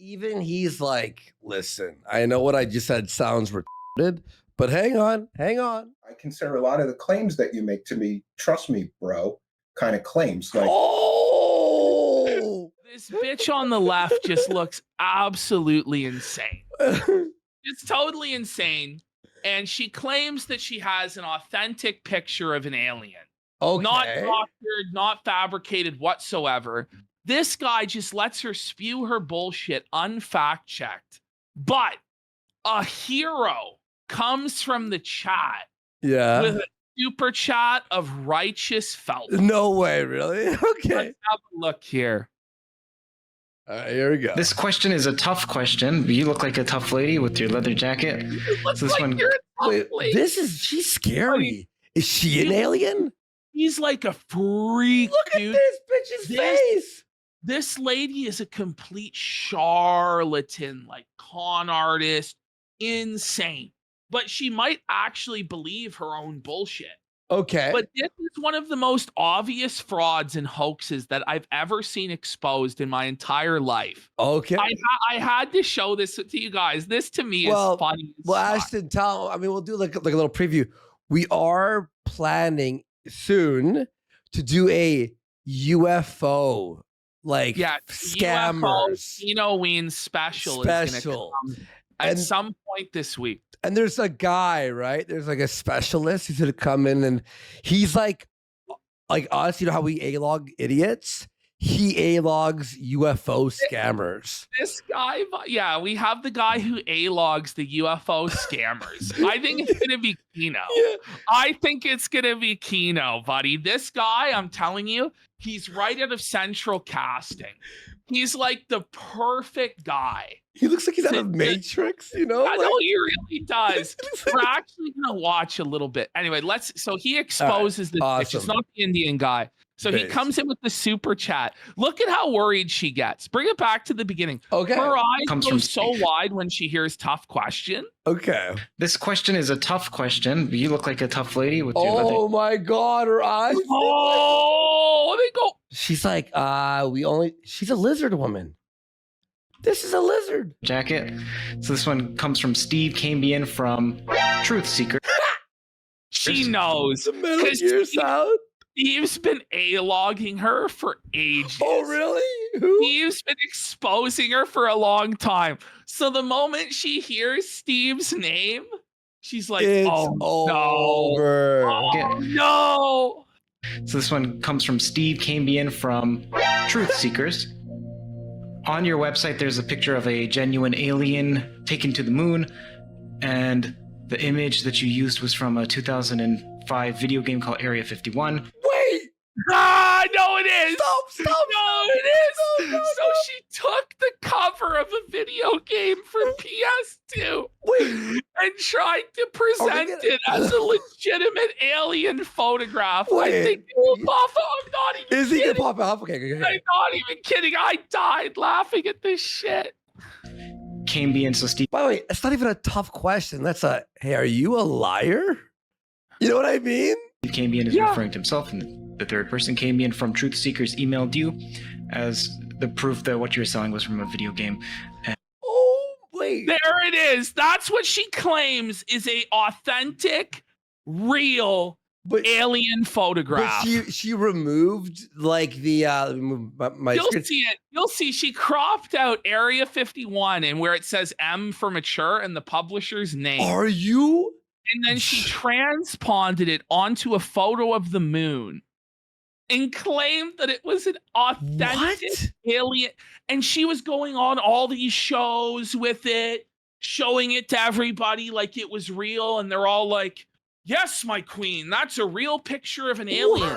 even he's like, listen, I know what I just said sounds retarded, but hang on. I consider a lot of the claims that you make to me, trust me, bro, kind of claims. Like, oh, This bitch on the left just looks absolutely insane. It's totally insane. And she claims that she has an authentic picture of an alien. okay. Not doctored, not fabricated whatsoever. This guy just lets her spew her bullshit unfact checked. But a hero comes from the chat Yeah. with a super chat of righteous felt. No way, really? Okay. Let's have a look here. All right, here we go. This question is a tough question. You look like a tough lady with your leather jacket. Looks So this like one- you're a tough Wait, lady. she's scary. Is she an alien? He's like a freak, Look at dude. this bitch's face. This lady is a complete charlatan, like con artist, insane. But she might actually believe her own bullshit. Okay. But this is one of the most obvious frauds and hoaxes that I've ever seen exposed in my entire life. Okay. I had to show this to you guys. This to me is funny. as Well, fuck. Ashton, we'll do like a little preview. We are planning soon to do a UFO scammers. Kino special is going to come at And- some point this week. And there's a guy, right? There's like a specialist who's gonna come in, and he's like us. You know how we A-log idiots? He A-logs UFO scammers. This guy, yeah, we have the guy who A-logs the UFO scammers. I think it's going to be Kino. Yeah. I think it's going to be Kino, buddy. This guy, I'm telling you, he's right out of Central Casting. He's like the perfect guy. He looks like he's out of Matrix, you know? I know he really does. We're actually going to watch a little bit. Anyway, so he exposes this bitch. It's Awesome. not the Indian guy. So he Based. comes in with the super chat. Look at how worried she gets. Bring it back to the beginning. Okay. Her eyes Comes go from so wide when she hears tough question. Okay. This question is a tough question. You look like a tough lady with your leather. Oh my God, her eyes. Oh, they go. She's like, she's a lizard woman. This is a lizard. Jacket. So this one comes from Steve Cambian from Truth Seeker. She knows. The Metal 'Cause Gear Steve- sound. Steve's been A-logging her for ages. Oh, really? Who? Steve's been exposing her for a long time. So the moment she hears Steve's name, she's like, It's oh, over. no. Oh, no. So this one comes from Steve Cambian from Truth Seekers. On your website, there's a picture of a genuine alien taken to the moon, and the image that you used was from a 2005 video game called Area 51. Wait. No, it is. Stop. No, it is. No. So she took the cover of a video game for PS2 Wait. and tried to present gonna- it as a legitimate alien photograph. I Wait. think it will pop up. I'm not even Is he kidding. gonna pop up? Okay. I'm not even kidding. I died laughing at this shit. Cambian, so Steve By the way, it's not even a tough question. That's hey, are you a liar? You know what I mean? Cambian is Yeah. referring to himself in the third person. Cambian from Truth Seekers emailed you as the proof that what you're selling was from a video game. Oh, wait. There it is. That's what she claims is a authentic, real But alien photograph. she removed like the my You'll screen. see it. You'll see she cropped out Area 51 and where it says M for mature and the publisher's name. Are you? And then she transponded it onto a photo of the moon and claimed that it was an authentic alien. And she was going on all these shows with it, showing it to everybody like it was real. And they're all like, yes, my queen, that's a real picture of an alien.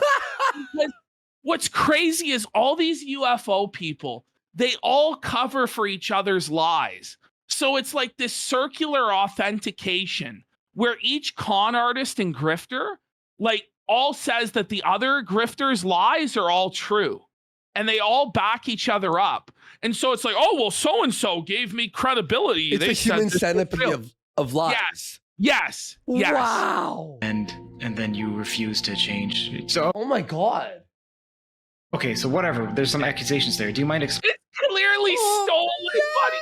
Because what's crazy is all these UFO people, they all cover for each other's lies. So it's like this circular authentication where each con artist and grifter like all says that the other grifter's lies are all true and they all back each other up. And so it's like, oh, well, so-and-so gave me credibility. It's They a said human this was centipede real. of lies. Yes. Wow. And then you refuse to change. So Oh my God. okay, so whatever. There's some accusations there. Do you mind It's clearly stolen, buddy.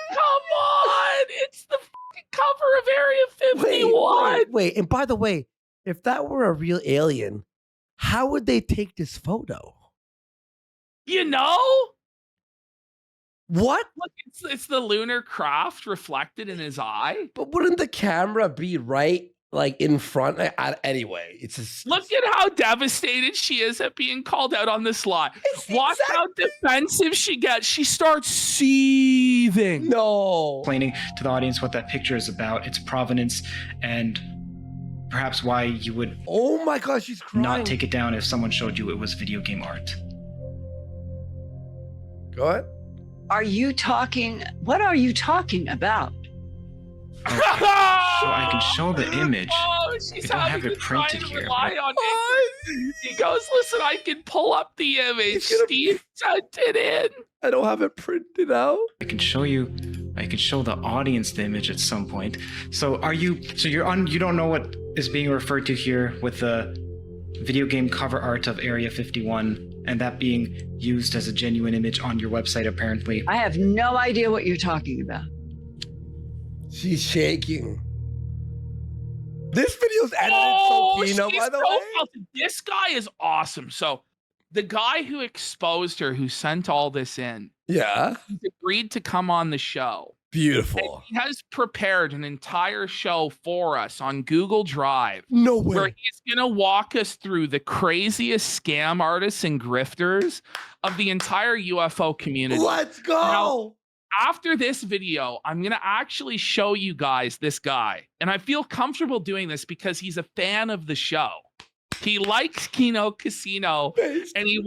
wait. And by the way, if that were a real alien, how would they take this photo? You know? What? Look, it's the lunar craft reflected in his eye. But wouldn't the camera be right, like in front? Anyway, it's just Look at how devastated she is at being called out on this lie. Watch how defensive she gets. She starts seething. no. Explaining to the audience what that picture is about, its provenance, and perhaps why you would Oh my gosh, she's crying. not take it down if someone showed you it was video game art. Go ahead. Are you talking? What are you talking about? So I can show the image. Oh, she's I don't have having it to try printed and here. rely on it. He goes, listen, I can pull up the image. He's gonna- Steve sent it in. I don't have it printed out. I can show the audience the image at some point. So you don't know what is being referred to here with the video game cover art of Area 51 and that being used as a genuine image on your website apparently. I have no idea what you're talking about. She's shaking. This video's edited Oh, so Kino, she's by the so way. talented. This guy is awesome. So the guy who exposed her, who sent all this in, Yeah. he's agreed to come on the show. And Beautiful. he has prepared an entire show for us on Google Drive No where way. he's going to walk us through the craziest scam artists and grifters of the entire UFO community. Let's go. After this video, I'm going to actually show you guys this guy. And I feel comfortable doing this because he's a fan of the show. He likes Kino Casino and he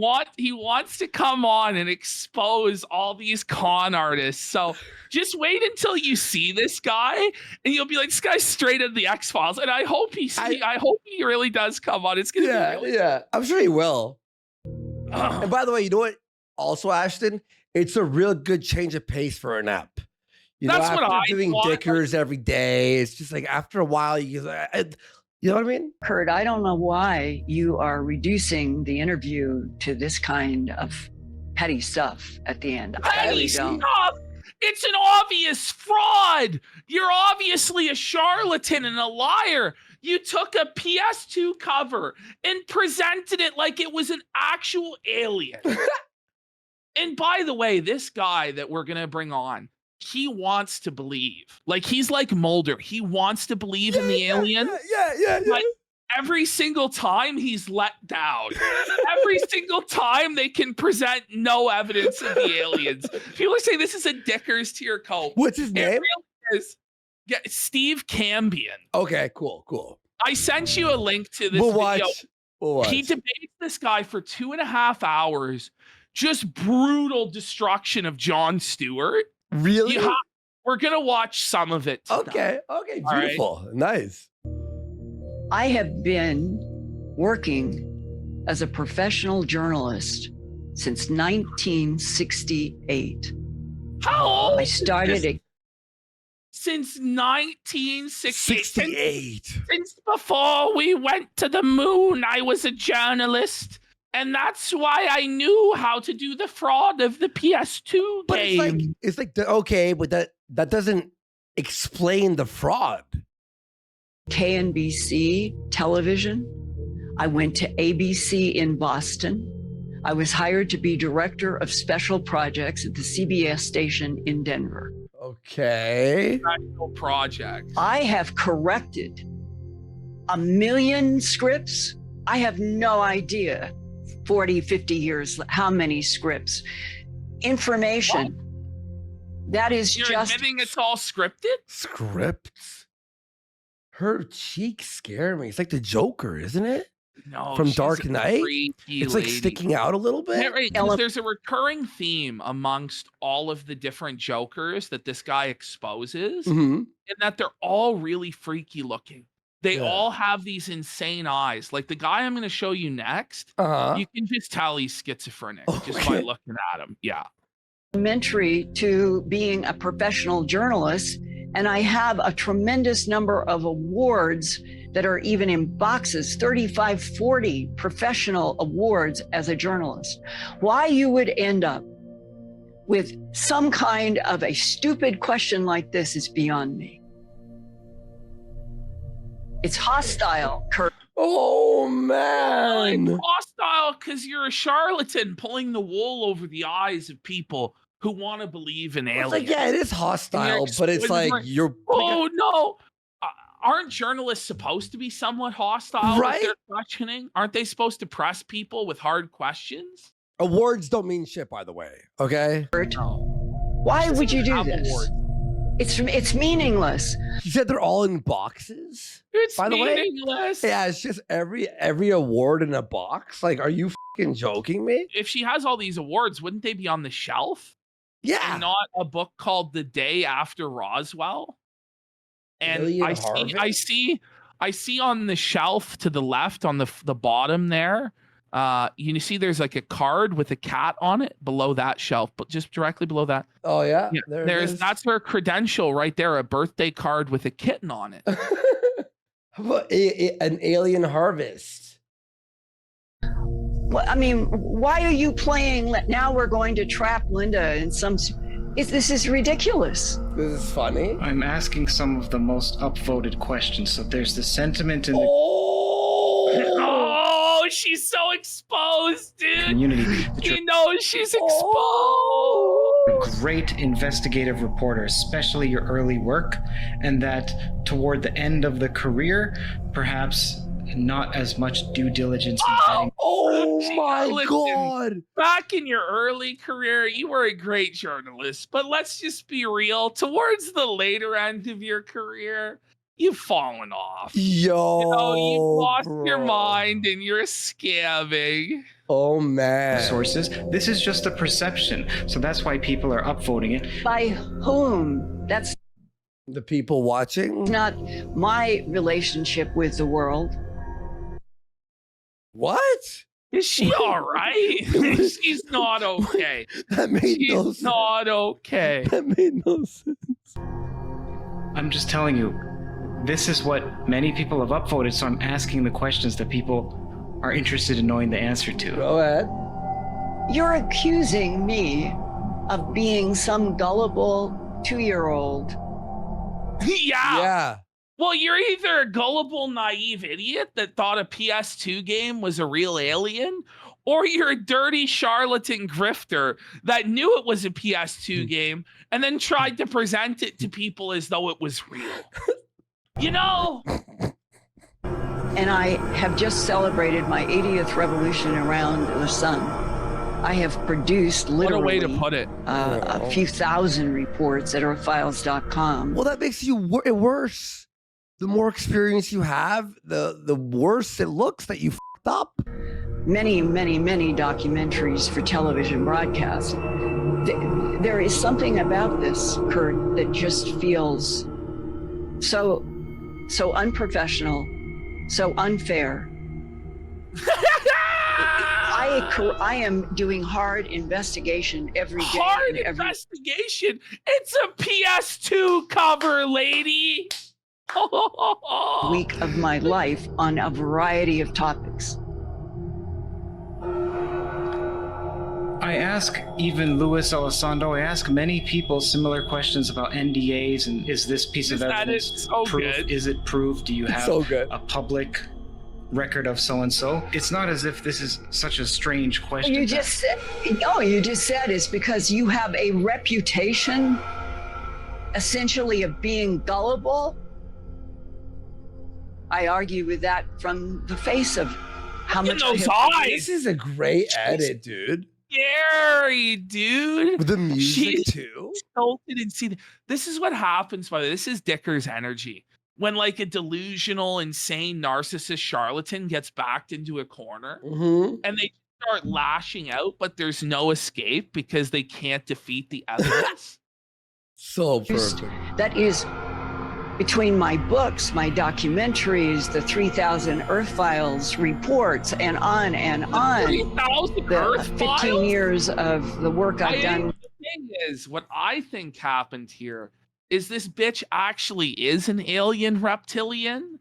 wants to come on and expose all these con artists. So just wait until you see this guy and you'll be like, this guy's straight out of the X-Files. And I hope I hope he really does come on. It's going to Yeah, be really yeah. I'm sure he will. Ugh. And by the way, you know what? Also, Ashton, it's a real good change of pace for an app. You know, That's what after I doing thought. dickers every day, it's just like after a while, you know what I mean? Kurt, I don't know why you are reducing the interview to this kind of petty stuff at the end. I Petty really don't. stuff. It's an obvious fraud. You're obviously a charlatan and a liar. You took a PS2 cover and presented it like it was an actual alien. And by the way, this guy that we're going to bring on, he wants to believe. Like, he's like Mulder. He wants to believe in the alien. Yeah. But every single time he's let down. Every single time they can present no evidence of the aliens. People are saying this is a Dickers to your coat. What's his It name? really is. Yeah, Steve Cambion. Okay, cool. I sent you a link to this We'll video. watch. We'll watch. He debates this guy for 2.5 hours. Just brutal destruction of Jon Stewart. Really? We're gonna watch some of it tonight. Okay, All right. beautiful. Nice. I have been working as a professional journalist since 1968. How old? I started at Since 1968. 68. Since before we went to the moon, I was a journalist. And that's why I knew how to do the fraud of the PS2 But game. it's like okay, but that doesn't explain the fraud. KNBC television. I went to ABC in Boston. I was hired to be director of special projects at the CBS station in Denver. Okay. Special project. I have corrected 1 million scripts. I have no idea, 40, 50 years, how many scripts. Information. That is You're just admitting it's all scripted? Scripts. Her cheeks scare me. It's like the Joker, isn't it? No. From she's Dark a Knight? freaky It's like lady. sticking out a little Yeah, bit. right, 'cause there's a recurring theme amongst all of the different Jokers that this guy exposes, Mm-hmm. in that they're all really freaky looking. They Yeah. all have these insane eyes. Like the guy I'm going to show you next, Uh-huh. you can just tell he's schizophrenic just by Okay. looking at him. Yeah. elementary to being a professional journalist. And I have a tremendous number of awards that are even in boxes, 35, 40 professional awards as a journalist. Why you would end up with some kind of a stupid question like this is beyond me. It's hostile, Kurt. Oh It's man. hostile because you're a charlatan pulling the wool over the eyes of people who want to believe in It's aliens. like, yeah, it is hostile, but it's like you're Oh no! Aren't journalists supposed to be somewhat hostile with Right? their questioning? Aren't they supposed to press people with hard questions? awards don't mean shit, by the way. Okay. Why would you do Have this? awards. It's meaningless. You said they're all in boxes. It's By the way, meaningless. Yeah, it's just every award in a box. Like, are you fucking joking me? If she has all these awards, wouldn't they be on the shelf? Yeah. And not a book called The Day After Roswell? And Lillian I Harvey? see on the shelf to the left on the bottom there, you see there's like a card with a cat on it below that shelf, but just directly below that. Oh yeah. Yeah, There it is. that's her credential right there, a birthday card with a kitten on it. How about an alien harvest? Well, I mean, why are you playing? Now we're going to trap Linda in some. This is ridiculous. This is funny. I'm asking some of the most upvoted questions. So there's the sentiment in the Oh, she's so exposed, dude. community. that She you're knows she's exposed. a great investigative reporter, especially your early work, and that toward the end of the career, perhaps not as much due diligence in vetting. Oh She- my listen. god. Back in your early career, you were a great journalist, but let's just be real. Towards the later end of your career, you've fallen off. Yo. You've lost your bro. mind and you're scamming. Oh man. Sources. This is just a perception, so that's why people are upvoting it. By whom? That's The people watching? not my relationship with the world. What? Is she all right? She's not okay. That made no She's sense. not okay. That made no sense. I'm just telling you, this is what many people have upvoted, so I'm asking the questions that people are interested in knowing the answer to. Go ahead. You're accusing me of being some gullible 2-year-old. Yeah. Well, you're either a gullible, naive idiot that thought a PS2 game was a real alien, or you're a dirty charlatan grifter that knew it was a PS2 game and then tried to present it to people as though it was real. You know? And I have just celebrated my 80th revolution around the sun. I have produced What a literally way to put it. a few thousand reports at earthfiles.com. Well, that makes you worse. The more experience you have, the worse it looks that you fucked up. Many, many, many documentaries for television broadcast. There is something about this, Kurt, that just feels so unprofessional, so unfair. I am doing hard investigation every day. Hard and every investigation. It's a PS2 cover, lady. week of my life on a variety of topics. I ask even Luis Elizondo, I ask many people similar questions about NDAs and is this piece of Is that evidence it? So proof? good. Is it proof? Do you have So good. a public record of so-and-so? It's not as if this is such a strange question. You just said, no, you just said it's because you have a reputation essentially of being gullible. I argue with that from the face of how Look much at I those have- eyes. This is a great edit, dude. Scary, dude. With the music She's too. tilted and see. This is what happens, by the way. This is Dicker's energy. When like a delusional, insane narcissist charlatan gets backed into a corner Mm-hmm. and they start lashing out, but there's no escape because they can't defeat the evidence. So Just- perfect. that is between my books, my documentaries, the 3,000 Earth Files reports, and on and on. 3,000 The Earth 15 Files? years of the work I've done. The thing is, what I think happened here is this bitch actually is an alien reptilian,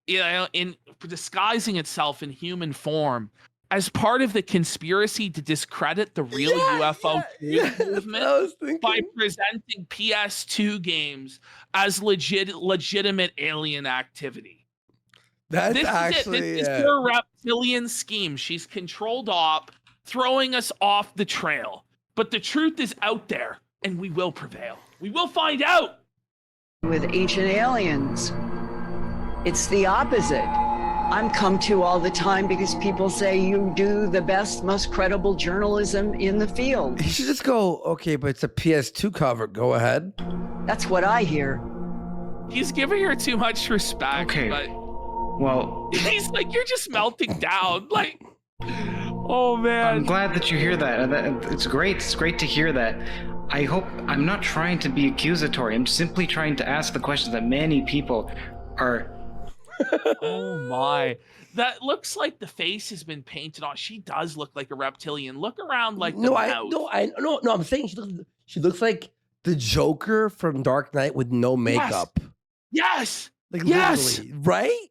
you know, in disguising itself in human form as part of the conspiracy to discredit the real UFO movement I was thinking. by presenting PS2 games as legitimate alien activity. That's This actually is it. This is her reptilian scheme. She's controlled op, throwing us off the trail. But the truth is out there, and we will prevail. We will find out. With ancient aliens, it's the opposite. I'm come to all the time because people say you do the best, most credible journalism in the field. You should just go, okay, but it's a PS2 cover. Go ahead. That's what I hear. He's giving her too much respect. Okay. But Well, he's like, you're just melting down. Like, oh man. I'm glad that you hear that. It's great. It's great to hear that. I hope I'm not trying to be accusatory. I'm simply trying to ask the questions that many people are. Oh my. That looks like the face has been painted on. She does look like a reptilian. Look around like the mouth. I'm saying she looks like the Joker from Dark Knight with no makeup. Yes. Like Yes. literally, right?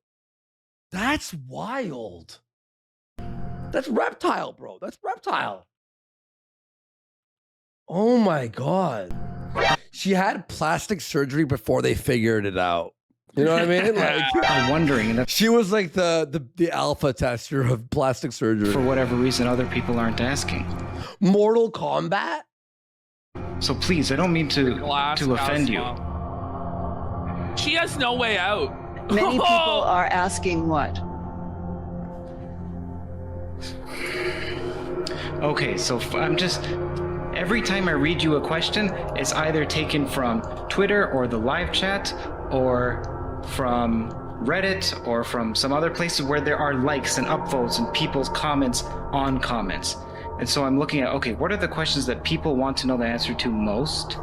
That's wild. That's reptile, bro. That's reptile. Oh my god. She had plastic surgery before they figured it out. You know what I mean? Like I'm wondering, and she was like the alpha tester of plastic surgery. for whatever reason, other people aren't asking. Mortal Kombat? So please, I don't mean to Glass offend you. house. She has no way out. Many people are asking what? Okay, so I'm just. Every time I read you a question, it's either taken from Twitter or the live chat or from Reddit or from some other places where there are likes and upvotes and people's comments on comments. And so I'm looking at, okay, what are the questions that people want to know the answer to most?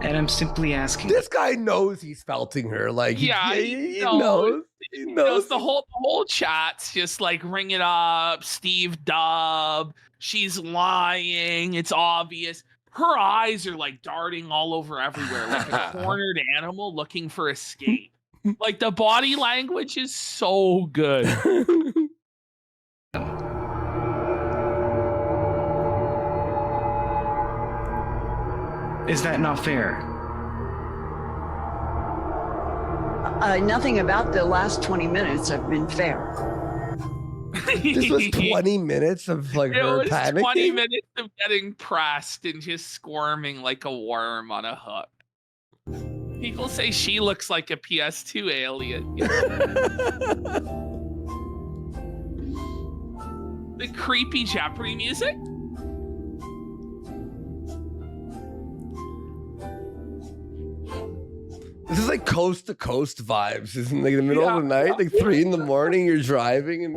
And I'm simply asking. This guy knows he's felting her. Like, Yeah, he knows. knows. He knows. The whole chat's just like ring it up, Steve Dub. She's lying. It's obvious. Her eyes are like darting all over everywhere, like a cornered animal looking for escape. Like the body language is so good. Is that not fair? Nothing about the last 20 minutes have been fair. This was 20 minutes of like It her was panicking. 20 minutes of getting pressed and just squirming like a worm on a hook. People say she looks like a PS2 alien. The creepy Jeopardy music? This is like coast to coast vibes. Isn't like the middle of the night, like 3 a.m, you're driving and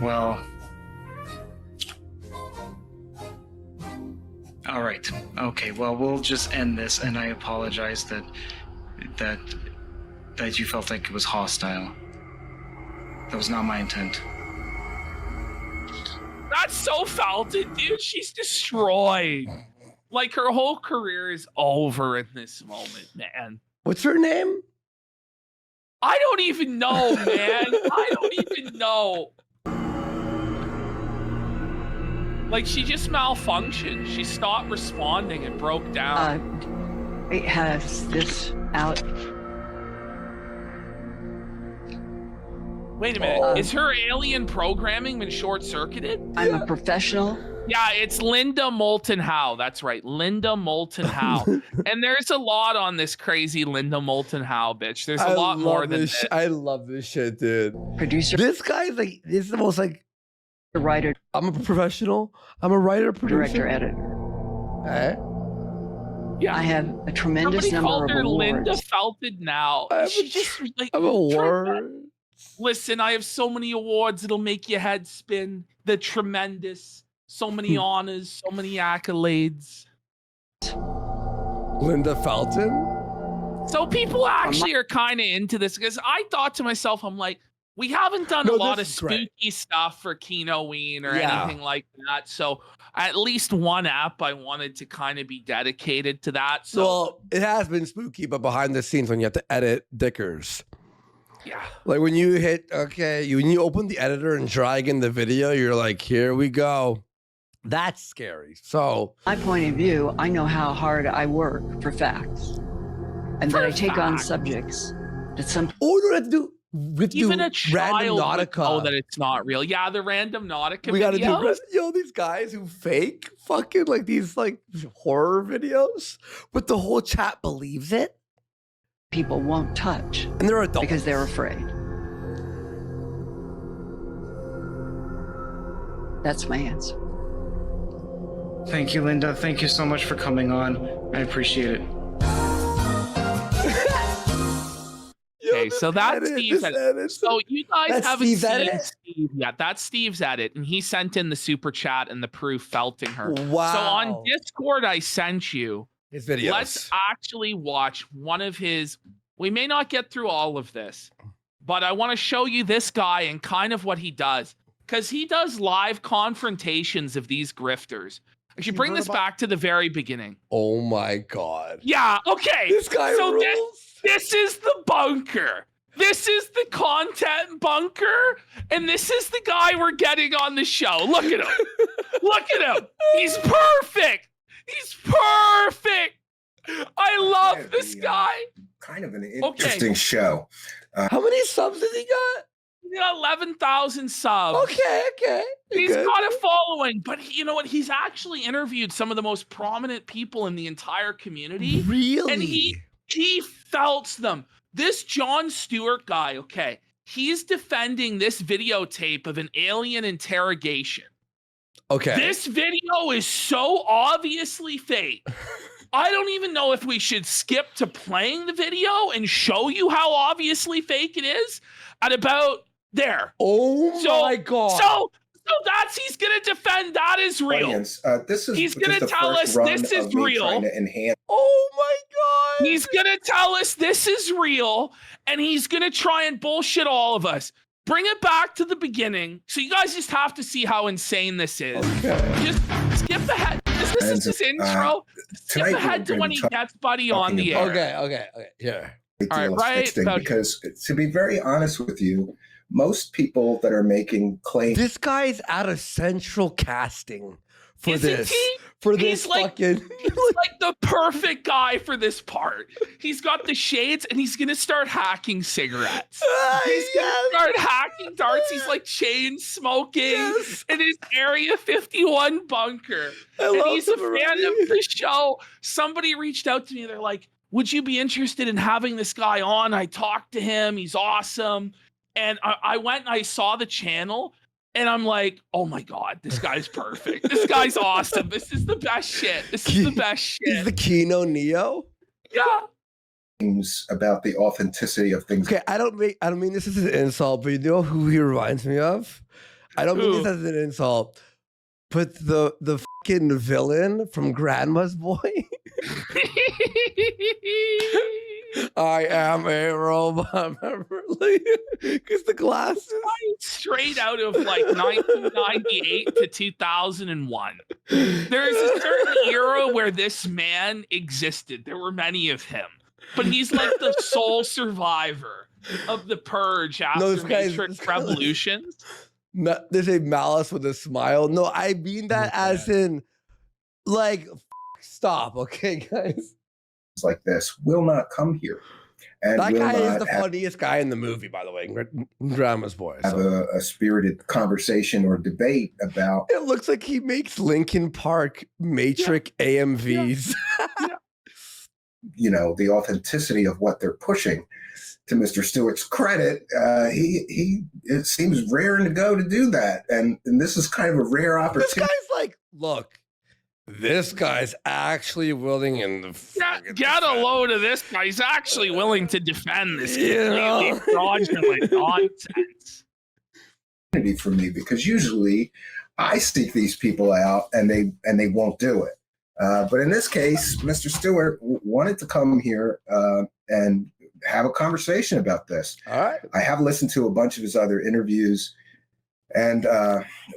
Well. All right. Okay. Well, we'll just end this, and I apologize that you felt like it was hostile. That was not my intent. That's so felted, dude. She's destroyed. Like her whole career is over in this moment, man. what's her name? I don't even know, man. I don't even know. Like she just malfunctioned. She stopped responding and broke down. It has this out. Wait a minute. Is her alien programming been short-circuited? I'm a professional. Yeah, it's Linda Moulton Howe. That's right. Linda Moulton Howe. And there's a lot on this crazy Linda Moulton Howe, bitch. There's a lot more than this. I love this shit, dude. Producer, This guy's like, this is the most like, writer, I'm a professional. I'm a writer, producer. director, editor. Eh? Yeah. I have a tremendous Somebody number called of her awards. Linda Felted now. I have She a just like I'm a war. listen, I have so many awards it'll make your head spin. The tremendous, so many honors, so many accolades. Linda Felton? So people actually are kind of into this because I thought to myself, I'm like, we haven't done No, a lot of this is great. spooky stuff for Kino-ween or Yeah. anything like that. So at least one app I wanted to kind of be dedicated to that. So Well, it has been spooky, but behind the scenes when you have to edit Dickers. Yeah. Like when you hit, when you open the editor and drag in the video, you're like, here we go. That's scary. So, My point of view, I know how hard I work for facts, and that I take on subjects that some. oh, no, let's do with Even a random child would know Nautica. that it's not real. Yeah, the random Nautica We got to videos. do these guys who fake fucking like these like horror videos, but the whole chat believes it, People won't touch and they're adults because they're afraid. That's my answer. Thank you, Linda. Thank you so much for coming on. I appreciate it. Okay, so that's Steve's edit. So you guys That's haven't Steve's seen edit? Steve yet. That's Steve's edit, and he sent in the super chat and the proof felting her. Wow. So on Discord, I sent you. His videos. Let's actually watch one of his. We may not get through all of this, but I want to show you this guy and kind of what he does, because he does live confrontations of these grifters. I should bring this back to the very beginning. Oh my god. Yeah. Okay. This guy so rules. This is the bunker. This is the content bunker, and this is the guy we're getting on the show. Look at him. Look at him. He's perfect. He's perfect. I love this guy. Kind of an interesting show. How many subs does he got? He got 11,000 subs. Okay. He's Good. got a following, but you know what? He's actually interviewed some of the most prominent people in the entire community. Really? And he felts them. This Jon Stewart guy, okay, he's defending this videotape of an alien interrogation. Okay. This video is so obviously fake. I don't even know if we should skip to playing the video and show you how obviously fake it is at about there. Oh my god. So that's he's gonna defend that is real. Audience, this is He's gonna just the tell first us run this of is me real. trying to enhance. Oh my god. He's gonna tell us this is real, and he's gonna try and bullshit all of us. Bring it back to the beginning, so you guys just have to see how insane this is. Okay. Just skip ahead. This is his intro. Skip tonight ahead we're to gonna when be he gets Buddy on the about- air. Okay. Yeah. All right, deal of right fixing, about- because to be very honest with you, most people that are making claims This guy's out of central casting for Isn't this. he? For He's this like- fucking He's like the perfect guy for this part. He's got the shades, and he's gonna start hacking cigarettes. He's gonna start hacking darts. He's like chain smoking Yes. in his Area 51 bunker. I And love he's a him fan already. of the show. Somebody reached out to me. They're like, would you be interested in having this guy on? I talked to him. He's awesome. And I went and I saw the channel, and I'm like, oh my God, this guy's perfect. This guy's awesome. This is the best shit. This is the best He's shit. the Kino Neo. Yeah. about the authenticity of things. Okay, I don't mean this as an insult, but you know who he reminds me of? I don't mean Who? this as an insult, but the fucking villain from Grandma's Boy. I am a robot, because the glasses. Straight out of like 1998 to 2001. There's a certain era where this man existed. There were many of him, but he's like the sole survivor of the purge after this guy's- Matrix this guy- Revolutions. There's a malice with a smile. No, I mean that as in, like, stop, okay, guys. Like this will not come here, and That will guy is not the funniest guy in the movie, by the way, in Grandma's Boy. have So. a spirited conversation or debate about It looks like he makes Linkin Park Matrix AMVs. the authenticity of what they're pushing. To Mr. Stewart's credit, he it seems rare to go to do that, and this is kind of a rare This opportunity. guy's like, look, this guy's actually willing in the Get a load of this guy. He's actually willing to defend this Yeah. completely fraudulent nonsense. For me, because usually I seek these people out and they won't do it. But in this case, Mr. Stewart wanted to come here and have a conversation about this. All right. I have listened to a bunch of his other interviews, And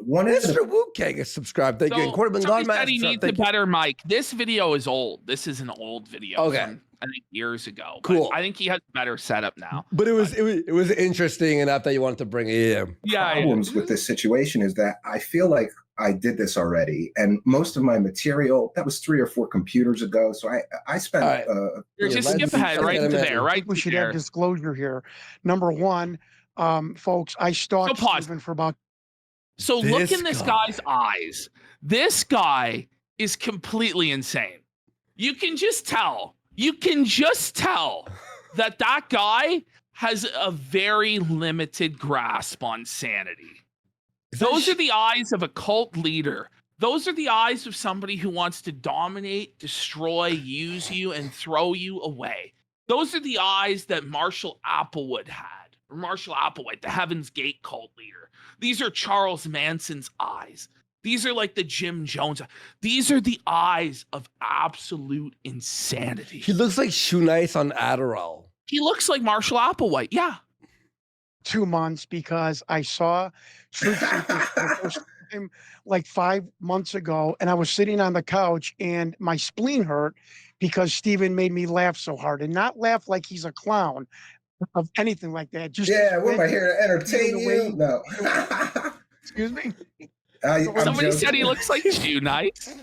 one is Mr. Wu Kang is subscribed. Thank you. And Quarterman somebody God said he Master, needs a thank you. better mic. This video is old. This is an old video. Okay. From, I think years ago. Cool. But I think he has a better setup now. But it was interesting enough that you wanted to bring it in. problems with this situation is that I feel like I did this already, and most of my material that was 3 or 4 computers ago. So I spent. All right. Just let's- skip ahead let's right get to him in. there. Right We to should there. have disclosure here. Number one, folks, I stalked So pause. Stephen for about. So look This in this guy. guy's eyes. This guy is completely insane. You can just tell. You can just tell that that guy has a very limited grasp on sanity. Those are the eyes of a cult leader. Those are the eyes of somebody who wants to dominate, destroy, use you, and throw you away. Those are the eyes that Marshall Applewood had, or Marshall Applewhite, the Heaven's Gate cult leader. These are Charles Manson's eyes. These are like the Jim Jones. These are the eyes of absolute insanity. He looks like Shoe Nice on Adderall. He looks like Marshall Applewhite. Yeah. 2 months because I saw Truth Seekers for the first time like 5 months ago, and I was sitting on the couch and my spleen hurt because Steven made me laugh so hard, and not laugh like he's a clown of anything like that. Just what am I here to entertain the way- you? No. excuse me. I'm Somebody said joking. he looks like Shoe Nice.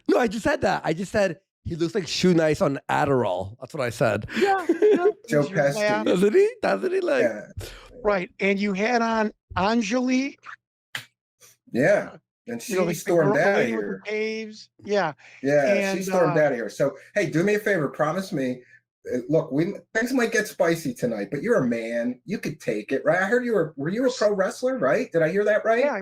No, I just said that. I just said he looks like Shoe Nice on Adderall. That's what I said. Yeah, Joe Did you laugh? Pesci. Doesn't he? Doesn't he? Like, Yeah, Right, and you had on Anjali, yeah. And she like the stormed girl- the out of lady with here. the caves. Yeah, Yeah, she And, stormed out of here. So, hey, do me a favor. Promise me. Look, things might get spicy tonight, but you're a man. You could take it, right? I heard were you a pro wrestler, right? Did I hear that right? yeah, I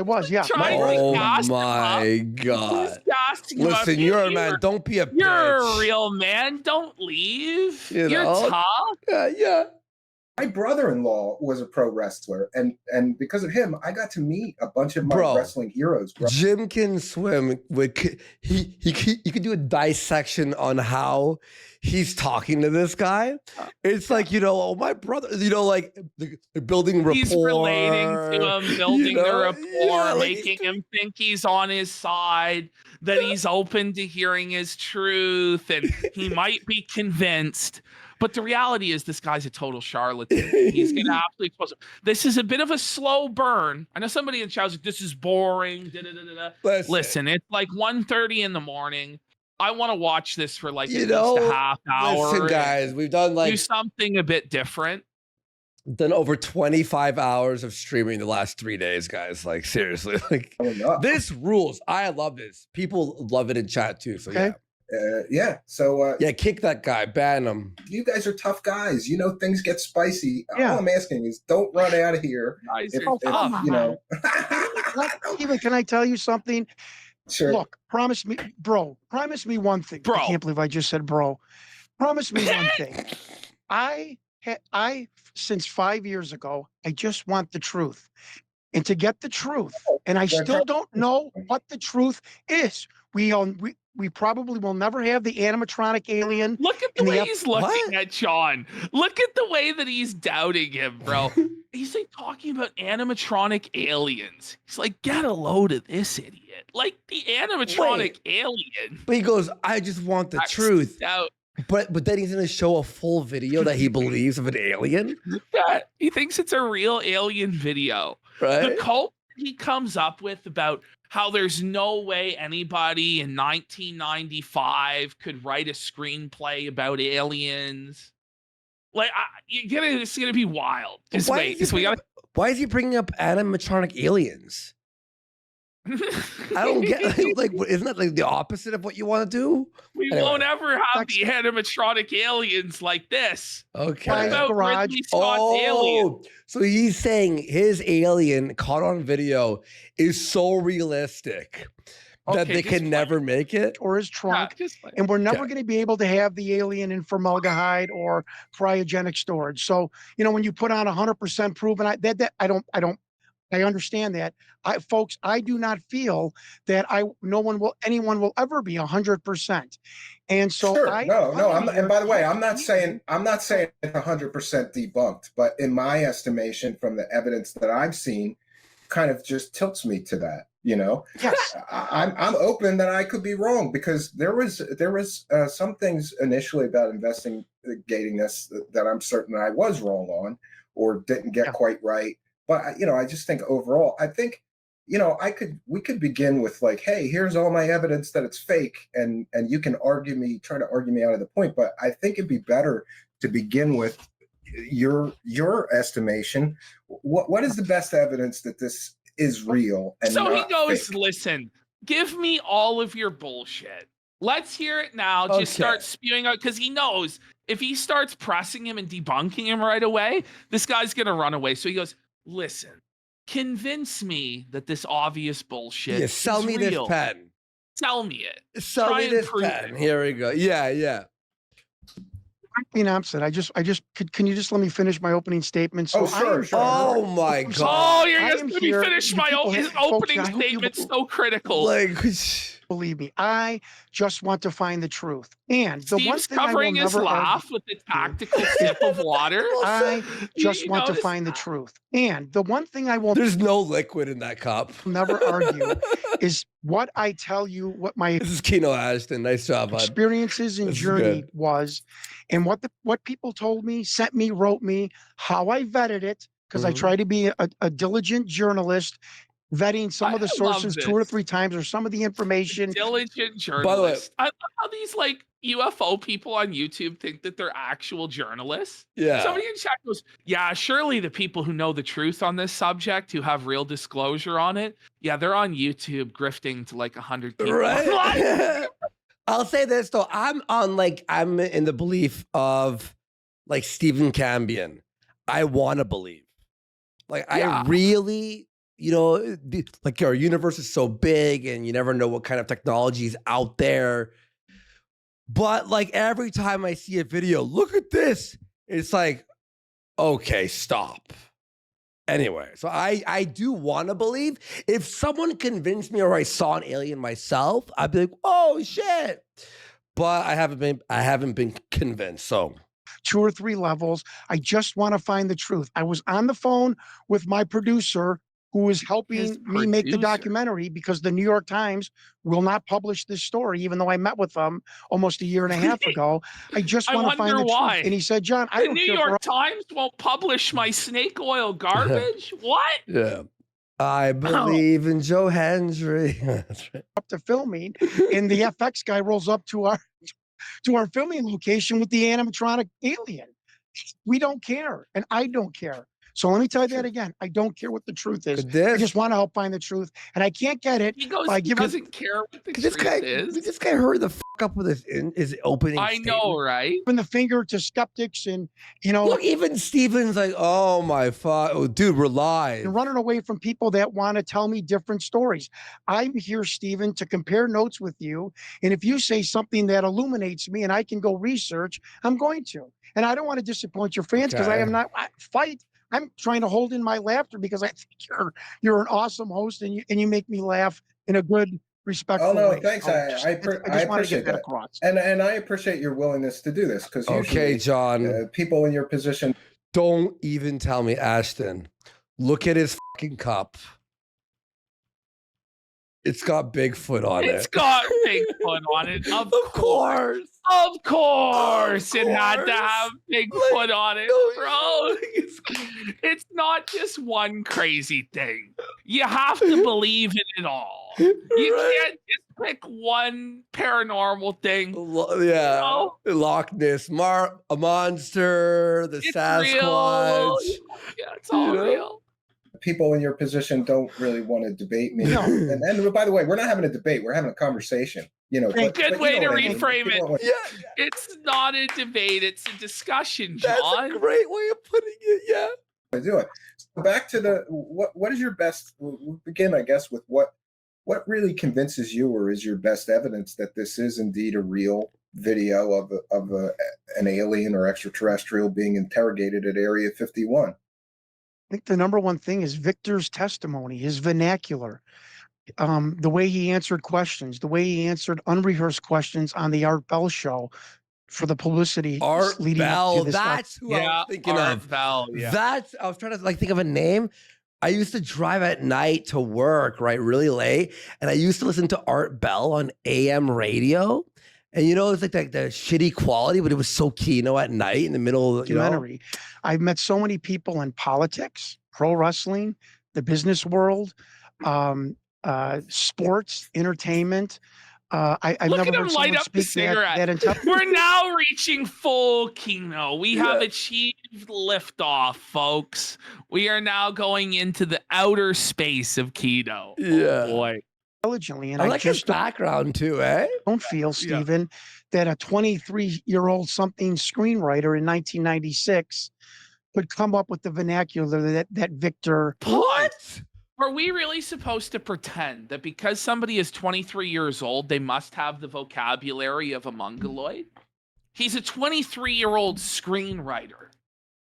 was, yeah. Trying oh to gas him up. my He's God. gassing him up. Listen, you're a man. Don't be a You're bitch. a real man. Don't leave. You You're know? tough. Yeah. My brother-in-law was a pro wrestler, and because of him, I got to meet a bunch of my Bro. wrestling heroes. Bro. Jim can swim. He could do a dissection on how he's talking to this guy. It's like, oh, my brother, like they're building rapport. He's relating to him, building the rapport, Yeah, like, making him think he's on his side, that he's open to hearing his truth, and he might be convinced. But the reality is this guy's a total charlatan. He's going to absolutely expose him. This is a bit of a slow burn. I know somebody in the chat's like, this is boring. Da-da-da-da-da. Listen, it's like 1:30 in the morning. I want to watch this for like at least a half hour. Listen, guys, we've done do something a bit different. done over 25 hours of streaming the last 3 days, guys. Like, seriously, like this rules. I love this. People love it in chat too. So Okay. So yeah, kick that guy, ban him. you guys are tough guys. Things get spicy. Yeah. All I'm asking is, don't run out of here. Guys If, are if, tough. you know. Steven, can I tell you something? Sure. Look, promise me one thing. Bro. I can't believe I just said bro. Promise me one thing. I since 5 years ago, I just want the truth. And to get the truth, and I still don't know what the truth is. We probably will never have the animatronic alien. Look at the way he's looking at John. Look at the way that he's doubting him, bro. He's like talking about animatronic aliens. He's like, get a load of this idiot. Like the animatronic alien. But he goes, I just want the truth. But then he's gonna show a full video that he believes of an alien. Yeah, he thinks it's a real alien video. Right? The cult he comes up with about how there's no way anybody in 1995 could write a screenplay about aliens. Like, it's gonna be wild. Just wait. Why is he bringing up animatronic aliens? I don't get like isn't that like the opposite of what you want to do? We won't ever have the animatronic aliens like this. Okay. What about Ridley Scott's alien? So he's saying his alien caught on video is so realistic that they can never make it. Or his trunk. And we're never going to be able to have the alien in formaldehyde or cryogenic storage. So, when you put on 100% proven, I understand that. Folks, I do not feel that anyone will ever be 100%. And so sure. And by the way, I'm not saying it's 100% debunked, but in my estimation, from the evidence that I've seen, kind of just tilts me to that. You know, Yes. I'm open that I could be wrong, because there was some things initially about investigating this that I'm certain I was wrong on or didn't get quite right. But you know, I just think overall, I think, you know, we could begin with like, hey, here's all my evidence that it's fake, and you can try to argue me out of the point. But I think it'd be better to begin with your estimation. What is the best evidence that this is real? And so he not goes, fake? listen, give me all of your bullshit. Let's hear it now. Just start spewing out, because he knows if he starts pressing him and debunking him right away, this guy's going to run away. So he goes, listen, convince me that this obvious bullshit is sell me real. this pen. Sell me it. Sell me this pen. Here we go. Yeah. Opposite. Can you just let me finish my opening statement? So sure. Oh my God. Oh, you're going to let me finish my opening statement. So critical. Like, believe me, I just want to find the truth. And the one Steve's thing I will covering his never laugh with a tactical sip of water. I just want to find the truth. And the one thing I will there's no liquid in that cup. never argue is what I tell you, what my This is Kino Ashton. Nice job, bud. experiences and This is journey good. was, and what people told me, sent me, wrote me, how I vetted it, because I try to be a diligent journalist, vetting some of the sources 2 or 3 times, or some of the information. Diligent journalist. By the way, I love how these like UFO people on YouTube think that they're actual journalists. Yeah. Somebody in chat goes, yeah, surely the people who know the truth on this subject, who have real disclosure on it, yeah, they're on YouTube grifting to like 100 people. Right. I'll say this though. I'm in the belief of like Stephen Cambion. I want to believe. Like, I really, you know, like our universe is so big and you never know what kind of technology is out there. But like every time I see a video, look at this, it's like, okay, stop. Anyway, so I do want to believe. If someone convinced me or I saw an alien myself, I'd be like, oh shit. But I haven't been convinced. So 2 or 3 levels. I just want to find the truth. I was on the phone with my producer, who is helping me make the documentary, because the New York Times will not publish this story, even though I met with them almost a year and a half ago. I just want to find the truth. And he said, John, I don't care. The New York Times won't publish my snake oil garbage? What? Yeah. I believe in Joe Hendry. That's right. Up to filming, and the FX guy rolls up to our filming location with the animatronic alien. We don't care, and I don't care. So let me tell you that again. I don't care what the truth is. I just want to help find the truth, and I can't get it. He doesn't care what the truth is. This guy hurried the fuck up with his opening. I know, right? Open the finger to skeptics, and you know, look, even Steven's like, oh my fuck, oh, dude, we're live. And running away from people that want to tell me different stories. I'm here, Steven, to compare notes with you, and if you say something that illuminates me and I can go research, I'm going to. And I don't want to disappoint your fans, because I am not I'm trying to hold in my laughter, because I think you're an awesome host, and you make me laugh in a good, respectful way. Oh no, thanks. I just want to get that across. And I appreciate your willingness to do this, because okay, John, people in your position. Don't even tell me, Ashton. Look at his fucking cup. It's got Bigfoot on it. It's got Bigfoot on it. Of course. Of course. It had to have Bigfoot on it, bro. It's not just one crazy thing. You have to believe in it all. You can't just pick one paranormal thing. Yeah. You know? Loch Ness, a monster, it's Sasquatch. Real. Yeah, it's all real. People in your position don't really want to debate me. No. And by the way, we're not having a debate. We're having a conversation. You know, good way to reframe it. Yeah. It's not a debate. It's a discussion, John. That's a great way of putting it. Yeah. I do it. So back to what is your best? We'll begin, I guess, with what really convinces you, or is your best evidence that this is indeed a real video of an alien or extraterrestrial being interrogated at Area 51. I think the number one thing is Victor's testimony, his vernacular, the way he answered questions, the way he answered unrehearsed questions on the Art Bell show for the publicity. Art Bell, that's who I was thinking Art of. Bell, yeah. I was trying to think of a name. I used to drive at night to work, right, really late, and I used to listen to Art Bell on AM radio. And you know, it's like the shitty quality, but it was so Kino at night in the middle of, documentary. I've met so many people in politics, pro wrestling, the business world, sports, entertainment. I've Look never at him heard light someone up the speak cigarette. that intelligent. We're now reaching full Kino. We have achieved liftoff, folks. We are now going into the outer space of Kino. Yeah. Oh boy. Intelligently, and I I like his just don't, background too, eh? don't feel, Stephen, that a 23-year-old something screenwriter in 1996 could come up with the vernacular that Victor. What? Are we really supposed to pretend that because somebody is 23 years old, they must have the vocabulary of a mongoloid? He's a 23-year-old screenwriter.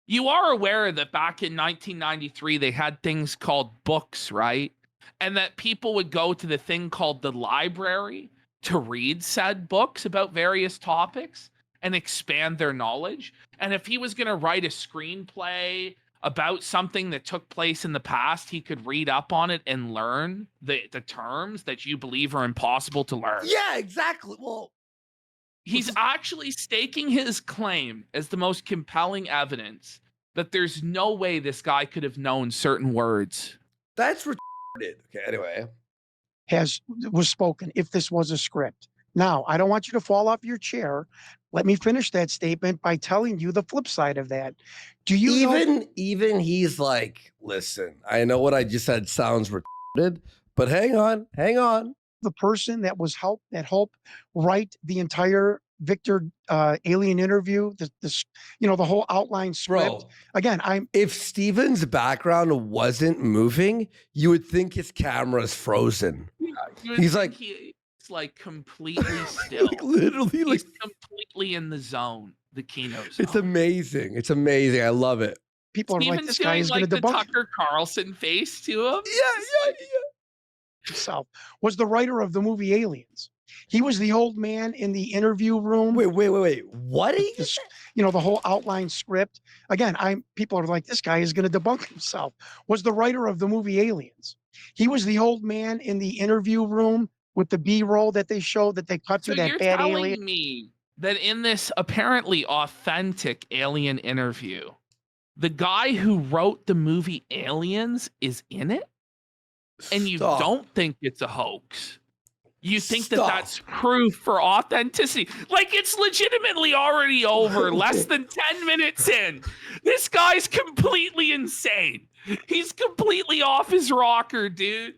You are aware that back in 1993, they had things called books, right? And that people would go to the thing called the library to read said books about various topics and expand their knowledge. And if he was going to write a screenplay about something that took place in the past, he could read up on it and learn the terms that you believe are impossible to learn. Yeah, exactly. Well, he's actually staking his claim as the most compelling evidence that there's no way this guy could have known certain words. that's retarded. Okay, anyway. Was spoken if this was a script. Now, I don't want you to fall off your chair. Let me finish that statement by telling you the flip side of that. Do you know, even he's like, listen, I know what I just said sounds retarded, but hang on. the person that helped write the entire Victor alien interview, the whole outline script? Bro, Again, if Steven's background wasn't moving, you would think his camera's frozen. He's like, he's like completely still. like literally, like He's completely in the zone, the Kino zone. it's amazing. It's amazing. I love it. people are like, Steven's this guy doing is going like to the debunk Tucker Carlson face to him. Yeah. himself. Was the writer of the movie Aliens. He was the old man in the interview room. Wait. What? The whole outline script. Again, people are like, this guy is going to debunk himself. Was the writer of the movie Aliens. He was the old man in the interview room with the B-roll that they showed that they cut So to that you're bad telling alien. me that in this apparently authentic alien interview, the guy who wrote the movie Aliens is in it? And you Stop. don't think it's a hoax? You think that Stop. that's proof for authenticity? Like it's legitimately already over, less than 10 minutes in. This guy's completely insane. He's completely off his rocker, dude.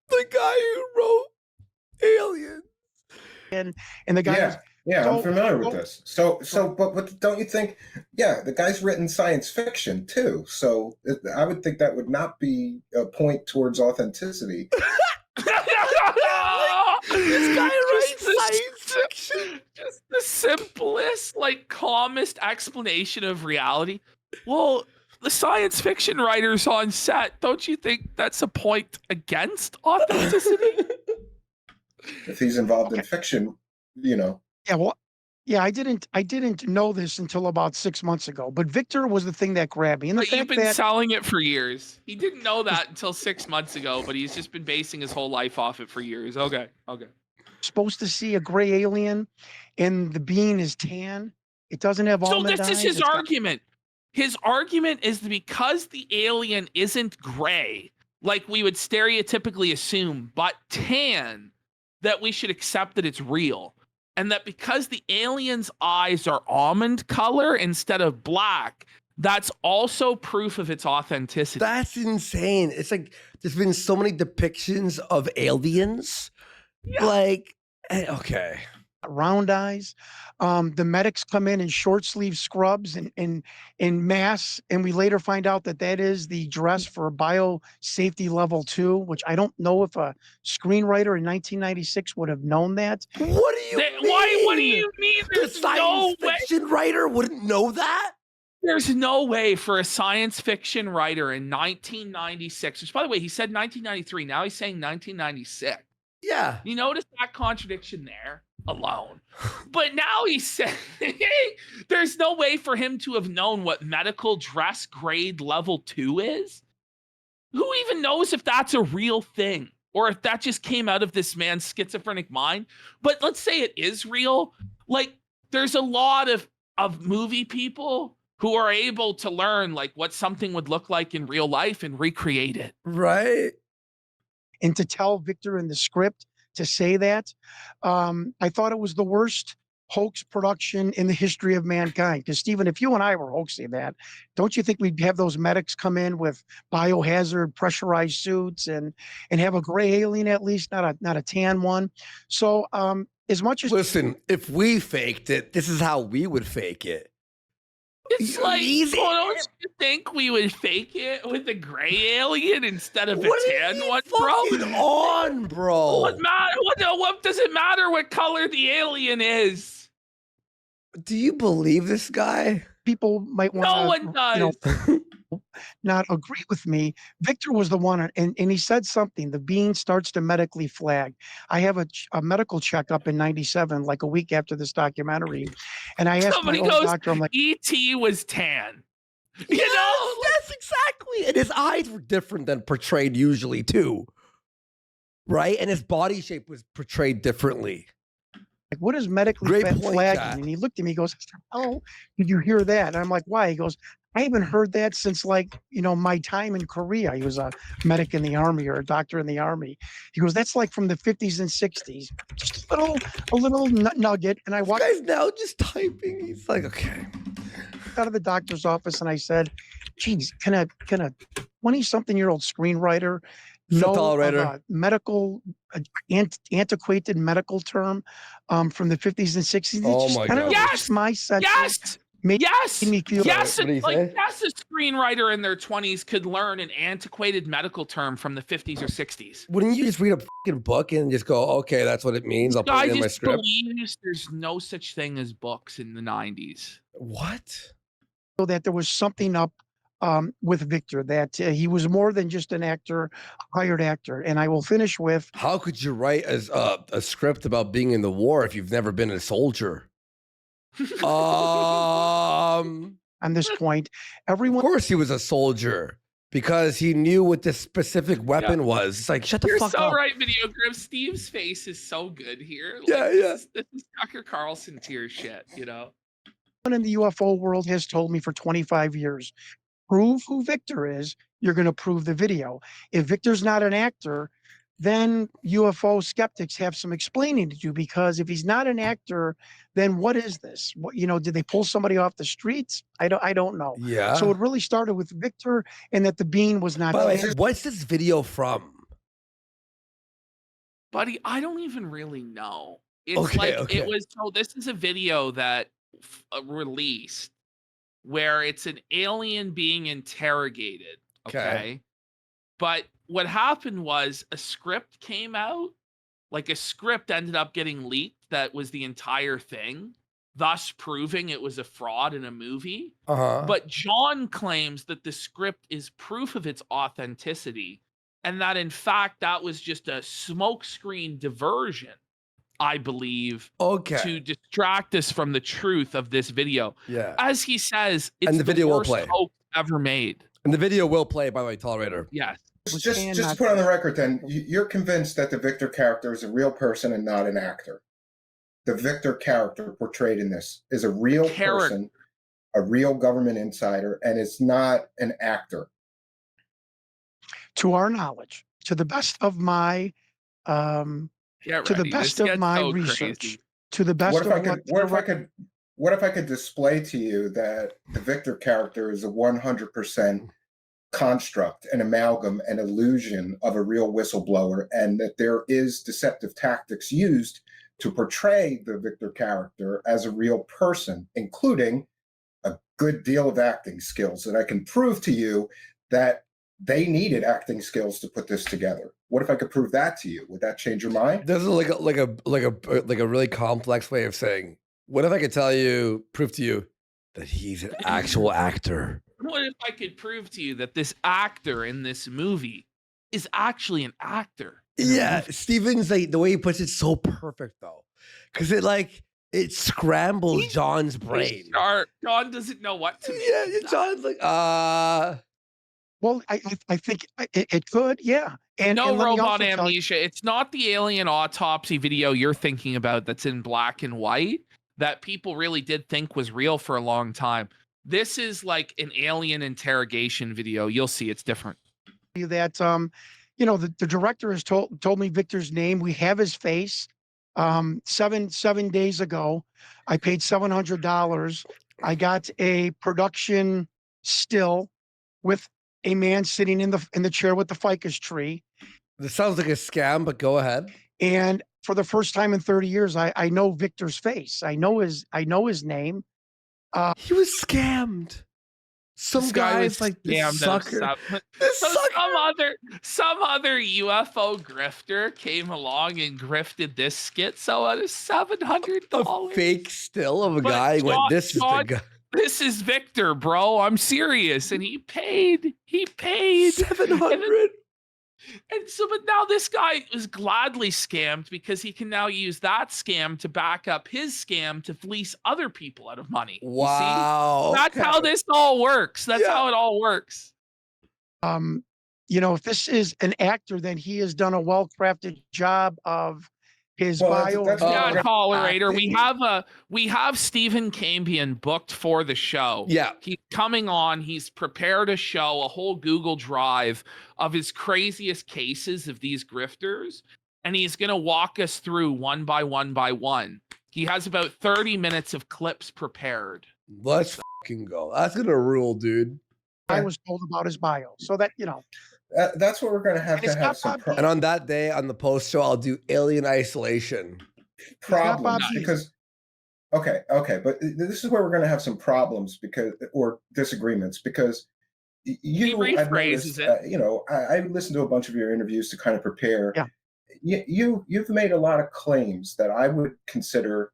The guy who wrote Alien. And the guy Yeah, So- I'm familiar with this. But don't you think? Yeah, the guy's written science fiction too. So I would think that would not be a point towards authenticity. This This guy writes science fiction. Just the simplest, like calmest explanation of reality. Well, the science fiction writers on set, don't you think that's a point against authenticity? If he's involved in fiction, Yeah, well, yeah, I didn't know this until about 6 months ago. But Victor was the thing that grabbed me. And the But you've fact been that selling it for years. He didn't know that until 6 months ago, but he's just been basing his whole life off it for years. Okay. supposed to see a gray alien and the being is tan. It doesn't have So almond this is eyes. his It's got- argument. His argument is that because the alien isn't gray, like we would stereotypically assume, but tan, that we should accept that it's real. And that because the alien's eyes are almond color instead of black, that's also proof of its authenticity. That's insane. It's like there's been so many depictions of aliens. Yeah. Like, okay. round eyes. The medics come in short sleeve scrubs and in mass, and we later find out that is the dress for biosafety level 2, which I don't know if a screenwriter in 1996 would have known that. What do you mean? Why? What do you mean? The There's no science way. fiction writer wouldn't know that? There's no way for a science fiction writer in 1996, which, by the way, he said 1993. Now he's saying 1996. Yeah. You notice that contradiction there alone. But now he's saying there's no way for him to have known what medical dress grade level 2 is. Who even knows if that's a real thing or if that just came out of this man's schizophrenic mind? But let's say it is real. Like, there's a lot of movie people who are able to learn like what something would look like in real life and recreate it. Right. And to tell Victor in the script to say that, I thought it was the worst hoax production in the history of mankind. Because Stephen, if you and I were hoaxing that, don't you think we'd have those medics come in with biohazard pressurized suits and have a gray alien at least, not a tan one? So as much as Listen, if we faked it, this is how we would fake it. It's like, Easy. don't you think we would fake it with a gray alien instead of a What tan are you one, bro? fucking on, bro? What does it matter what color the alien is? Do you believe this guy? people might want No one does. not agree with me. Victor was the one, and he said something. The bean starts to medically flag. I have a medical checkup in '97, like a week after this documentary, and I asked Somebody my old goes, doctor, I'm like, E.T. was tan. You Yes, know? yes, exactly. And his eyes were different than portrayed usually too. Right? And his body shape was portrayed differently. what is medically Great point, flagging? Jack. And he looked at me, he goes, oh, did you hear that? And I'm like, why? He goes, I haven't heard that since my time in Korea. He was a medic in the army or a doctor in the army. He goes, that's like from the 50s and 60s. Just a little nugget. And I This walked guy's now just typing. He's like, okay. out of the doctor's office and I said, geez, can a 20-something-year-old screenwriter know of a medical, antiquated medical term from the 50s and 60s? Oh It's my kind of God. Yes! just my sense. Yes! Made Yes! me feel Yes! What do you Like, say? yes, a screenwriter in their 20s could learn an antiquated medical term from the 50s or 60s. Wouldn't you just read a fucking book and just go, okay, that's what it means. I'll put Guy it in my just script. believes there's no such thing as books in the 90s. What? that there was something up with Victor, that he was more than just an actor, a hired actor. And I will finish with, How could you write a script about being in the war if you've never been a soldier? on this point, Of everyone course he was a soldier because he knew what this specific weapon was. It's like, shut the You're fuck so up. right, Video Grip. Steve's face is so good here. Like, Yeah, yeah. This is Tucker Carlson tier shit, you know? in the UFO world has told me for 25 years, prove who Victor is, you're going to prove the video. If Victor's not an actor, then UFO skeptics have some explaining to do, because if he's not an actor, then what is this? What, did they pull somebody off the streets? I don't know. Yeah. So it really started with Victor, and that the bean was not. By the way, what's this video from? Buddy, I don't even really know. It's Okay, like okay. it was. So this is a video that released where it's an alien being interrogated. Okay. But what happened was a script came out. Like a script ended up getting leaked that was the entire thing, thus proving it was a fraud in a movie. Uh-huh. But John claims that the script is proof of its authenticity, and that in fact that was just a smokescreen diversion, I believe, to distract us from the truth of this video. Yeah. As he says, it's And the video will worst play. hoax ever made. And the video will play, by the way, Tolerator. Yes. Just to put on the record, then you're convinced that the Victor character is a real person and not an actor. The Victor character portrayed in this is a real person, a real government insider, and it's not an actor. To our knowledge, to the best of my research, to the best what if I could display to you that the Victor character is a 100% construct, an amalgam, an illusion of a real whistleblower, and that there is deceptive tactics used to portray the Victor character as a real person, including a good deal of acting skills. And I can prove to you that they needed acting skills to put this together. What if I could prove that to you? Would that change your mind? This is like a really complex way of saying, what if I could prove to you that he's an actual actor? What if I could prove to you that this actor in this movie is actually an actor? Yeah, Steven's like the way he puts it so perfect though, because it scrambles John's brain. John doesn't know what to make. Yeah, John's like, Well, I think it could, yeah. And no and let me robot also tell you- amnesia. It's not the alien autopsy video you're thinking about that's in black and white that people really did think was real for a long time. This is like an alien interrogation video. You'll see it's different. that the director has told me Victor's name. We have his face. 7 days ago, I paid $700. I got a production still with a man sitting in the chair with the ficus tree. this sounds like a scam, but go ahead. And for the first time in 30 years, I know Victor's face. I know his name. He was scammed. Some This guy was guys like this scammed out of sucker. seven- This So sucker. some other UFO grifter came along and grifted this schizo out of A $700. fake still of a But guy. He went, John- this is the John- guy. This is Victor, bro. I'm serious. And he paid. 700. And so, but now this guy is gladly scammed because he can now use that scam to back up his scam to fleece other people out of money. You see? Wow. That's okay. how this all works. That's Yeah. how it all works. If this is an actor, then he has done a well-crafted job of his Well, bio. that's Yeah, not tolerator. We acting. have Stephen Cambion booked for the show. Yeah. He's coming on. He's prepared a show, a whole Google Drive of his craziest cases of these grifters. And he's going to walk us through one by one by one. He has about 30 minutes of clips prepared. Let's fucking go. That's gonna rule, dude. I was told about his bio. So that, That's what we're going to have And it's to have got some Bob And on that day, on the post show, I'll do alien isolation. problems Bob because okay, but this is where we're going to have some problems or disagreements because He rephrases it. I listened to a bunch of your interviews to kind of prepare. Yeah. You've made a lot of claims that I would consider,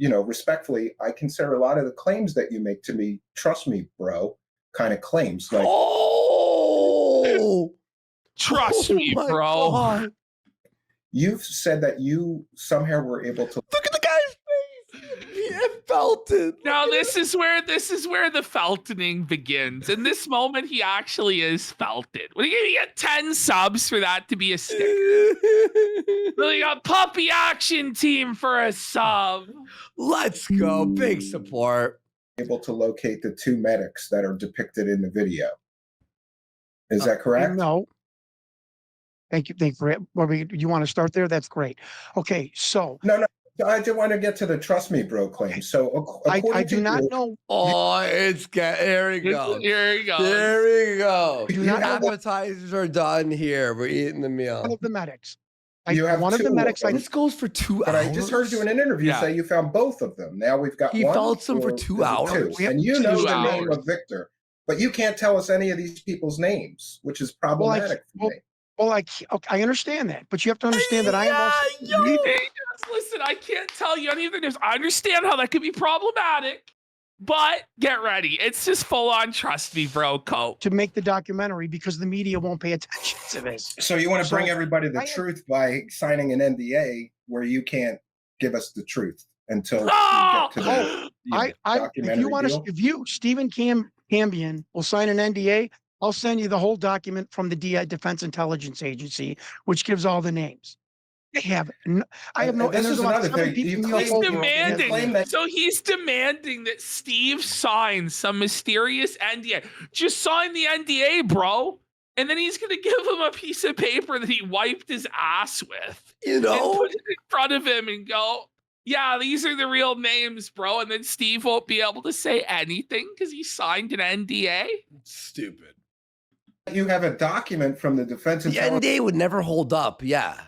respectfully, I consider a lot of the claims that you make to me, trust me, bro, kind of claims. Like, Oh, Trust me, my bro. God. you've said that you somehow were able to. Look at the guy's face. He felt it. Now this is where the feltoning begins. In this moment, he actually is felted. What are you gonna get 10 subs for that to be a sticker? Really got puppy action team for a sub. Let's go. Big support. able to locate the two medics that are depicted in the video. Is that correct? No. Thank you. For it. You want to start there? That's great. Okay, so No. I just want to get to the trust me, bro claim. So I according do to not you, know. Oh, here we go. Here you go. There we go. Do The not know what- appetizers are done here. We're eating the One meal. of the medics. You have one of two the of medics. them. This goes for 2 but hours. I just heard you in an interview Yeah. say you found both of them. Now we've got He one. felt some for or 2 is it hours. We have And you know 2 the name hours. of Victor, but you can't tell us any of these people's names, which is problematic for me. Well, I understand that, but you have to understand that I am also Hey, guys, listen, I can't tell you any of the names. I understand how that could be problematic, but get ready. It's just full on trust me, bro, cope. to make the documentary because the media won't pay attention to this. So you want to bring So, everybody the I am- truth by signing an NDA where you can't give us the truth until Oh! you get to the If documentary you want deal? to, if you Stephen Cambion will sign an NDA, I'll send you the whole document from the DI Defense Intelligence Agency, which gives all the names. I have no. And And this there's is about another 7 thing. people You in the claim- UFO He's world. demand- claim that- So he's demanding that Steve sign some mysterious NDA. Just sign the NDA, bro. And then he's going to give him a piece of paper that he wiped his ass with. You And know? put it in front of him and go, yeah, these are the real names, bro. And then Steve won't be able to say anything because he signed an NDA. Stupid. You have a document from the Defense The NDA would never hold up. Yeah.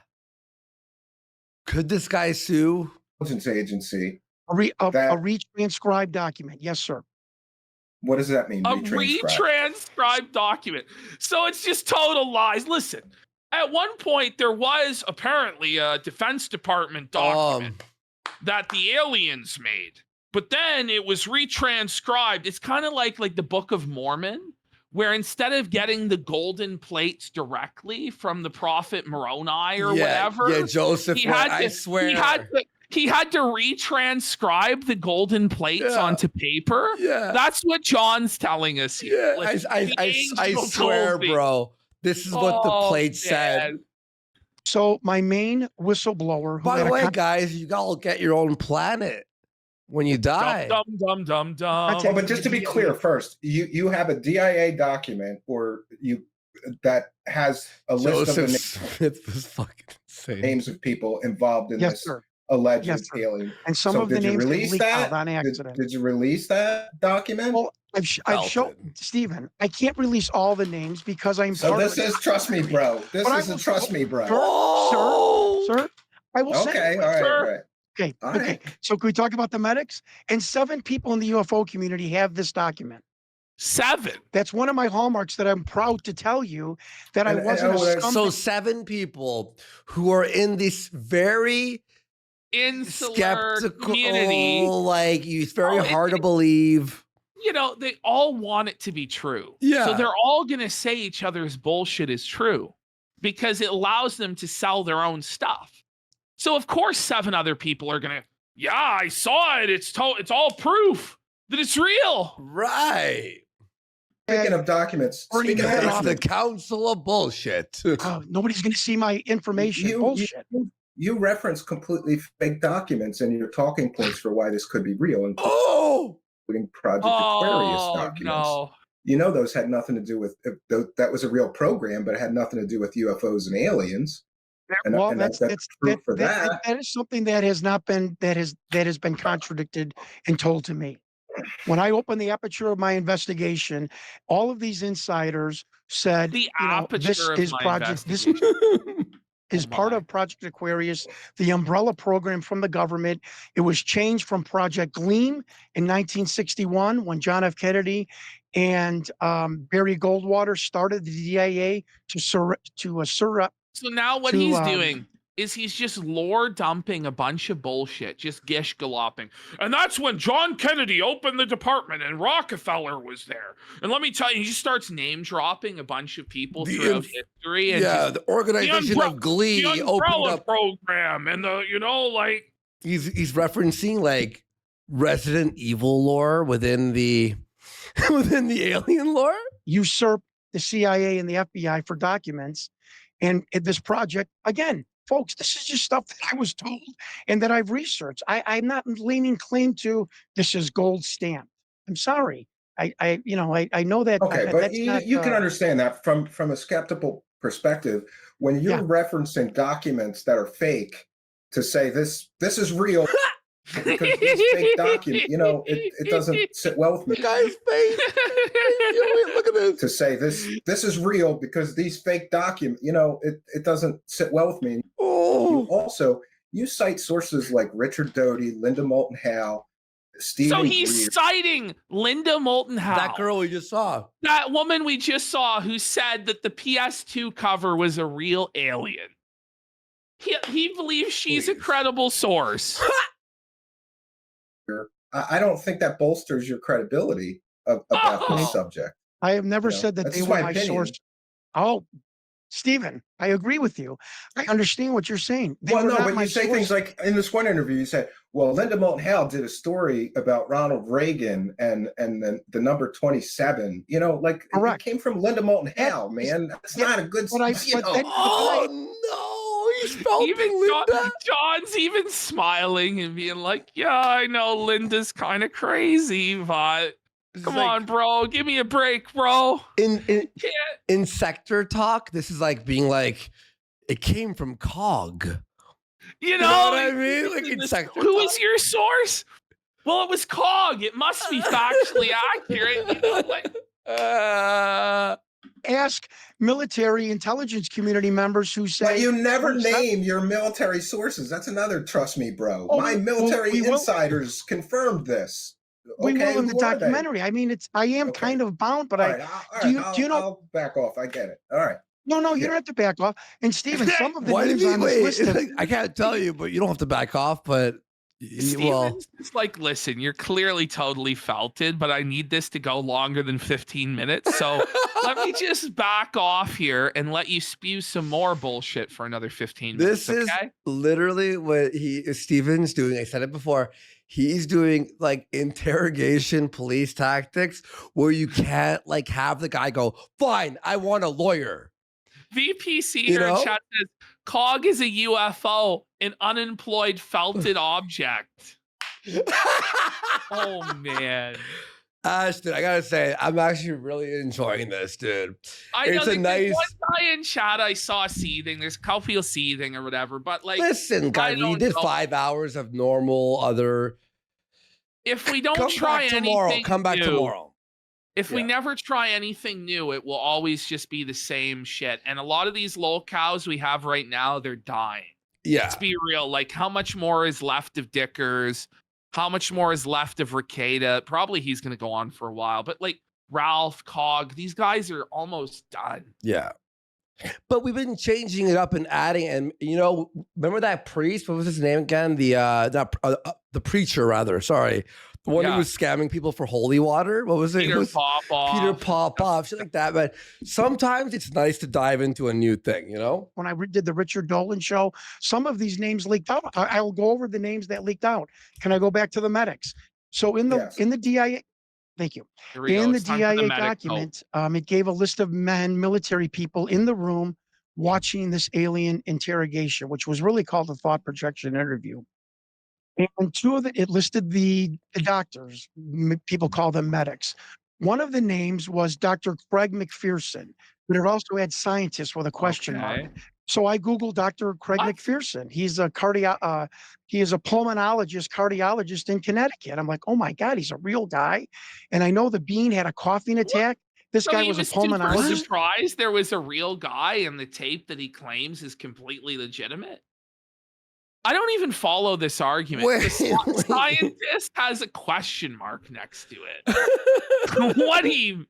Could this guy sue? Intelligence Agency. A That- retranscribed document. Yes, sir. What does that mean? A Retranscribe? retranscribed document. So it's just total lies. Listen, at one point, there was apparently a Defense Department document that the aliens made. But then it was retranscribed. It's kind of like the Book of Mormon, where instead of getting the golden plates directly from the prophet Moroni or whatever, Yeah, Joseph, I swear. He had to retranscribe the golden plates onto paper. Yeah. That's what John's telling us here. Yeah, I swear, bro. This is what the plate said. So my main whistleblower. By the way, guys, you all get your own planet when you die. Dum. Well, but just to be clear, first, you have a DIA document that has a list of the Smith was fucking insane. names of people involved in this alleged alien. And some of the names leaked out on accident. Did you release that document? Well, I've shown Stephen. I can't release all the names because I'm. So this is trust me, bro. This is a trust me, bro. Sir. I will say. Okay, all right. Okay. All Okay. right. So can we talk about the medics? And 7 people in the UFO community have this document. 7. That's one of my hallmarks that I'm proud to tell you that I wasn't. So 7 people who are in this very insular skeptical community, like it's very hard to believe. You know, they all want it to be true. Yeah. So they're all going to say each other's bullshit is true because it allows them to sell their own stuff. So of course 7 other people are going to, yeah, I saw it. It's all proof that it's real. Right. Speaking of documents, it's the council of bullshit. Nobody's going to see my information. Bullshit. You reference completely fake documents and your talking points for why this could be real, including Project Aquarius documents. No. You know, those had nothing to do with that was a real program, but it had nothing to do with UFOs and aliens. That's proof for that. That is something that has not been that has been contradicted and told to me. When I opened the aperture of my investigation, all of these insiders said, the aperture this is Project. This is part of Project Aquarius, the umbrella program from the government. It was changed from Project Gleam in 1961 when John F. Kennedy and Barry Goldwater started the DIA to assert. So now what he's doing is he's just lore dumping a bunch of bullshit, just gish galloping. And that's when John Kennedy opened the department and Rockefeller was there. And let me tell you, he just starts name dropping a bunch of people throughout history. And the organization of Glee opened up program and he's referencing like Resident Evil lore within the alien lore. Usurp the CIA and the FBI for documents. And this project, again, folks, this is just stuff that I was told and that I've researched. I'm not leaning claim to this is gold stamped. I'm sorry. I know that. Okay, but you can understand that from a skeptical perspective when you're referencing documents that are fake to say this is real. Because these fake documents, it doesn't sit well with me. The guy's face. Look at this. To say this is real because these fake documents, it doesn't sit well with me. You cite sources like Richard Doty, Linda Moulton Howe, Stephen. So he's citing Linda Moulton Howe, that girl we just saw, that woman we just saw, who said that the PS2 cover was a real alien. He believes she's a credible source. I don't think that bolsters your credibility about this subject. I have never said that they were my source. Oh, Stephen, I agree with you. I understand what you're saying. But you say things like in this one interview, you said, well, Linda Moulton Howe did a story about Ronald Reagan and the number 27. It came from Linda Moulton Howe, man. That's not a good. John's even smiling and being like, yeah, I know Linda's kind of crazy, but come on, bro, give me a break, bro. In sector talk, this is like being like, it came from COG. You know what I mean? Like in sector who talk. is your source? Well, it was COG. It must be factually accurate. Ask military intelligence community members who say. But you never name your military sources. That's another trust me, bro. My military insiders confirmed this. We will in the documentary. I mean, I am kind of bound, but do you know? I'll back off. I get it. All right. No, you don't have to back off. And Stephen, some of the names on this list. I can't tell you, but you don't have to back off. But Well, Steven's just like, listen, you're clearly totally felted, but I need this to go longer than 15 minutes. So let me just back off here and let you spew some more bullshit for another 15 minutes. this is Okay. literally what Steven's doing. I said it before. He's doing like interrogation police tactics where you can't like have the guy go, fine, I want a lawyer. VPC You here in know? chat says Cog is a UFO, an unemployed felted object. Oh man. Ashton, I gotta say, I'm actually really enjoying this, dude. I know It's a there's nice. one guy in chat I saw seething. There's a couple people seething or whatever, but like, Listen, guys, we don't did know. 5 hours of normal other. if we don't Come try back tomorrow. anything Come back new, tomorrow. if we Yeah. never try anything new, it will always just be the same shit. And a lot of these lolcows we have right now, they're dying. Yeah. Let's be real. Like, how much more is left of Dickers? How much more is left of Ricada? Probably he's going to go on for a while. But like Ralph, Cog, these guys are almost done. Yeah. But we've been changing it up and adding, and you know, remember that priest? What was his name again? The preacher, rather. Sorry, the one who was scamming people for holy water. What was it? Peter Popoff. Peter Popoff, shit like that. But sometimes it's nice to dive into a new thing, you know? When I did the Richard Dolan show, some of these names leaked out. I'll go over the names that leaked out. Can I go back to the medics? So in the DIA, thank you. In the DIA document, it gave a list of men, military people in the room watching this alien interrogation, which was really called a thought projection interview. And it listed the doctors, people call them medics. One of the names was Dr. Craig McPherson, but it also had scientist with a question mark. So I Googled Dr. Craig McPherson. He's a he is a pulmonologist, cardiologist in Connecticut. I'm like, oh my God, he's a real guy. And I know the Bean had a coughing attack. This guy was a pulmonologist. Surprised there was a real guy in the tape that he claims is completely legitimate. I don't even follow this argument. The scientist has a question mark next to it. What he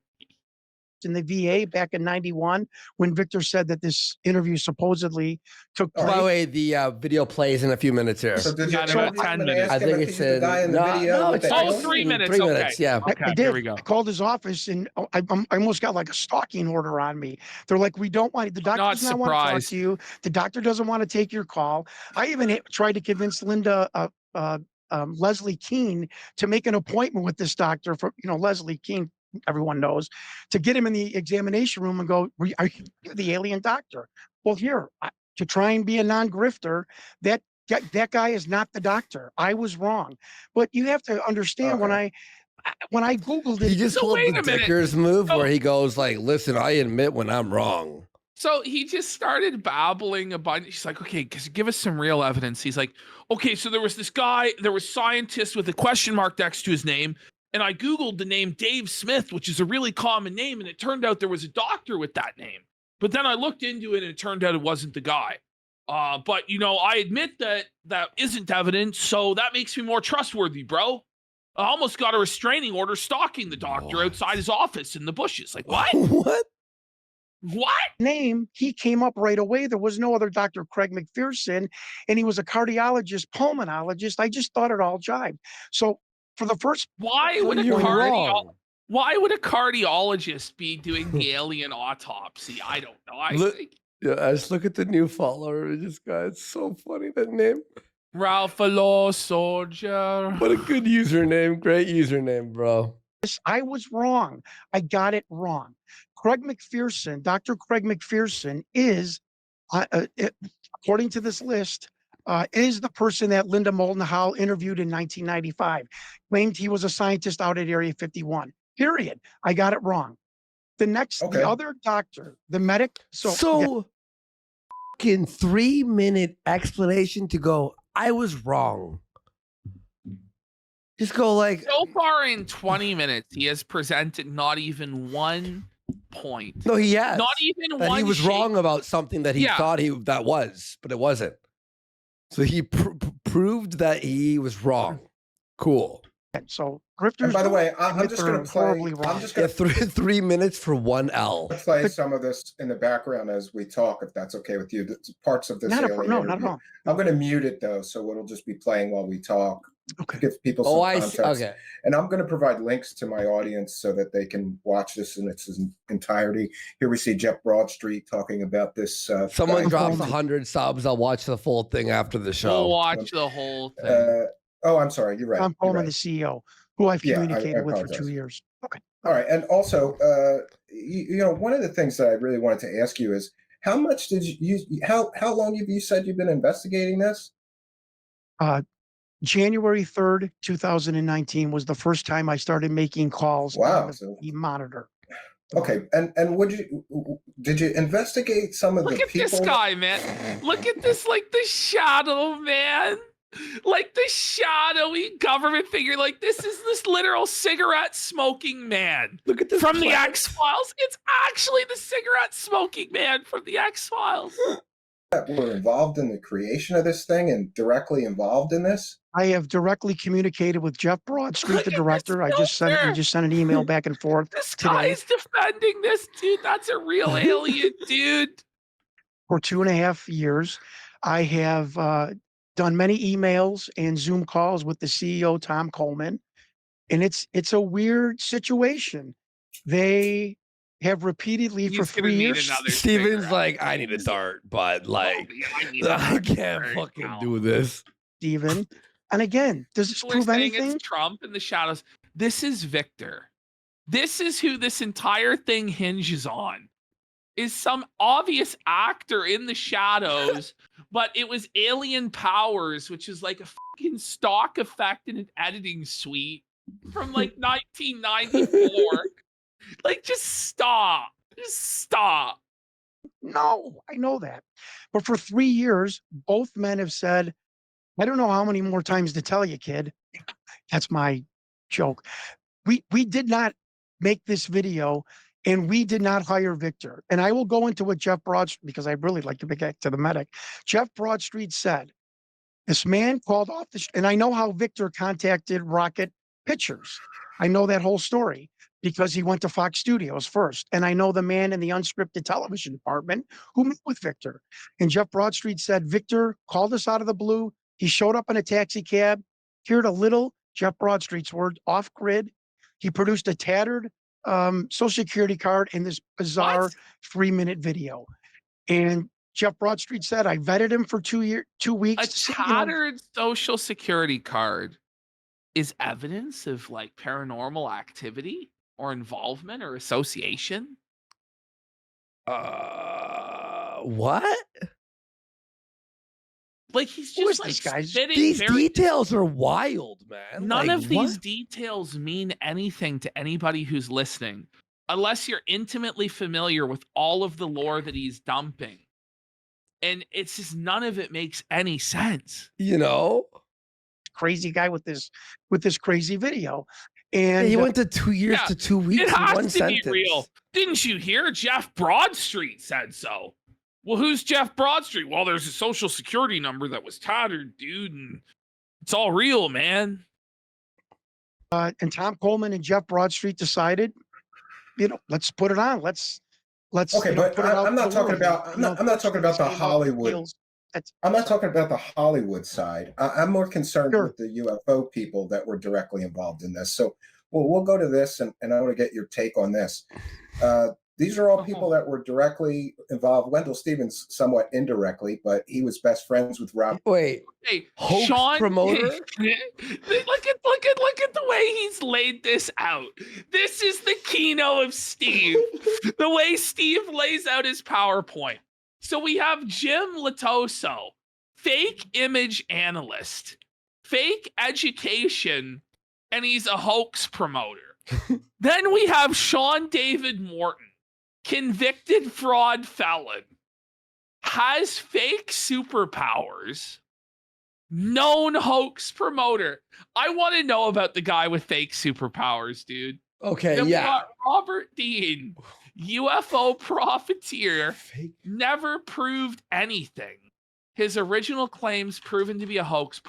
in the VA back in '91 when Victor said that this interview supposedly took place. By the way, the video plays in a few minutes here. So did you Got about 10 minutes. I think it said no, it's 3 minutes. 3 Okay. minutes. Yeah. Okay, I did. here we go. I called his office and I almost got like a stalking order on me. They're like, we don't want the doctor does not want to talk to you. The doctor doesn't want to take your call. I even tried to convince Linda Leslie Keene to make an appointment with this doctor for Leslie Keene. Everyone knows, to get him in the examination room and go, are you the alien doctor? Well, here, to try and be a non-grifter, that guy is not the doctor. I was wrong. But you have to understand when I Googled it. He just pulled the Dickers move where he goes like, listen, I admit when I'm wrong. So he just started babbling a bunch. He's like, okay, give us some real evidence. He's like, okay, so there was this guy, there was scientist with a question mark next to his name. And I Googled the name Dave Smith, which is a really common name. And it turned out there was a doctor with that name. But then I looked into it and it turned out it wasn't the guy. But, I admit that isn't evidence. So that makes me more trustworthy, bro. I almost got a restraining order stalking the doctor outside his office in the bushes. Like, what? What? Name, he came up right away. There was no other Dr. Craig McPherson. And he was a cardiologist, pulmonologist. I just thought it all jibed. So, for the first, why would a cardiologist be doing the alien autopsy? I don't know. I just look at the new follower. This guy, it's so funny, that name. Ralph Law Soldier. What a good username. Great username, bro. I was wrong. I got it wrong. Craig McPherson, Dr. Craig McPherson is, according to this list, is the person that Linda Moulton Howe interviewed in 1995. Claimed he was a scientist out at Area 51. Period. I got it wrong. The other doctor, the medic. So fucking 3-minute explanation to go, I was wrong. Just go like. So far in 20 minutes, he has presented not even one point. No, he has. Not even that one. He was wrong about something that he thought that was, but it wasn't. So he proved that he was wrong. Cool. So And grifters. by the way, I'm admit just going they're to play. horribly wrong. I'm just Yeah, going to 3 minutes for 1 L. play some of this in the background as we talk, if that's okay with you. It's parts of this Not alien no, interview. not at all. I'm going to mute it though, so it'll just be playing while we talk. Okay. Give people some Oh, I context. see. Okay. And I'm going to provide links to my audience so that they can watch this in its entirety. Here we see Jeff Broadstreet talking about this. Someone guy- drops 100 subs. I'll watch the full thing after the We'll show. watch the whole thing. Oh, I'm sorry. You're right. Tom You're Coleman, right. the CEO, who I've Yeah, I communicated with for apologize. 2 years. Okay. All right, and also, you know, one of the things that I really wanted to ask you is how much did how long have you said you've been investigating this? January 3rd, 2019 was the first time I started making calls Wow, on so- the monitor. Okay, and did you investigate some of Look the at people? this guy, man. Look at this, like the shadow, man. Like the shadowy government figure. Like this is this literal cigarette smoking man. Look at this From the planet. X-Files. It's actually the cigarette smoking man from the X-Files. That were involved in the creation of this thing and directly involved in this? I have directly communicated with Jeff Broadstreet, Look the at director. this I just sent filter. we just sent an email back and forth This today. guy's defending this dude. That's a real alien, dude. For 2.5 years. I have done many emails and Zoom calls with the CEO, Tom Coleman, and it's a weird situation. They have repeatedly for He's gonna 3 need years. another Steven's cigarette. like, I need a dart, but like, I need a I can't cigarette fucking now. do this. Steven. And again, does this We're prove saying anything? it's Trump in the shadows. This is Victor. This is who this entire thing hinges on. Is some obvious actor in the shadows, but it was alien powers, which is like a fucking stock effect in an editing suite from like 1994. Like, just stop. Just stop. No, I know that. But for 3 years, both men have said, I don't know how many more times to tell you, kid. That's my joke. We did not make this video and we did not hire Victor. And I will go into what Jeff Broadstreet, because I really like to get to the medic. Jeff Broadstreet said, this man called off and I know how Victor contacted Rocket Pictures. I know that whole story because he went to Fox Studios first. And I know the man in the unscripted television department who met with Victor. And Jeff Broadstreet said, Victor called us out of the blue. He showed up in a taxi cab, heard a little, Jeff Broadstreet's word, off grid. He produced a tattered social security card in this bizarre 3-minute video. And Jeff Broadstreet said, I vetted him for 2 weeks. A to see, tattered social security card is evidence of like paranormal activity or involvement or association. What? Like he's Who just is this like guy? spitting These very details are wild, man. None Like, of these what? details mean anything to anybody who's listening unless you're intimately familiar with all of the lore that he's dumping. And it's just none of it makes any sense. You know? crazy guy with this crazy video. Yeah, And he went to 2 years Yeah, to 2 weeks It in one has to sentence. be real. Didn't you hear? Jeff Broadstreet said so. Well, who's Jeff Broadstreet? Well, there's a social security number that was tattered, dude, and it's all real, man. and Tom Coleman and Jeff Broadstreet decided, let's put it on. Let's Okay, but put it out I'm to not the talking world. about. I'm not talking about the Came out Hollywood. deals. I'm not talking about the Hollywood side. I'm more concerned Sure. with the UFO people that were directly involved in this. So, we'll go to this, and I want to get your take on this. These are all people that were directly involved. Wendell Stevens, somewhat indirectly, but he was best friends with Rob. Wait, Hey, hoax Sean, promoter? look at the way he's laid this out. This is the Kino of Steve. The way Steve lays out his PowerPoint. So we have Jim Latoso, fake image analyst, fake education, and he's a hoax promoter. Then we have Sean David Morton, convicted fraud felon, has fake superpowers, known hoax promoter. I want to know about the guy with fake superpowers, dude. Okay, Then we yeah. got Robert Dean, UFO profiteer, Fake. never proved anything. his original claims proven to be a hoax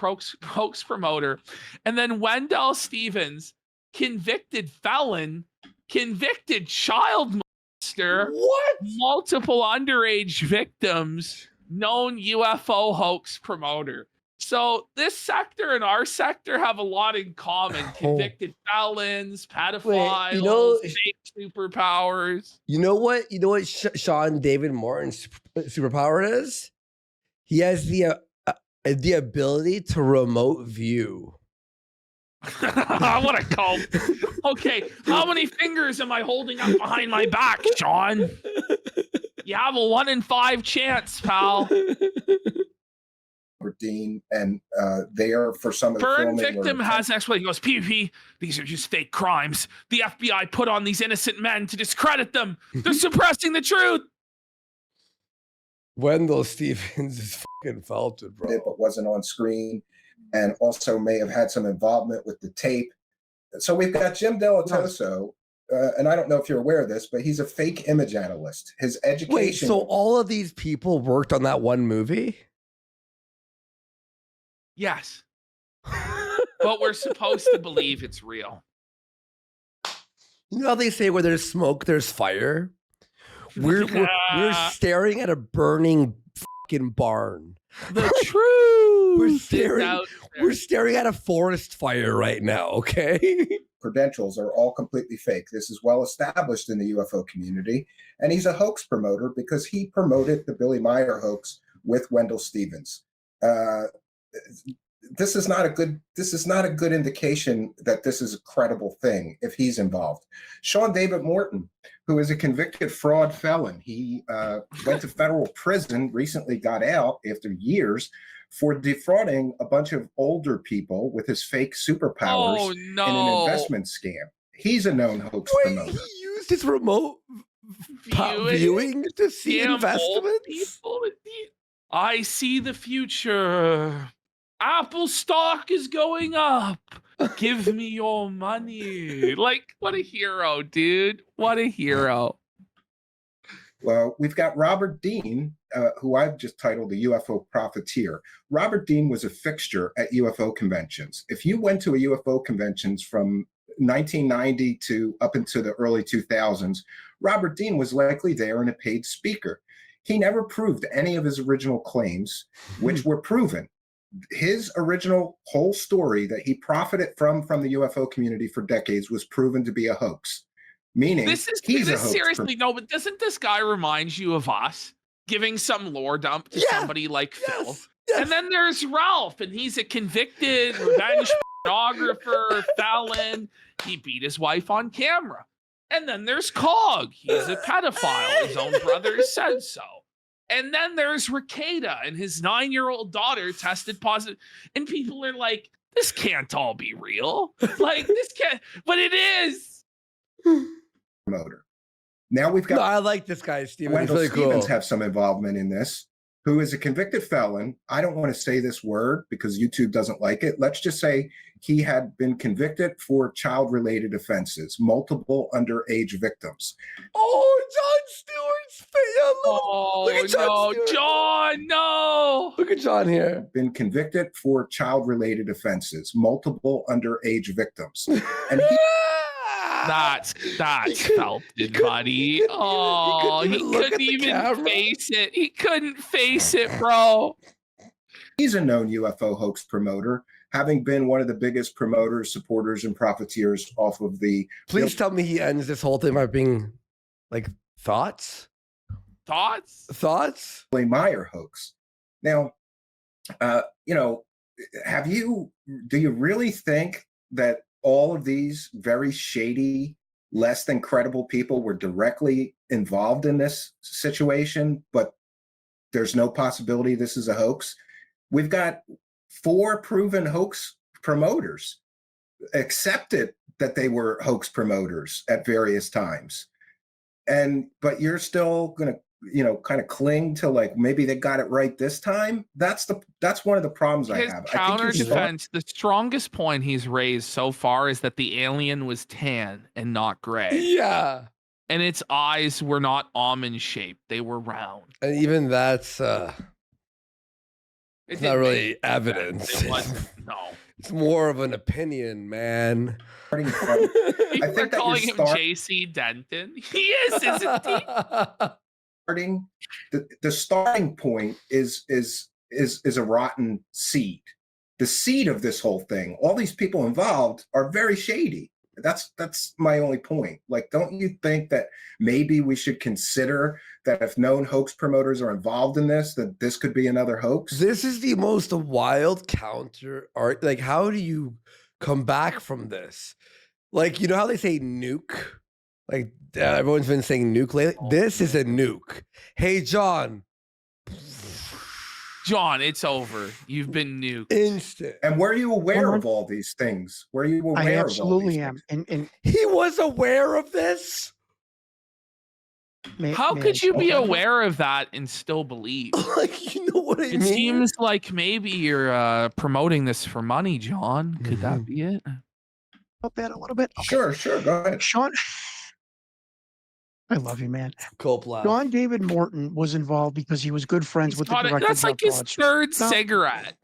promoter, and then Wendell Stevens, convicted felon, convicted child molester, What? multiple underage victims, known UFO hoax promoter. So this sector and our sector have a lot in common. Convicted felons, pedophiles, fake superpowers. You know what? Sean David Morton's superpower is? He has the ability to remote view. What a cult. Okay, how many fingers am I holding up behind my back, Sean? You have a 1 in 5 chance, pal. Dean, and they are for some of the Burn filming victim has an explanation. He goes, PvP, these are just fake crimes. The FBI put on these innocent men to discredit them. They're suppressing the truth. Wendell Stevens is fucking felted, bro. But wasn't on screen, and also may have had some involvement with the tape. So we've got Jim Delatoso, and I don't know if you're aware of this, but he's a fake image analyst. His education. Wait, so all of these people worked on that one movie? Yes. But we're supposed to believe it's real. You know how they say where there's smoke, there's fire? We're staring at a burning fucking barn. The truth. We're staring at a forest fire right now, okay? Credentials are all completely fake. This is well established in the UFO community. And he's a hoax promoter because he promoted the Billy Meyer hoax with Wendell Stevens. This is not a good indication that this is a credible thing if he's involved. Sean David Morton, who is a convicted fraud felon, he went to federal prison, recently got out after years for defrauding a bunch of older people with his fake superpowers in an investment scam. He's a known hoax promoter. He used his remote viewing to see investments? I see the future. Apple stock is going up. Give me your money. Like, what a hero, dude. What a hero. Well, we've got Robert Dean, who I've just titled a UFO profiteer. Robert Dean was a fixture at UFO conventions. If you went to a UFO conventions from 1990 to up into the early 2000s, Robert Dean was likely there and a paid speaker. He never proved any of his original claims, which were proven. His original whole story that he profited from the UFO community for decades was proven to be a hoax. Meaning, he's a hoax. Seriously, no, but doesn't this guy remind you of us giving some lore dump to somebody like Phil? Yes. And then there's Ralph, and he's a convicted revenge pornographer, felon. He beat his wife on camera. And then there's Cog. He's a pedophile. His own brother said so. And then there's Ricada, and his 9-year-old daughter tested positive. And people are like, this can't all be real. Like, this can't, but it is. Promoter. Now we've got. No, I like this guy, Steven. Wendell He's really Stevens cool. have some involvement in this, who is a convicted felon. I don't want to say this word because YouTube doesn't like it. Let's just say he had been convicted for child-related offenses, multiple underage victims. Oh, Jon Stewart's face. Look at Jon Stewart. John, no. Look at John here. Been convicted for child-related offenses, multiple underage victims. And he That's felted, buddy. Oh, he couldn't even face it. He couldn't face it, bro. He's a known UFO hoax promoter, having been one of the biggest promoters, supporters, and profiteers off of the. Please tell me he ends this whole thing by being like thoughts. Billy Meyer hoax. Now, do you really think that all of these very shady, less than credible people were directly involved in this situation, but there's no possibility this is a hoax? We've got 4 proven hoax promoters accepted that they were hoax promoters at various times. But you're still going to, kind of cling to like, maybe they got it right this time. That's one of the problems I have. Counter defense, the strongest point he's raised so far is that the alien was tan and not gray. Yeah. And its eyes were not almond shaped. They were round. And even that's It's not really evidence. It wasn't. No. It's more of an opinion, man. Starting from, People I are think that calling you're him J.C. Denton. He is, isn't he? starting. The starting point is a rotten seed. The seed of this whole thing. All these people involved are very shady. That's my only point. Like, don't you think that maybe we should consider that if known hoax promoters are involved in this, that this could be another hoax? This is the most wild counter art. Like, how do you come back from this? Like, you know how they say nuke? Like, everyone's been saying nuke lately. This is a nuke. Hey, John. John, it's over. You've been nuked. Instant. And were you aware of all these things? Were you aware I of all absolutely these am. things? And He was aware of this? How could you be aware of that and still believe? Like, you know what I It mean? seems like maybe you're promoting this for money, John. Could that be it? about that a little bit? Okay. Sure, go ahead. Sean, I love you, man. Coppola. John David Morton was involved because he was good friends with the director. That's like his Jeff third No. cigarette.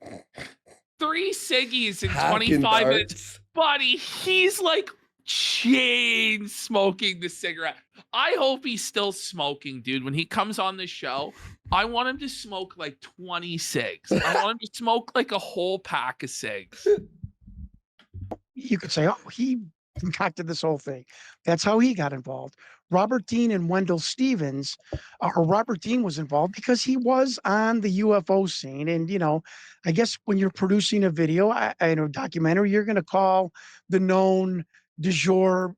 3 ciggies in Hack 25 and minutes. darts. Buddy, he's like chain smoking the cigarette. I hope he's still smoking, dude. When he comes on the show, I want him to smoke like 20 cigs. I want him to smoke like a whole pack of cigs. You could say, oh, he concocted this whole thing. That's how he got involved. Robert Dean and Wendell Stevens, or Robert Dean was involved because he was on the UFO scene. And, you know, I guess when you're producing a video, documentary, you're going to call the known du jour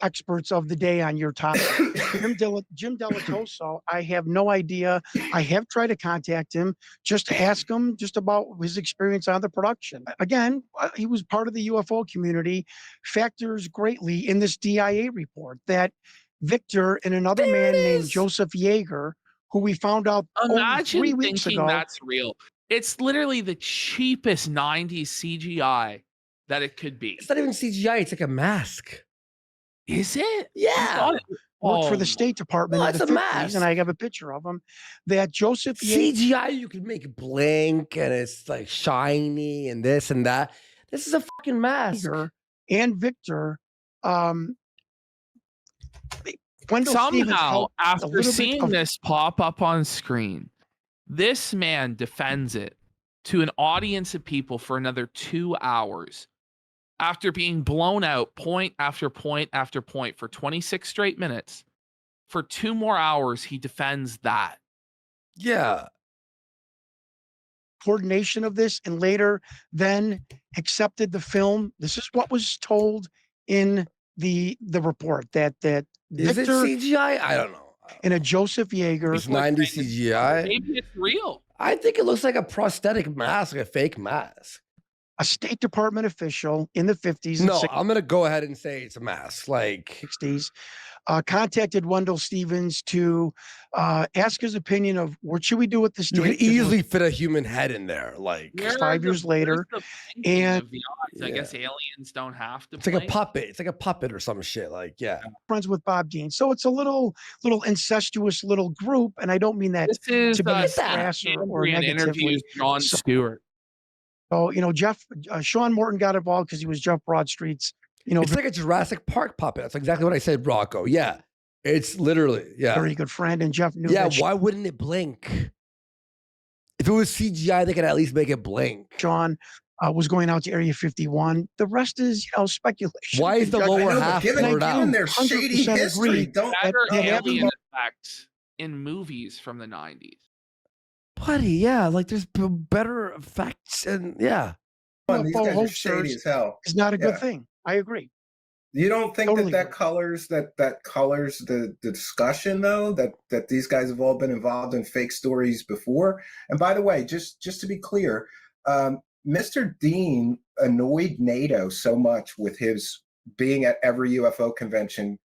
experts of the day on your topic. Jim Delatoso, I have no idea. I have tried to contact him just to ask him just about his experience on the production. Again, he was part of the UFO community, factors greatly in this DIA report that Victor and another man named Joseph Yeager, who we found out Imagine 3 weeks thinking ago. that's real. It's literally the cheapest 90s CGI that it could be. It's not even CGI. It's like a mask. Is it? Yeah. Worked for the State Department No, in it's the a 50s, mask. and I have a picture of him. That Joseph CGI, you can make it blink and it's like shiny and this and that. This is a fucking mask. Yeager and Victor, Wendell Stevens Somehow, helped a after little bit seeing of- this pop up on screen, this man defends it to an audience of people for another 2 hours after being blown out point after point after point for 26 straight minutes. For 2 more hours, he defends that. Yeah. coordination of this, and later then accepted the film. This is what was told in the report that Is Victor it CGI? I don't know. and a Joseph Yeager. It's 90 CGI. Maybe it's real. I think it looks like a prosthetic mask, like a fake mask. A State Department official in the 50s and No, I'm gonna go ahead and say it's a mask. Like 60s, contacted Wendell Stevens to ask his opinion of what should we do with this. you could easily fit a human head in there. Like Where 5 are years the- later, where's the thinking and- of the odds? I guess aliens don't have to. it's like a blink. puppet. It's like a puppet or some shit. Like yeah. friends with Bob Dean. So it's a little incestuous little group, and I don't mean that This is to be Sam crass or Cambrian negatively. interviews Jon So- Stewart. So, Sean Morton got involved because he was Jeff Broadstreet's, It's like a Jurassic Park puppet. That's exactly what I said, Rocco. Yeah. It's literally, yeah. very good friend. And Jeff knew Yeah, that why wouldn't it blink? If it was CGI, they could at least make it blink. Sean was going out to Area 51. The rest is, speculation. Why is the Judge- lower I know, but half given, blurred out? given their shady 100% history, agree. don't Better that alien having- effects in movies from the 90s. Buddy, yeah, like there's better effects and yeah. these UFO guys are hoaxers shady as hell. is not a good Yeah. thing. I agree. You don't think Totally that agree. colors that colors the discussion though, that these guys have all been involved in fake stories before? And by the way, just to be clear, Mr. Dean annoyed NATO so much with his being at every UFO convention,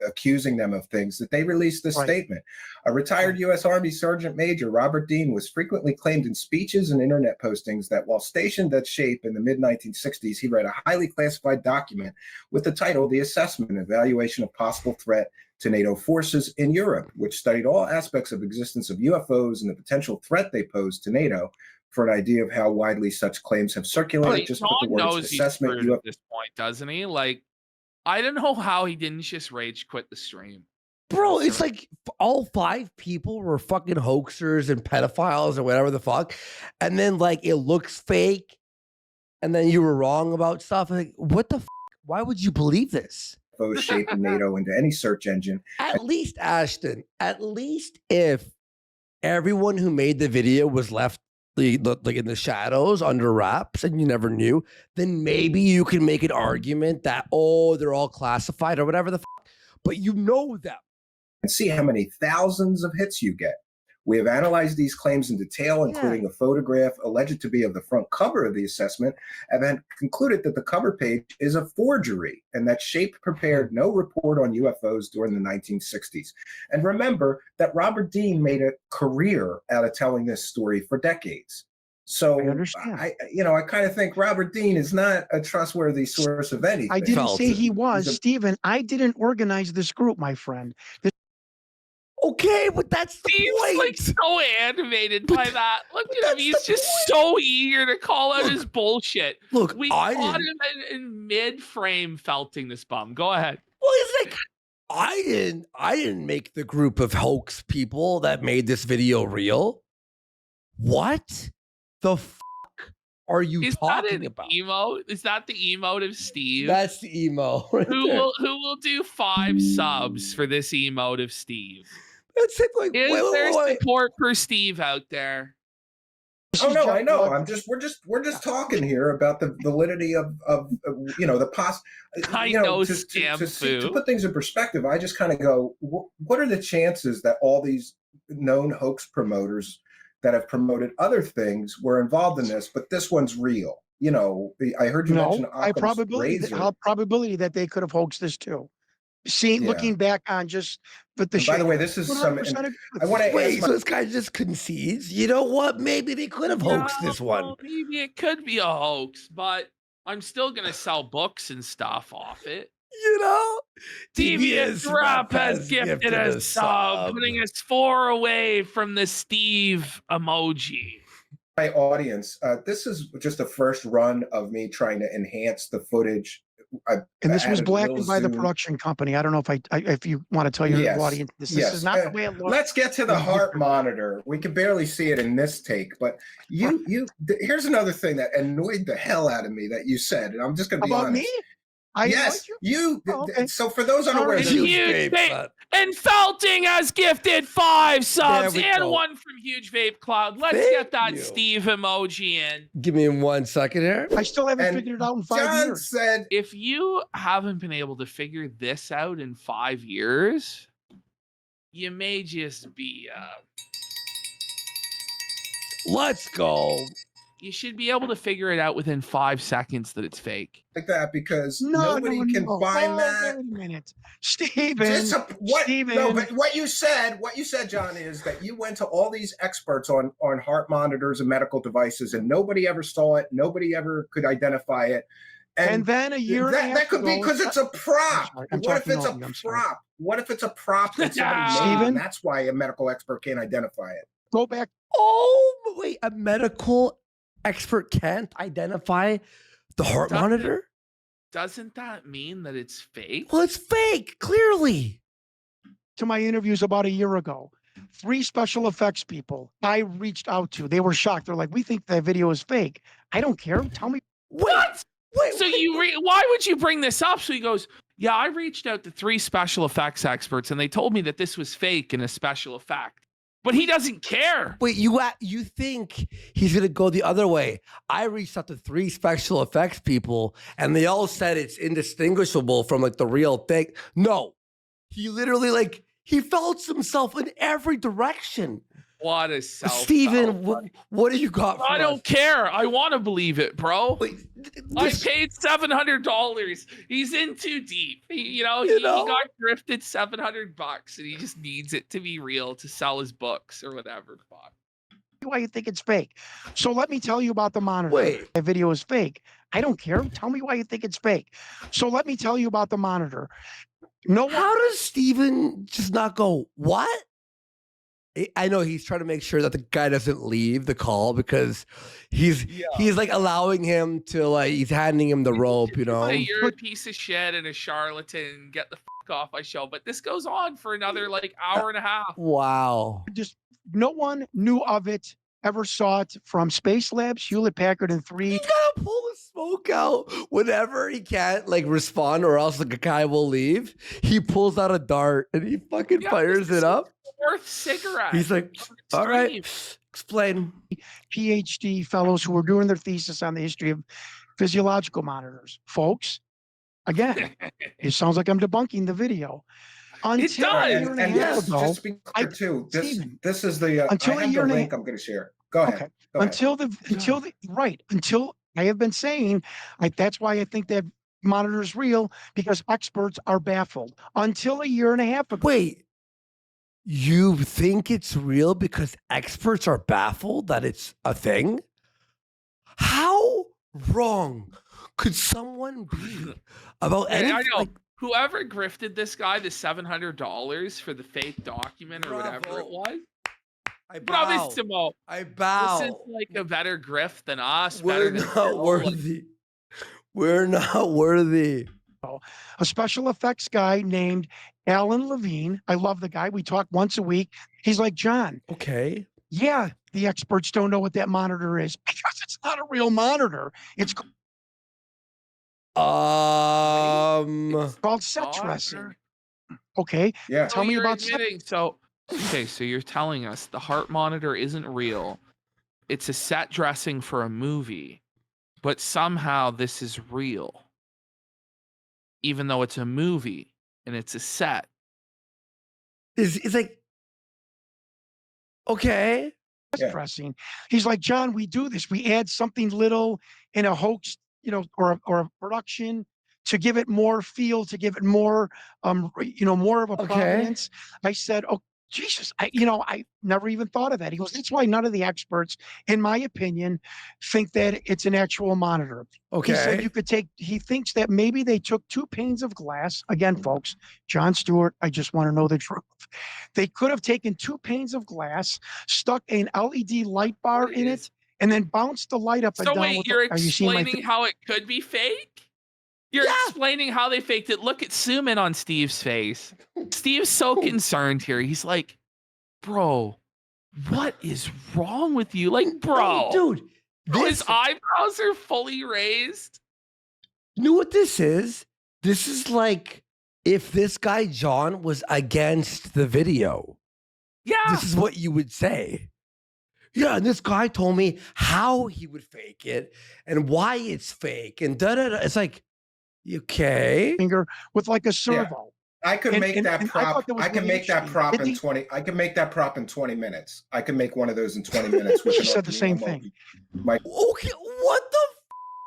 accusing them of things, that they released this Right. statement. A retired U.S. Army Sergeant Major Robert Dean was frequently claimed in speeches and internet postings that while stationed at SHAPE in the mid-1960s, he read a highly classified document with the title The Assessment, Evaluation of Possible Threat to NATO Forces in Europe, which studied all aspects of existence of UFOs and the potential threat they pose to NATO, for an idea of how widely such claims have circulated. But Just put the John words knows he's assessment screwed at this point, doesn't he? Like, I don't know how he didn't just rage quit the stream. Bro, it's like all 5 people were fucking hoaxers and pedophiles or whatever the fuck. And then like it looks fake. And then you were wrong about stuff. Like, what the fuck? Why would you believe this? UFOs shaping NATO into any search engine. At least, Ashton, at least if everyone who made the video was left like in the shadows under wraps and you never knew, then maybe you can make an argument that, oh, they're all classified or whatever the fuck. But you know them. And see how many thousands of hits you get. We have analyzed these claims in detail, including a photograph alleged to be of the front cover of the assessment, and then concluded that the cover page is a forgery and that Shape prepared no report on UFOs during the 1960s. And remember that Robert Dean made a career out of telling this story for decades. So I understand. I kind of think Robert Dean is not a trustworthy source of anything. I didn't say he was, Stephen. I didn't organize this group, my friend. Okay, but that's the point. Like so animated by that. Look at him; he's just so eager to call out his bullshit. Look, we caught him in mid-frame felting this bum. Go ahead. Well, it's like I didn't make the group of hoax people that made this video real. What the fuck are you talking about? Emote? Is that the emote of Steve? That's the emo. Right who there. will do 5 subs for this emote of Steve? That's it. Like, Is there support for Steve out there? Oh no, I know. We're just talking here about the validity of the to put things in perspective. I just kind of go, what are the chances that all these known hoax promoters that have promoted other things were involved in this, but this one's real? You know, I heard you mention probability that they could have hoaxed this too. Looking back on just by the way, this is some. I want to wait. So this guy just concedes. You know what? Maybe they could have hoaxed this one. Maybe it could be a hoax, but I'm still gonna sell books and stuff off it. You know, Devious Rap has gifted a sub, putting us 4 away from the Steve emoji. My audience, this is just the first run of me trying to enhance the footage. And this was blackened by the production company. I don't know if you want to tell your audience this is not the way it looks. Let's get to the heart monitor. We can barely see it in this take, but here's another thing that annoyed the hell out of me that you said, and I'm just going to be honest. Me? Yes, you. Okay. So for those unaware, and Felting has gifted 5 subs and 1 from Huge Vape Cloud. Let's get that Steve emoji in. Give me 1 second here. I still haven't figured it out in 5 John years. Said, if you haven't been able to figure this out in 5 years, you may just be. Let's go. You should be able to figure it out within 5 seconds that it's fake. Like that, because nobody can find that. Wait a minute, Steven. No, but what you said, John, is that you went to all these experts on heart monitors and medical devices, and nobody ever saw it. Nobody ever could identify it. And then a year that could be because it's a prop. What if it's a prop? What if it's a prop that somebody made, and that's why a medical expert can't identify it? Go back. Oh, wait, a medical expert can't identify the heart monitor? Doesn't that mean that it's fake? Well, it's fake, clearly. To my interviews about a year ago, 3 special effects people I reached out to, they were shocked. They're like, we think that video is fake. I don't care. Tell me. What? Wait. So why would you bring this up? So he goes, yeah, I reached out to 3 special effects experts and they told me that this was fake and a special effect. But he doesn't care. Wait, you think he's going to go the other way? I reached out to 3 special effects people, and they all said it's indistinguishable from like the real thing. No, he literally he felts himself in every direction. What a Steven, what do you got for I don't care. I want to believe it, bro. Wait, I paid $700. He's in too deep. He got grifted $700 and he just needs it to be real to sell his books or whatever. Fuck. Why you think it's fake? So let me tell you about the monitor. Wait. The video is fake. I don't care. Tell me why you think it's fake. So let me tell you about the monitor. How does Steven just not go, what? I know he's trying to make sure that the guy doesn't leave the call because he's like allowing him to like he's handing him the rope, you know. You're a piece of shit and a charlatan. Get the fuck off my show. But this goes on for another like hour and a half. Wow. Just no one knew of it, ever saw it from Space Labs, Hewlett Packard, and 3. You gotta pull the smoke out whenever he can't like respond, or else the guy will leave. He pulls out a dart and he fucking fires it up. Fourth cigarette. He's like, all right, explain. PhD fellows who were doing their thesis on the history of physiological monitors. Folks, again, it sounds like I'm debunking the video. Until a year and a half ago, just to be clear too, this is the until I have the link I'm going to share. Go ahead. Okay. Go ahead. Until I have been saying, that's why I think that monitor is real, because experts are baffled. Until a year and a half ago. Wait. You think it's real because experts are baffled that it's a thing? How wrong could someone be about anything? I know. Like, Whoever grifted this guy the $700 for the fake document or whatever it was. I bow. Bravissimo. I bow. This is like a better grift than us. We're not worthy. We're not worthy. A special effects guy named Alan Levine. I love the guy. We talk once a week. He's like, John. Okay. Yeah, the experts don't know what that monitor is because it's not a real monitor. It's called set dressing. Okay. Yeah. Tell me about so you're telling us the heart monitor isn't real. It's a set dressing for a movie, but somehow this is real. Even though it's a movie and it's a set. It's like, okay. Dressing. He's like, John, we do this. We add something little in a hoax, or a production to give it more feel, to give it more, more of a prominence. I said, oh, Jesus, I never even thought of that. He goes, that's why none of the experts, in my opinion, think that it's an actual monitor. Okay. He said he thinks that maybe they took 2 panes of glass. Again, folks, John Stewart, I just want to know the truth. They could have taken 2 panes of glass, stuck an LED light bar in it, and then bounced the light up and down. So wait, you're explaining how it could be fake? You're explaining how they faked it. Look at zoom in on Steve's face. Steve's so concerned here. He's like, bro, what is wrong with you? Like, bro, dude, his eyebrows are fully raised. You know what this is? This is like if this guy John was against the video. Yeah. This is what you would say. Yeah, and this guy told me how he would fake it and why it's fake and da-da-da. It's like, okay. Finger with like a servo. Yeah. I could make that prop. I can make that prop in 20. I can make that prop in 20 minutes. I can make one of those in 20 minutes. She said the same thing. Okay, what the?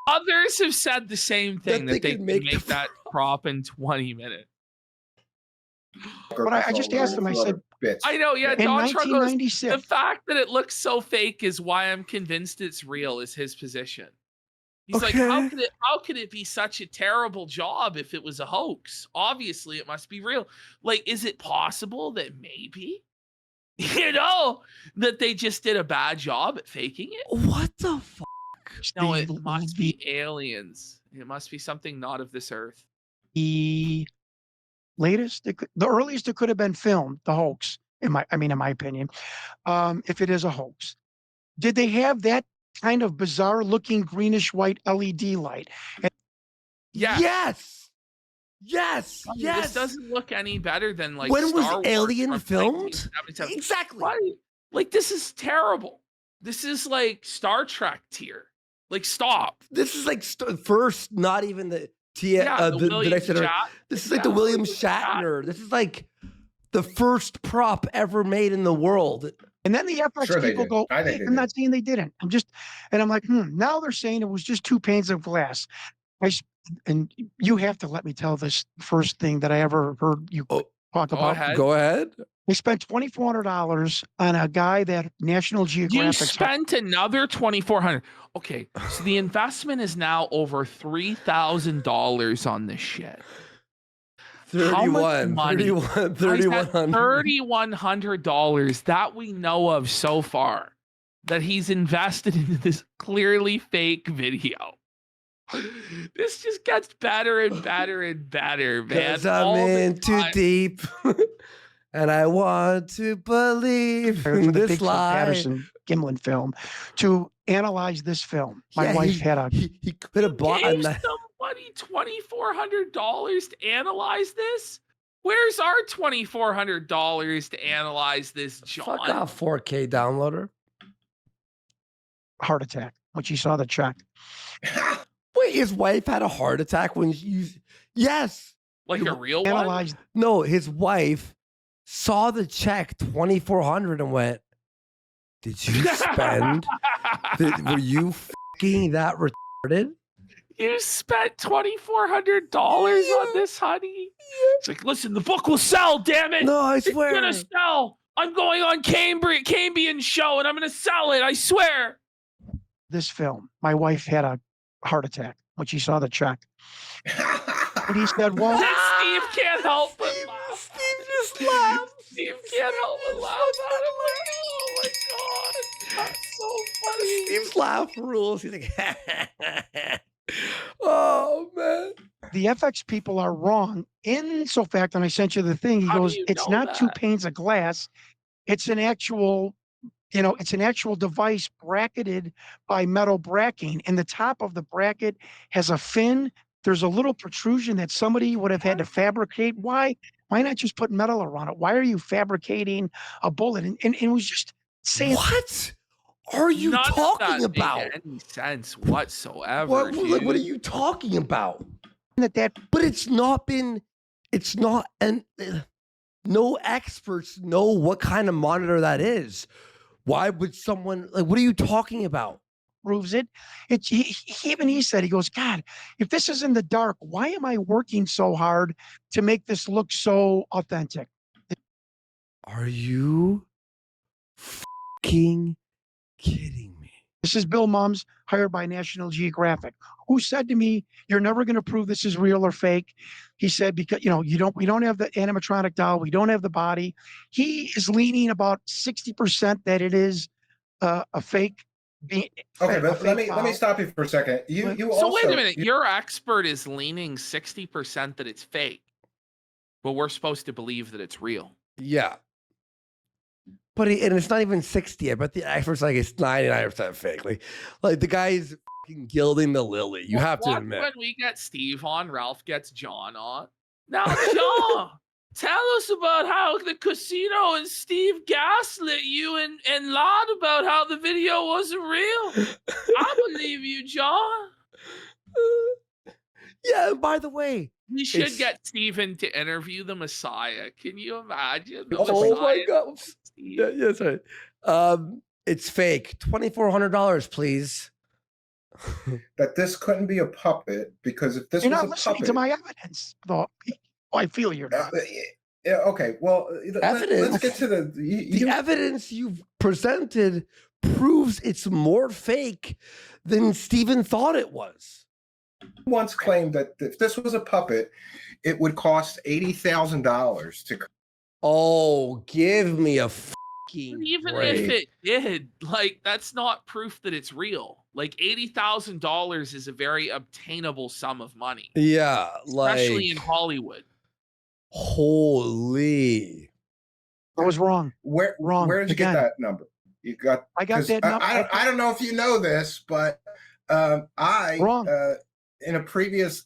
Others have said the same thing, that they can make that prop in 20 minutes. But I just asked him. I said, I know, yeah. In Don 1996, the fact that it looks so fake is why I'm convinced it's real. Is his position? He's like, how could it be such a terrible job if it was a hoax? Obviously, it must be real. Like, is it possible that maybe, that they just did a bad job at faking it? What the fuck? No, it must be aliens. It must be something not of this earth. The earliest it could have been filmed, the hoax, in my opinion, if it is a hoax. Did they have that kind of bizarre looking greenish white LED light? Yes. This doesn't look any better than like when Star was Alien Wars filmed? Exactly. Like, this is terrible. This is like Star Trek tier. Like, stop. This is like first, not even the next generation. This is like the William Shatner. This is like the first prop ever made in the world. And then the FX people go, I'm not saying they didn't. I'm like, now they're saying it was just 2 panes of glass. And you have to let me tell this first thing that I ever heard you talk about. Go ahead. We spent $2,400 on a guy that National Geographic. You spent another $2,400. Okay, so the investment is now over $3,000 on this shit. How much 31, money? 31, 3100. $3,100 that we know of so far that he's invested into this clearly fake video. This just gets better and better and better, man. 'Cause I'm in too deep. And I want to believe for in the this Bigfoot lie. Patterson Gimlin film to analyze this film. My wife had a he could have bought Gave a somebody $2,400 to analyze this? Where's our $2,400 to analyze this, John? fuck off 4K downloader. heart attack when she saw the check. Wait, his wife had a heart attack when yes. Like a real one? Analyze No, his wife saw the check 2,400 and went, "Did you spend? Were you fucking that retarded? You spent $2,400 on this, honey?" It's like, listen, the book will sell, damn it. No, I It's swear. gonna sell. I'm going on Cambian show and I'm gonna sell it, I swear. this film. My wife had a heart attack when she saw the check. And he said, well, And Steve can't help but laugh. Steve just laughed. Steve can't help but laugh at him. Like, oh my god, that's so funny. Steve's laugh rules. He's like, oh man. the FX people are wrong in so fact, and I sent you the thing. He How do goes, you it's know not two that? panes of glass. It's an actual, it's an actual device bracketed by metal bracking. And the top of the bracket has a fin. There's a little protrusion that somebody would have had to fabricate. Why not just put metal around it? Why are you fabricating a bullet? And it was just saying, What are you None of talking that about? made any sense whatsoever. What are dude. you talking about? that But it's not, and no experts know what kind of monitor that is. Why would someone, like, what are you talking about? proves it. He said, he goes, God, if this is in the dark, why am I working so hard to make this look so authentic? Are you fucking kidding me? This is Bill Mums, hired by National Geographic, who said to me, you're never going to prove this is real or fake. He said, because, we don't have the animatronic doll. We don't have the body. He is leaning about 60% that it is a fake. Okay, but let me stop you for a second. You So also, wait a minute. Your expert is leaning 60% that it's fake, but we're supposed to believe that it's real. Yeah. But and it's not even 60. I bet the expert's like it's 99% fake. Like the guy's fucking gilding the lily. You have to Watch admit. when we get Steve on, Ralph gets John on. Now, John, tell us about how the casino and Steve gaslit you and lied about how the video wasn't real. I believe you, John. Yeah, and by the way, We should It's- get Steven to interview the Messiah. Can you imagine? The oh my Messiah, god. Steve? Yeah, sorry. It's fake. $2,400, please. that this couldn't be a puppet because if this You're was not a listening puppet, to my evidence, though. I feel you're not. yeah, okay. Well, Evidence. let's get to the. The evidence you've presented proves it's more fake than Steven thought it was. once claimed that if this was a puppet, it would cost $80,000 to. Oh, give me a fucking Even break. if it did, like, that's not proof that it's real. Like, $80,000 is a very obtainable sum of money, Yeah, especially in like Hollywood. holy. I was wrong. Where did you Again. get that number? You got. I got 'cause that number. I don't know if you know this, but Wrong. In a previous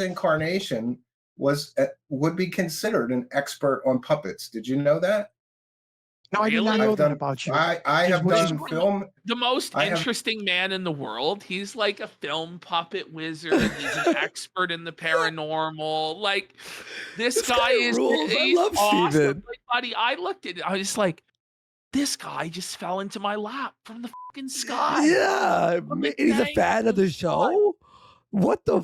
incarnation would be considered an expert on puppets. Did you know that? No, I did not Really? know I've that done- about you. I have Which is done one- film. The most I have- interesting man in the world. He's like a film puppet wizard. He's an expert in the paranormal. Like, this This guy guy is rules. I he's love awesome. Steven. Like, buddy, I looked at it. I was like, this guy just fell into my lap from the fucking sky. Yeah, From the he's a dang fan of the show. What the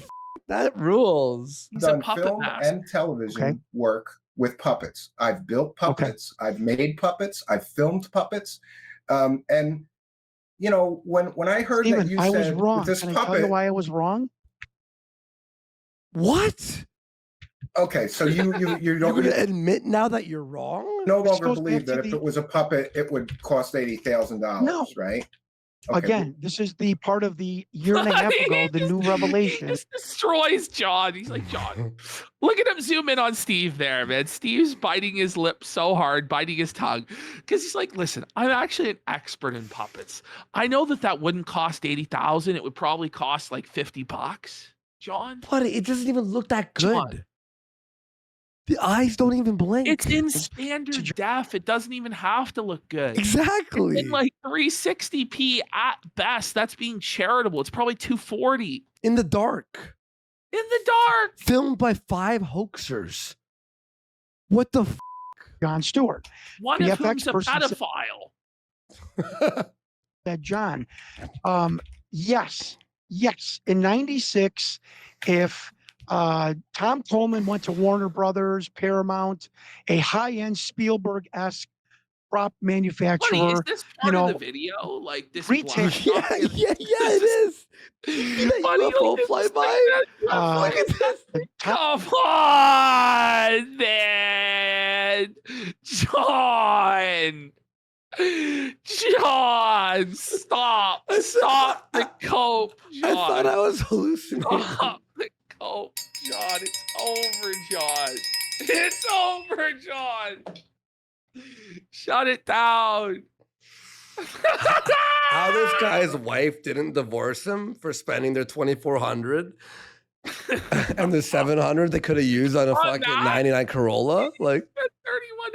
that rules? He's a Done puppet film master. and television Okay. work with puppets. I've built puppets. I've made puppets. I've filmed puppets. And when I heard that Steven, you I was said wrong. with this Can I tell you puppet, why I was wrong? What? Okay, so you You're don't going to admit now that you're wrong? no This longer goes believe back to that if it was a puppet, it would cost $80,000, No. right? Okay. Again, this is the part of the year and a half ago, the new He revelation. just destroys John. He's like, John, look at him zoom in on Steve there, man. Steve's biting his lip so hard, biting his tongue. Because he's like, listen, I'm actually an expert in puppets. I know that wouldn't cost 80,000. It would probably cost like $50, John. But it doesn't even look that good. John. The eyes don't even blink. It's in standard def. It doesn't even have to look good. Exactly. In like 360p at best. That's being charitable. It's probably 240. In the dark. In the dark. Filmed by 5 hoaxers. What the John Stewart. One The of whom's FX a person pedophile. Said John, yes. In 96, if Tom Coleman went to Warner Brothers, Paramount, a high-end Spielberg-esque prop manufacturer. Buddy, is this part you of know, the video? Like this retail- block stuff? yeah, it is. See that Buddy, UFO look at fly this by? thing. Look at this. Come on, man. John, stop the cope, John. I thought I was hallucinating. Stop the cope, John. It's over, John. It's over, John. Shut it down. How this guy's wife didn't divorce him for spending their $2,400 and the $700 they could have used on a On fucking that? 99 Corolla? Like,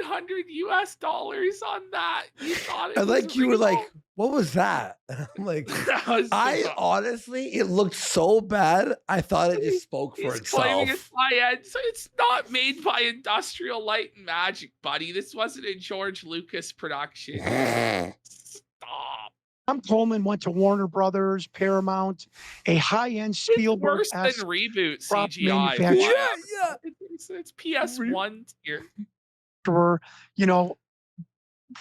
$3,100 on that. You thought it and was like you were real? like, what was that? And I'm like, That was I bizarre. honestly, it looked so bad. I thought it just spoke for He's claiming it's itself. high end, so it's not made by Industrial Light and Magic, buddy. This wasn't a George Lucas production. Stop. Tom Coleman went to Warner Brothers, Paramount, a high-end It's worse Spielberg-esque than reboot prop CGI. manufacturer. Yeah. It's PS1 tier. you know,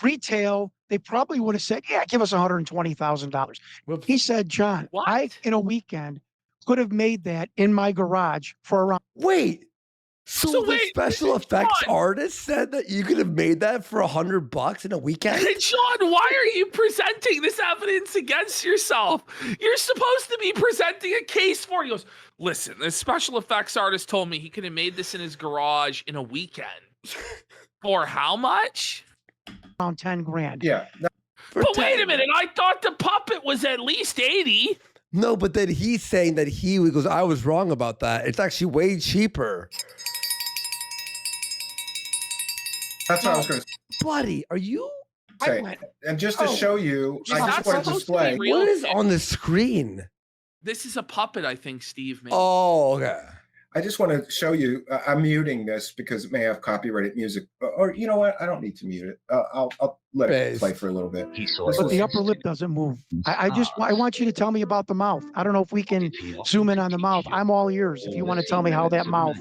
retail, they probably would have said, yeah, give us $120,000. Whoops. He said, John, What? I, in a weekend, could have made that in my garage for around Wait. So the wait, special effects John. artist said that you could have made that for $100 in a weekend? John, why are you presenting this evidence against yourself? You're supposed to be presenting a case for it. He goes, listen, the special effects artist told me he could have made this in his garage in a weekend. For how much? 10 grand. Yeah. No, But wait a minute, I thought the puppet was at least 80. No, but then he's saying that he goes, I was wrong about that. It's actually way cheaper. that's what I was going to Buddy, are you? say. went- And just to show you, Is I that just want to supposed to be display. real? What is on the screen? This is a puppet, I think, Steve made. Oh, okay. I just want to show you. I'm muting this because it may have copyrighted music. Or you know what? I don't need to mute it. I'll let it Bass. play for a little bit. But the upper lip doesn't move. I want you to tell me about the mouth. I don't know if we can zoom in on the mouth. I'm all ears. If you want to tell me how that mouth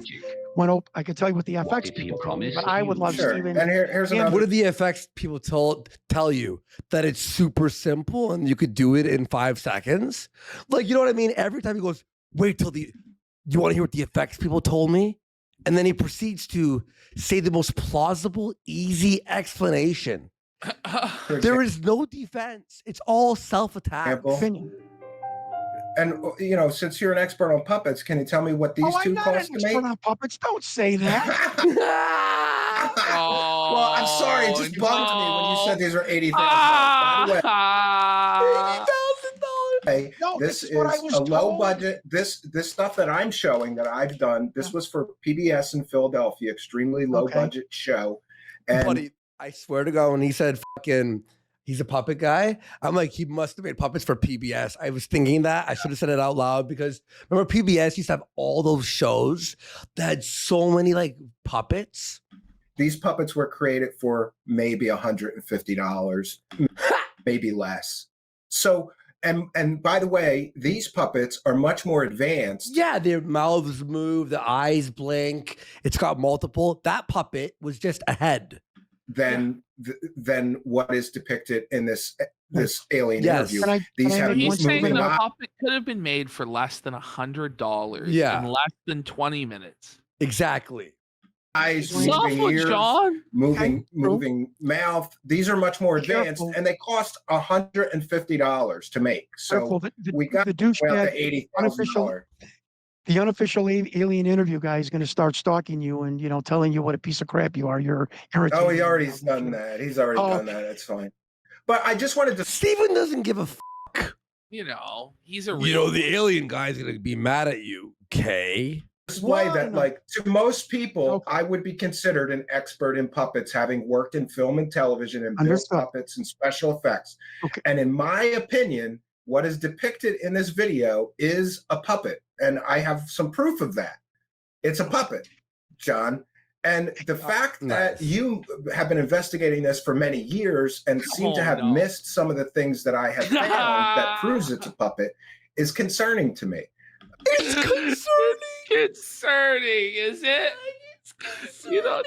went up, I can tell you what the FX people told me. But I would love Sure. Steven. And here's Yeah, another. What did the effects people tell you? That it's super simple and you could do it in 5 seconds? Like, you know what I mean? Every time he goes, wait till you want to hear what the effects people told me? And then he proceeds to say the most plausible, easy explanation. for There is no defense. It's all self-attack. example. Opinion. And you know, since you're an expert on puppets, can you tell me what these Oh, I'm two not an cost to expert make? on puppets. Don't say that. Well, I'm sorry. It just bugged me when you said these were $80,000. By the way, hey, No, this it's is what I was a low told. budget. This stuff that I'm showing that I've done. This was for PBS in Philadelphia, extremely low Okay. budget show. And Buddy, I swear to God, when he said fucking he's a puppet guy, I'm like, he must have made puppets for PBS. I was thinking that. I should have said it out loud because remember PBS used to have all those shows that had so many like puppets. these puppets were created for maybe $150, maybe less. So, and by the way, these puppets are much more advanced. Yeah, their mouths move, the eyes blink. It's got multiple. That puppet was just a head. Than what is depicted in this alien Yes. interview. Can I- These can I have make He's one saying moving the eyes. puppet could have been made for less than $100 Yeah. in less than 20 minutes. Exactly. Eyes, What's up moving with ears, John? moving mouth. These are much more advanced, Careful. and they cost $150 to make. Careful, So the we got the to go out douchebag, to $80,000. unofficial, the unofficial alien interview guy is going to start stalking you and telling you what a piece of crap you are. You're irritating. Oh, he already I'm done sure. that. He's already Oh, done that. It's fine. But I just wanted to. Steven doesn't give a You know, he's a You know, the alien guy's gonna be mad at you. Okay. Display that, no. like, to most people, Okay. I would be considered an expert in puppets, having worked in film and television and built Understood. puppets and special effects. Okay. And in my opinion, what is depicted in this video is a puppet, and I have some proof of that. It's a puppet, John. And the fact that you have been investigating this for many years and seem to have missed some of the things that I have found that proves it's a puppet is concerning to me. It's concerning, is it? You know,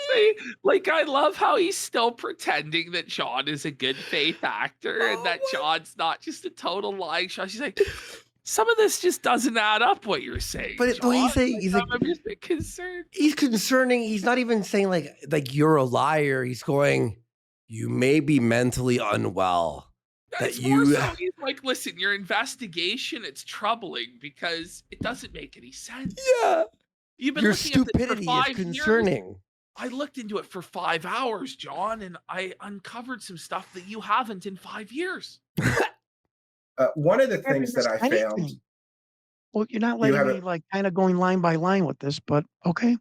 like, I love how he's still pretending that John is a good faith actor and that John's not just a total lying shot. She's like, some of this just doesn't add up, what you're saying. But John. he's saying, I'm just a bit concerned. He's concerning. He's not even saying like you're a liar. He's going, you may be mentally unwell. It's more so he's like, listen, your investigation, it's troubling because it doesn't make any sense. Yeah. You've been Your looking at this stupidity for 5 is concerning. Years. I looked into it for 5 hours, John, and I uncovered some stuff that you haven't in 5 years. One of the things that I found. Well, you're not letting me like kind of going line by line with this, but okay.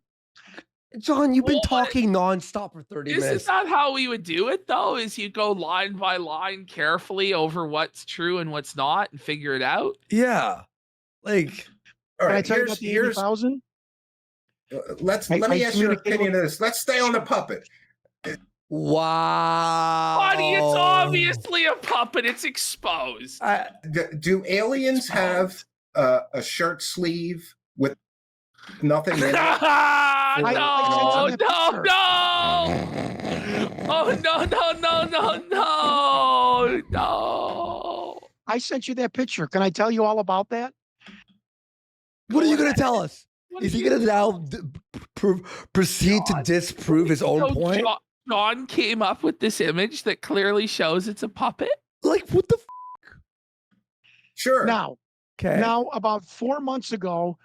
John, you've been talking nonstop for 30 minutes. Isn't that how we would do it, though? Is you go line by line carefully over what's true and what's not and figure it out? Yeah. Like, all right, can I tell you about the 80,000? Let me ask your opinion of this. Let's stay on the puppet. Wow. Buddy, it's obviously a puppet. It's exposed. Do aliens have a shirt sleeve with nothing in it? No. Oh, no. I sent you that picture. Can I tell you all about that? What are you going to tell us? Is he going to now proceed to disprove his own point? John came up with this image that clearly shows it's a puppet? Like, what the Sure. Now, about 4 months ago,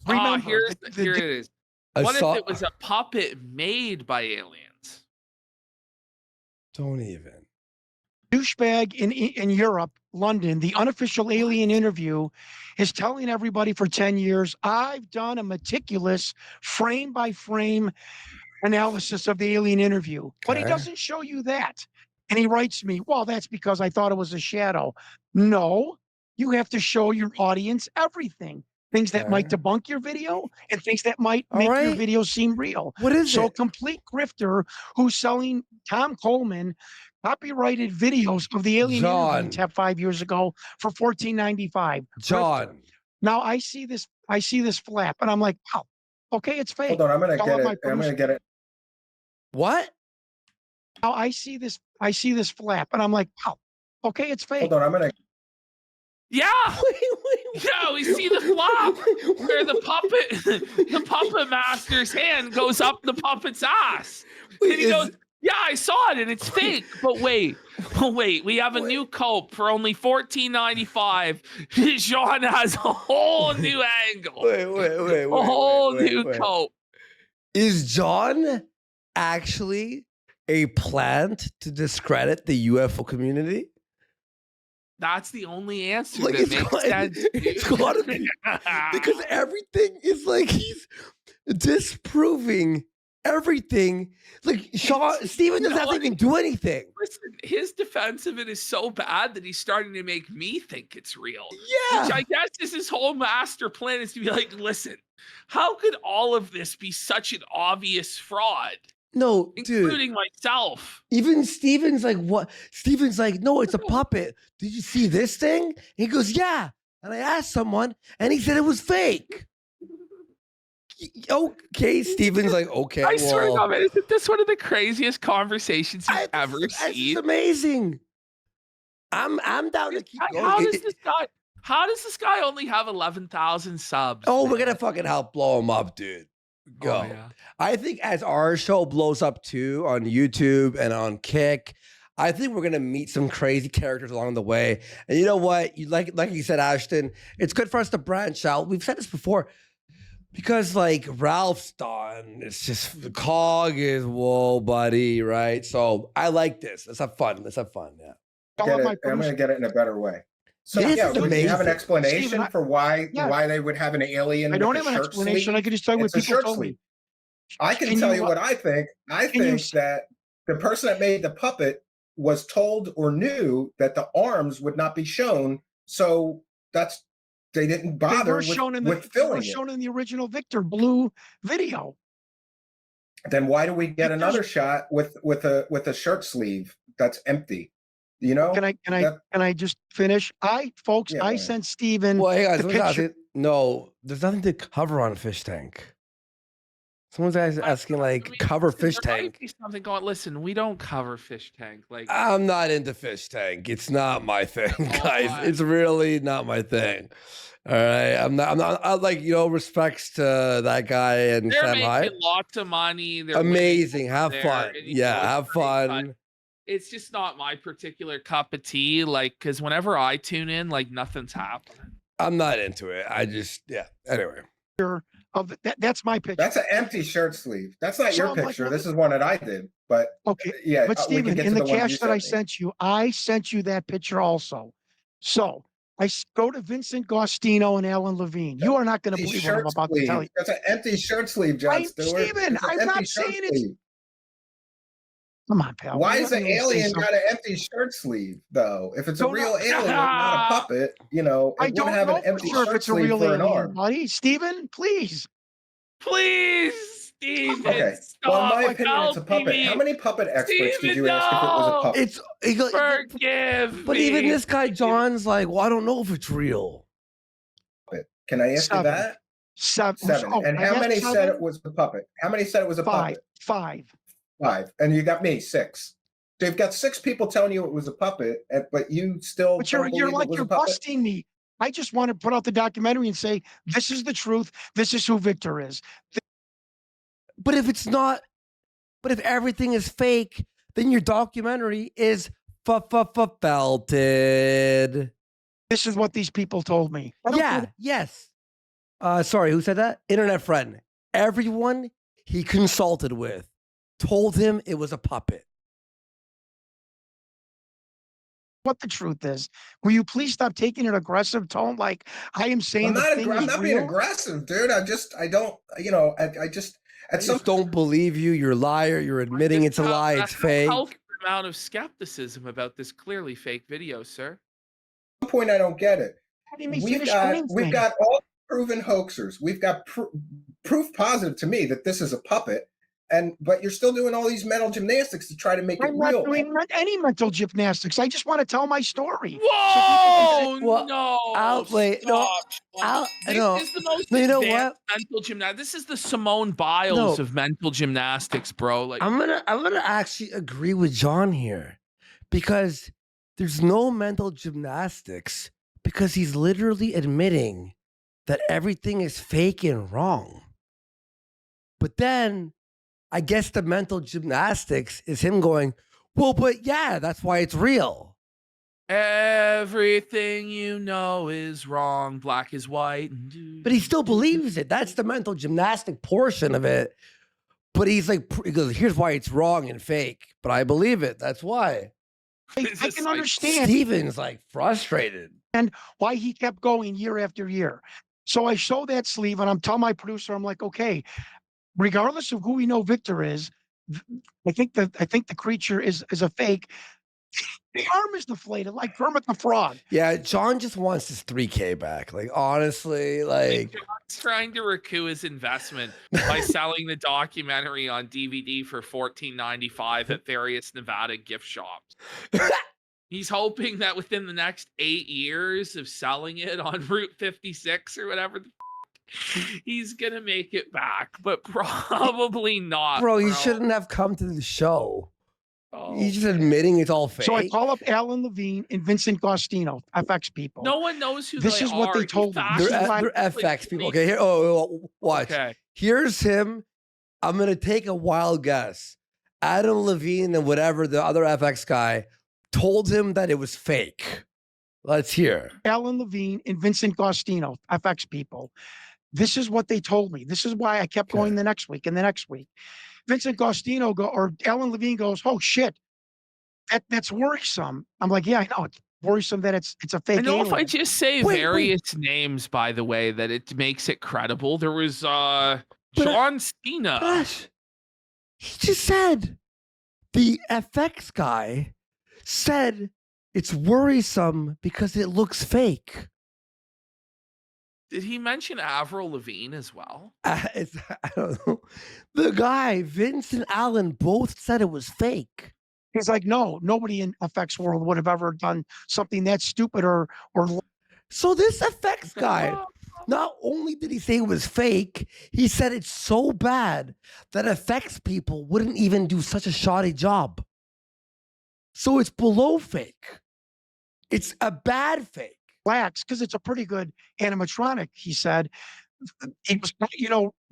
remember, here it is. What if it was a puppet made by aliens? Don't even. Douchebag in Europe, London, the unofficial alien interview is telling everybody for 10 years, I've done a meticulous frame by frame analysis of the alien interview. Okay. But he doesn't show you that. And he writes me, well, that's because I thought it was a shadow. No, you have to show your audience everything. Things that might debunk your video and things that might make your video seem real. What is so it? Complete grifter who's selling Tom Coleman copyrighted videos of the alien interview tap 5 years ago for $14.95. John. Grifter. Now I see this flap and I'm like, oh, okay, it's fake. Hold on, I'm gonna get it. What? Now I see this flap and I'm like, oh, okay, it's fake. Hold on, I'm gonna. Yeah. Yeah, we see the flop where the puppet master's hand goes up the puppet's ass. And he goes, yeah, I saw it and it's fake. But wait, we have a new cope for only $14.95. Sean has a whole new angle. Wait. A whole new cope. Is John actually a plant to discredit the UFO community? That's the only answer Like, that makes sense. It's gotta be because everything is like he's disproving everything. Like Steven doesn't have to even do anything. Listen, his defense of it is so bad that he's starting to make me think it's real. Yeah. Which I guess is his whole master plan, is to be like, listen, how could all of this be such an obvious fraud? No, including myself. Even Steven's like, what? Steven's like, no, it's a puppet. Did you see this thing? And he goes, yeah. And I asked someone, and he said it was fake. Okay, Steven's like, okay. I swear to God, man, isn't this one of the craziest conversations you've ever seen? It's amazing. I'm down to keep going. How does this guy only have 11,000 subs? Oh, we're gonna fucking help blow him up, dude. go. Oh, yeah. I think as our show blows up too on YouTube and on Kick, I think we're gonna meet some crazy characters along the way. And you know what? You like you said, Ashton, it's good for us to branch out. We've said this before. Because like Ralph's done, it's just the cog is whoa, buddy, right? So I like this. Let's have fun. Let's have fun. Yeah. I'm going to get it in a better way. So This yeah, is would you have an amazing. explanation Steven, for why yeah. they would have an alien? I don't with have a an shirt explanation. sleeve? I can just tell you what It's a people shirt told sleeve. me. I can Can tell you, you what I think. I can you think s- that the person that made the puppet was told or knew that the arms would not be shown, so they didn't They bother were with, shown in with they were filling it. shown in the original Victor Blue video. Then why do we get Victor's- another shot with a shirt sleeve that's empty? You know? Can I just finish? Folks, Yeah, I go sent Steven Well, hey guys, the someone's picture. asking, no, there's nothing to cover on Fish Tank. Someone's asking like cover Fish there might Tank. be something going. Listen, we don't cover Fish Tank. Like, I'm not into Fish Tank. It's not my thing, guys. on. It's really not my thing. All right, I'm not. I like respects to that guy and they're Sam making Hyde. lots of money. They're winning Amazing. over Have there, fun. and, you Yeah, know, have it's great, but fun. it's just not my particular cup of tea. Like, because whenever I tune in, like nothing's happening. I'm not into it. I just Anyway. Of that's my picture. That's an empty shirt sleeve. That's not So your I'm like, picture. well, This is one that I did. But Okay, yeah, but we can Steven, get in to the ones cache you that I me. sent you that picture also. So go to Vincent Gostino and Alan Levine. You are not going to Empty believe what I'm shirt about to tell sleeve. you. That's an empty shirt sleeve, John Stewart. Steven, It's an I'm empty not shirt saying it's. sleeve. Come on, pal. Why Let is the me say alien something. got an empty shirt sleeve, though? If it's a Don't real know. alien, not a puppet, it I wouldn't don't have know an for empty sure if shirt it's a sleeve real for an alien, arm. buddy. Steven, please. Please, Steven, Okay. stop. Well, in my Like, opinion, it's a help puppet. me. How many puppet experts did Steven, you ask if it was a no. puppet? Forgive But me. even this guy John's like, well, I don't know if it's real. Can I ask you that? Seven. Oh, And I how guess many said seven? it was a puppet? How many said it was a Five. puppet? Five. 5. And you got me 6. So you've got 6 people telling you it was a puppet, but you still But don't you're believe like it was you're a puppet? busting me. I just want to put out the documentary and say this is the truth. This is who Victor is. But if it's not, but if everything is fake, then your documentary is felted. This is what these people told me. I don't Yeah, care. yes. Sorry, who said that? Internet friend. Everyone he consulted with told him it was a puppet. What the truth is. Will you please stop taking an aggressive tone? Like I am saying I'm the not, thing I'm is not being real? aggressive, dude. I don't, I just, I at some just don't believe you. You're a liar. You're admitting it's a lie. It's fake. Healthy amount of skepticism about this clearly fake video, sir. point, I don't get it. How do you mean We've finish got, saying we've things? got all proven hoaxers. We've got proof positive to me that this is a puppet. But you're still doing all these mental gymnastics to try to make it I'm not real. doing any mental gymnastics. I just want to tell my story. Whoa! Well, no! wait, no, stop. This no. is the most No, you know advanced what? mental gymnastics. This is the Simone Biles No. of mental gymnastics, bro. Like, I'm gonna actually agree with John here, because there's no mental gymnastics, because he's literally admitting that everything is fake and wrong. But then I guess the mental gymnastics is him going, well, but yeah, that's why it's real. everything you know is wrong. Black is white. But he still believes it. That's the mental gymnastic portion of it. But he's like, he goes, here's why it's wrong and fake. But I believe it. That's why. I It's just can like understand Steven's like frustrated. why he kept going year after year. So I show that sleeve and I'm telling my producer, I'm like, okay, regardless of who we know Victor is, I think the creature is a fake. The arm is deflated like Kermit the Frog. Yeah, John just wants his 3K back. Like, honestly, like, John's trying to recoup his investment by selling the documentary on DVD for $14.95 at various Nevada gift shops. He's hoping that within the next 8 years of selling it on Route 56 or whatever, he's gonna make it back, but probably not. bro, you shouldn't have come to the show. Oh. He's just admitting it's all fake. So I call up Alan Levine and Vincent Gostino, FX people. No one knows who This they is what are. they told me. He They're, fact- they're FX people. Okay, here. Oh, watch. Okay. Here's him. I'm gonna take a wild guess. Adam Levine and whatever the other FX guy told him that it was fake. Let's hear. Alan Levine and Vincent Gostino, FX people. This is what they told me. This is why I kept going the next week and the next week. Vincent Gostino or Alan Levine goes, "Oh shit, that's worrisome." I'm like, "Yeah, I know it's worrisome that it's a fake." I know alien. if I just say various names, by the way, that it makes it credible. There was John Cena. Gosh, he just said the FX guy said it's worrisome because it looks fake. Did he mention Avril Lavigne as well? I don't know. The guy, Vince and Alan, both said it was fake. He's like, "No, nobody in FX world would have ever done something that stupid or." So this FX guy, not only did he say it was fake, he said it's so bad that FX people wouldn't even do such a shoddy job. So it's below fake. It's a bad fake. Blacks, because it's a pretty good animatronic, he said. It was,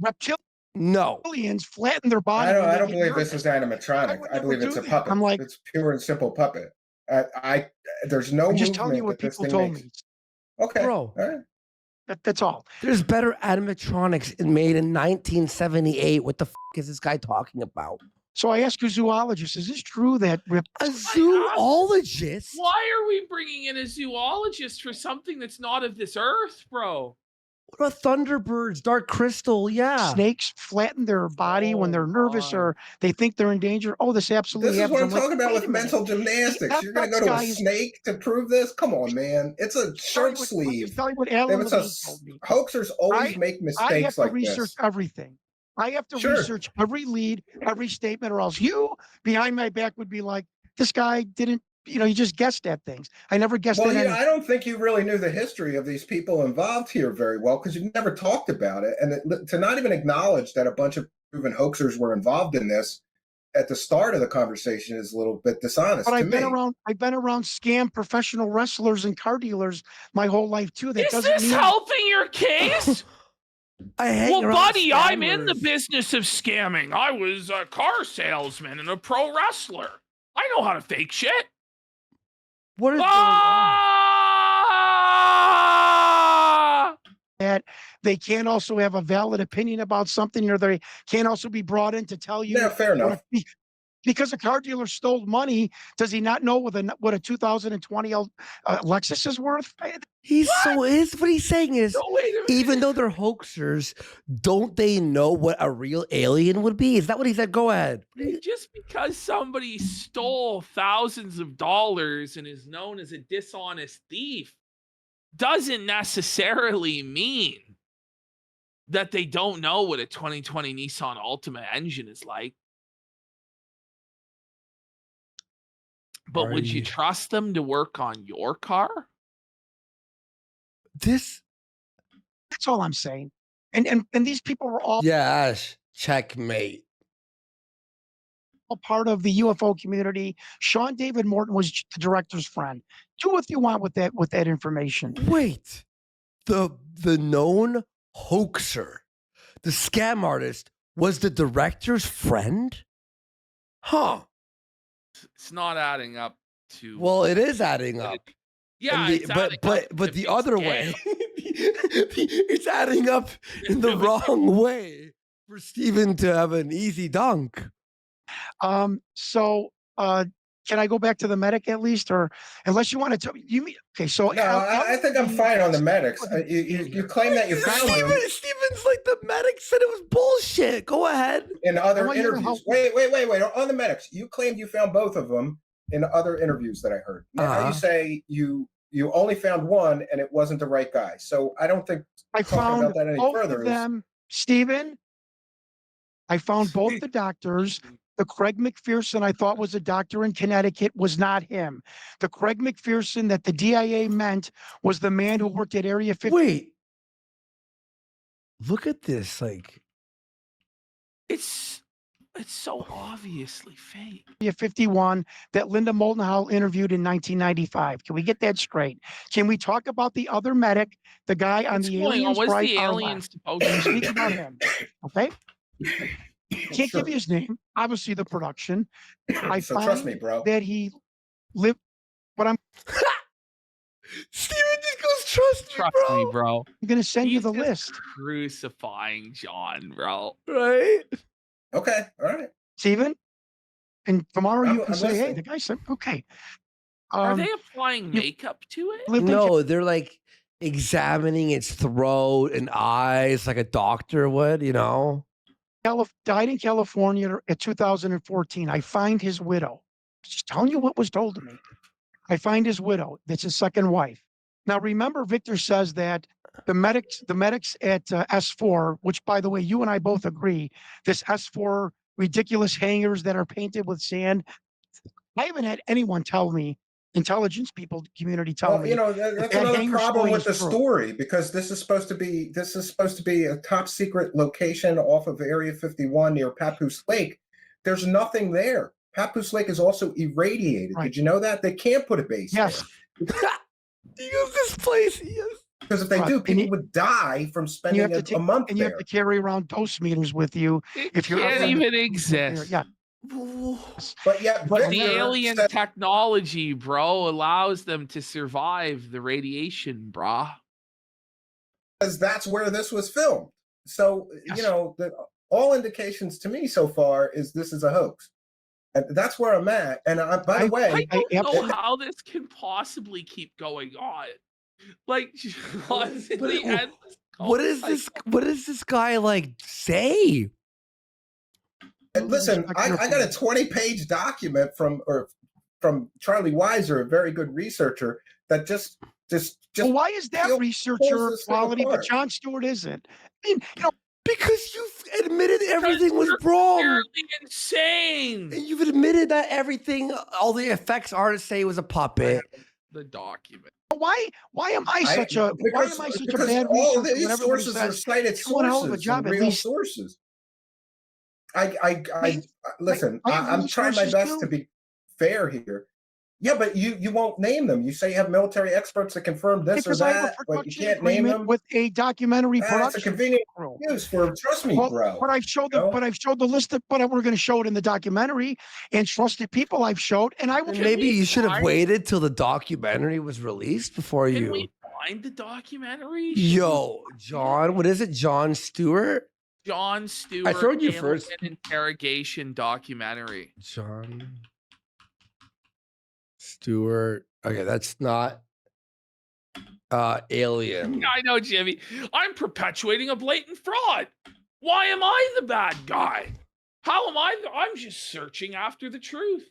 reptilians flatten their body. I don't believe this is animatronic. I believe it's a puppet. I'm like, it's pure and simple puppet. There's no. I'm just telling you what people told me. Okay, bro. All right. That's all. There's better animatronics made in 1978. What the is this guy talking about? So I asked a zoologist, "Is this true that a zoologist? Why are we bringing in a zoologist for something that's not of this earth, bro? What about Thunderbirds, Dark Crystal? Yeah. Snakes flatten their body when they're nervous or they think they're in danger. Oh, this absolutely This is what I'm happens. talking about with mental gymnastics. You're going to go to a snake to prove this? Come on, man. It's a shirt sleeve. Tell you what Alan Levine told me. Hoaxers always make mistakes I have to like research this. everything. I have to research every lead, every statement, or else you behind my back would be like, "This guy didn't, you just guessed at things." I never guessed at anything. I don't think you really knew the history of these people involved here very well because you never talked about it. And to not even acknowledge that a bunch of proven hoaxers were involved in this at the start of the conversation is a little bit dishonest but to I've me. been around scam professional wrestlers and car dealers my whole life too. That Is this helping your case? Well, buddy, I'm in the business of scamming. I was a car salesman and a pro wrestler. I know how to fake shit. What is going on? That they can't also have a valid opinion about something, or they can't also be brought in to tell you. Yeah, fair enough. Because a car dealer stole money, does he not know what a 2020 Lexus is worth? What he's saying is, even though they're hoaxers, don't they know what a real alien would be? Is that what he said? Go ahead. Just because somebody stole thousands of dollars and is known as a dishonest thief doesn't necessarily mean that they don't know what a 2020 Nissan Altima engine is like. But would you trust them to work on your car? That's all I'm saying. And these people were all checkmate. All part of the UFO community. Sean David Morton was the director's friend. Do what you want with that information. Wait, the known hoaxer, the scam artist, was the director's friend? Huh. It's not adding up to. Well, it is adding up. Yeah, but the other way, it's adding up in the wrong way for Steven to have an easy dunk. Can I go back to the medic at least, or unless you want to tell you mean? Okay, so no, I think I'm fine on the medics. You claim that you found them. Steven's like the medic said it was bullshit. Go ahead. In other interviews, wait. On the medics, you claimed you found both of them in other interviews that I heard. Now you say you only found one and it wasn't the right guy. So I don't think I found about that any both further of them, Steven. I found both the doctors. The Craig McPherson I thought was a doctor in Connecticut was not him. The Craig McPherson that the DIA meant was the man who worked at Area 50. Wait. Look at this. Like, it's It's so obviously fake. 51 that Linda Moulton Howe interviewed in 1995. Can we get that straight? Can we talk about the other medic, the guy on What's the going on? alien's What's right the or alien left? supposed Can you to speak be? about him? Okay. Can't Sure. give you his name. Obviously, the production. I So find trust me, bro. that he lived. But I'm Steven just goes, trust Me, bro. going to send you He's the just list, crucifying John, bro. right? Okay, all right. Steven. And tomorrow you I'm can say, "Hey, listening. the guy said, okay." Are they applying you- makeup to it? lived in No, they're like examining its throat and eyes like a doctor would, you know? died in California at 2014. I find his widow. Just telling you what was told to me. I find his widow. That's his second wife. Now, remember, Victor says that the medics at S4, which, by the way, you and I both agree, this S4 ridiculous hangars that are painted with sand. I haven't had anyone tell me, intelligence people community tell Well, me, you know, that's that another hangar problem story with is the true. story, because this is supposed to be a top secret location off of Area 51 near Papoose Lake. There's nothing there. Papoose Lake is also irradiated. Right. Did you know that? They can't put a base Yes. there. He goes, this place. Yes. Because if they Right. do, And people you- would die from And you spending have to take, a month and you there. have to carry around dose meters with you. It If you're can't ever in even the- exist. Yeah. But yet, But The Victor alien said- technology, bro, allows them to survive the radiation, brah. because that's where this was filmed. So, Yes. you know, all indications to me so far is this is a hoax. And that's where I'm at. And by the way, I don't know absolutely- how this can possibly keep going on. Like, constantly But endless What is cycle. this? What does this guy like say? listen, respect I your got a opinion. 20-page document from Charlie Weiser, a very good researcher, that just Well, why is that pulls researcher this thing quality, but apart. John Stewart isn't? I mean, you know, Because you've admitted everything was You're wrong. clearly insane. And you've admitted that everything, all the effects artists say was a puppet. The document. why am I such a because bad all of researcher these when everybody sources are says cited "You're doing a hell of a sources, job, and at real least." sources. Listen, I have I'm trying my resources best to too. be fair here. Yeah, but you won't name them. You say you have military experts that confirm this Because or I have a that, but you production can't name agreement them. with a documentary That's a production convenient crew. excuse for trust me, Well, bro. but I've showed No. the list of, but we're going to show it in the documentary, and trusted people I've showed, and I will. And maybe we you should have find- waited till the documentary was released before Can you. we find the documentary? Yo, John, what is it? John Stewart? John Stewart. showed you alien first. interrogation documentary. John Stewart. Okay, that's not Alien. I know, Jimmy. I'm perpetuating a blatant fraud. Why am I the bad guy? How am I? I'm just searching after the truth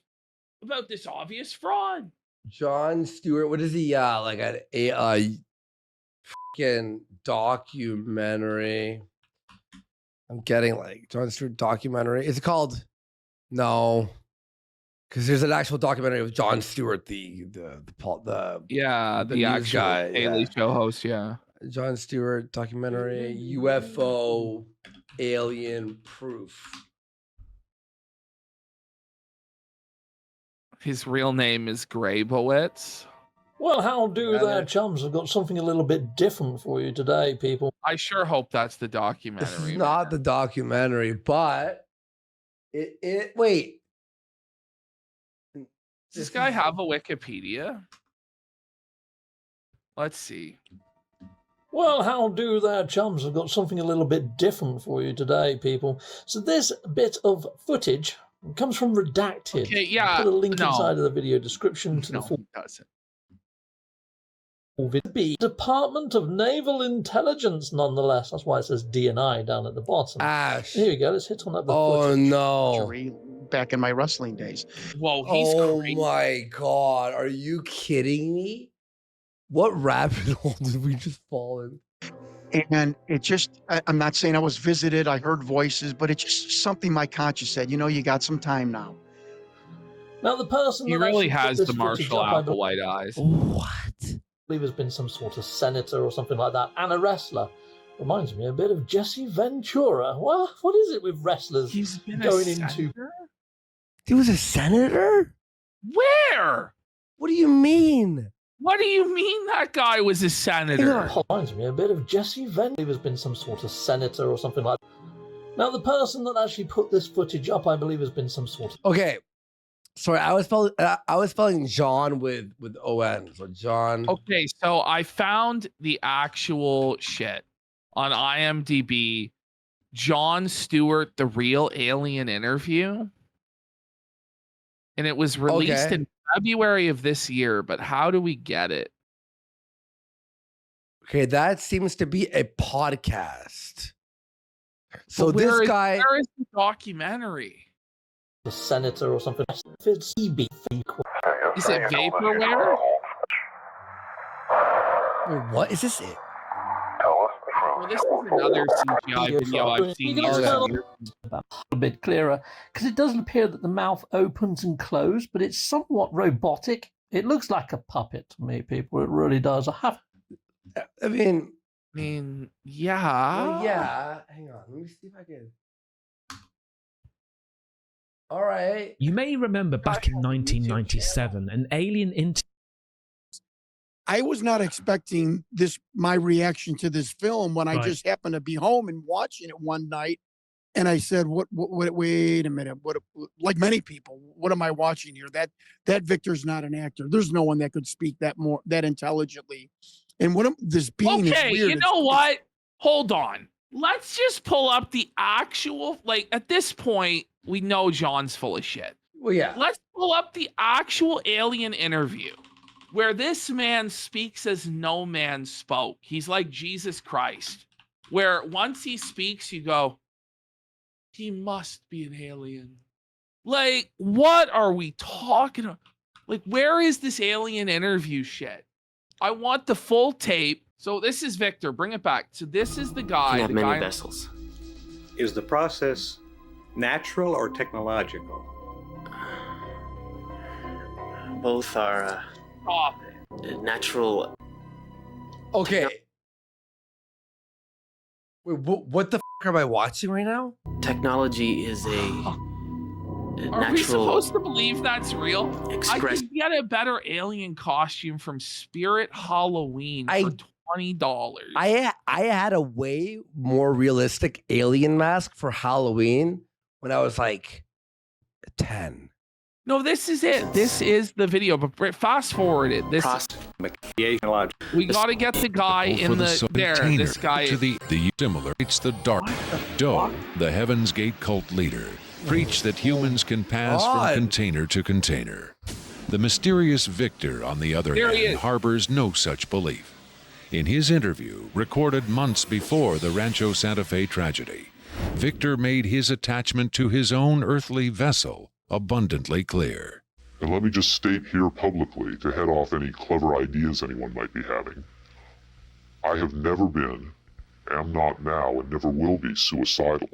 about this obvious fraud. John Stewart. What is he? Like a freaking documentary. I'm getting like John Stewart documentary. Is it called? No, because there's an actual documentary of John Stewart, the Yeah, the news guy, Daily yeah. Show host. Yeah. John Stewart documentary, UFO alien proof. His real name is Graybowitz. Well, how do Rather- there, chums? I've got something a little bit different for you today, people. I sure hope that's the This documentary. is not the documentary, but it wait. Does this guy have a Wikipedia? Let's see. Well, how do there, chums? I've got something a little bit different for you today, people. So this bit of footage comes from Redacted. Okay, I'll yeah, put a link no. inside of the video description to No, the full he doesn't. video. Department of Naval Intelligence, nonetheless. That's why it says DNI down at the bottom. Ash. Here we go. Let's hit on that. The Oh footage. no. Jury back in my wrestling days. Whoa, he's Oh crazy. my god. Are you kidding me? What rabbit hole did we just fall in? And it just, I'm not saying I was visited, I heard voices, but it's just something my conscience said, you got some time now. Now, the person He that really actually put has this the footage Marshall up, I Apple white eyes. What? believe has been some sort of senator or something like that, and a wrestler. Reminds me a bit of Jesse Ventura. Well, what is it with wrestlers He's been going a into... senator? He was a senator? Where? What do you mean? What do you mean that guy was a senator? Reminds me a bit of Jesse Ventura. Has been some sort of senator or something like that. Now, the person that actually put this footage up, I believe, has been some sort of... Okay. Sorry, I was spelling John with O-N. So John. Okay, so I found the actual shit on IMDb. Jon Stewart, the real alien interview. And it was released in February of this year, but how do we get it? Okay, that seems to be a podcast. So this guy... Where is the documentary? The senator or something. It's CB. Is it vaporware? Wait, what? Is this it? Well, this is another CGI video I've seen years ago. A bit clearer, because it doesn't appear that the mouth opens and closes, but it's somewhat robotic. It looks like a puppet to me, people. It really does. I mean, yeah. well, yeah. Hang on. Let me see if I can. All right. You may remember back in 1997, an alien I was not expecting my reaction to this film when I just happened to be home and watching it one night. And I said, wait a minute. Like many people, what am I watching here? That Victor's not an actor. There's no one that could speak that intelligently. And this being is Okay, weird. you know what? Hold on. Let's just pull up the actual, at this point, we know John's full of shit. Well, yeah. Let's pull up the actual alien interview where this man speaks as no man spoke. He's like Jesus Christ, where once he speaks, you go, he must be an alien. Like, what are we talking about? Like, where is this alien interview shit? I want the full tape. So this is Victor. Bring it back. So this is the guy. Can have many vessels. Is the process natural or technological? Both are natural. Okay. Wait, what the f am I watching right now? Technology is a Are natural. we supposed to believe that's real? Express. I could get a better alien costume from Spirit Halloween for $20. I had a way more realistic alien mask for Halloween when I was like 10. No, this is it. This is the video. But fast forward it. This we got to get the guy in there. This guy to the similar. It's the dark Doe, the Heaven's Gate cult leader. Preach that humans can pass from container to container. The mysterious Victor, on the other hand, harbors no such belief. In his interview, recorded months before the Rancho Santa Fe tragedy, Victor made his attachment to his own earthly vessel abundantly clear. And let me just state here publicly, to head off any clever ideas anyone might be having, I have never been, am not now, and never will be suicidal.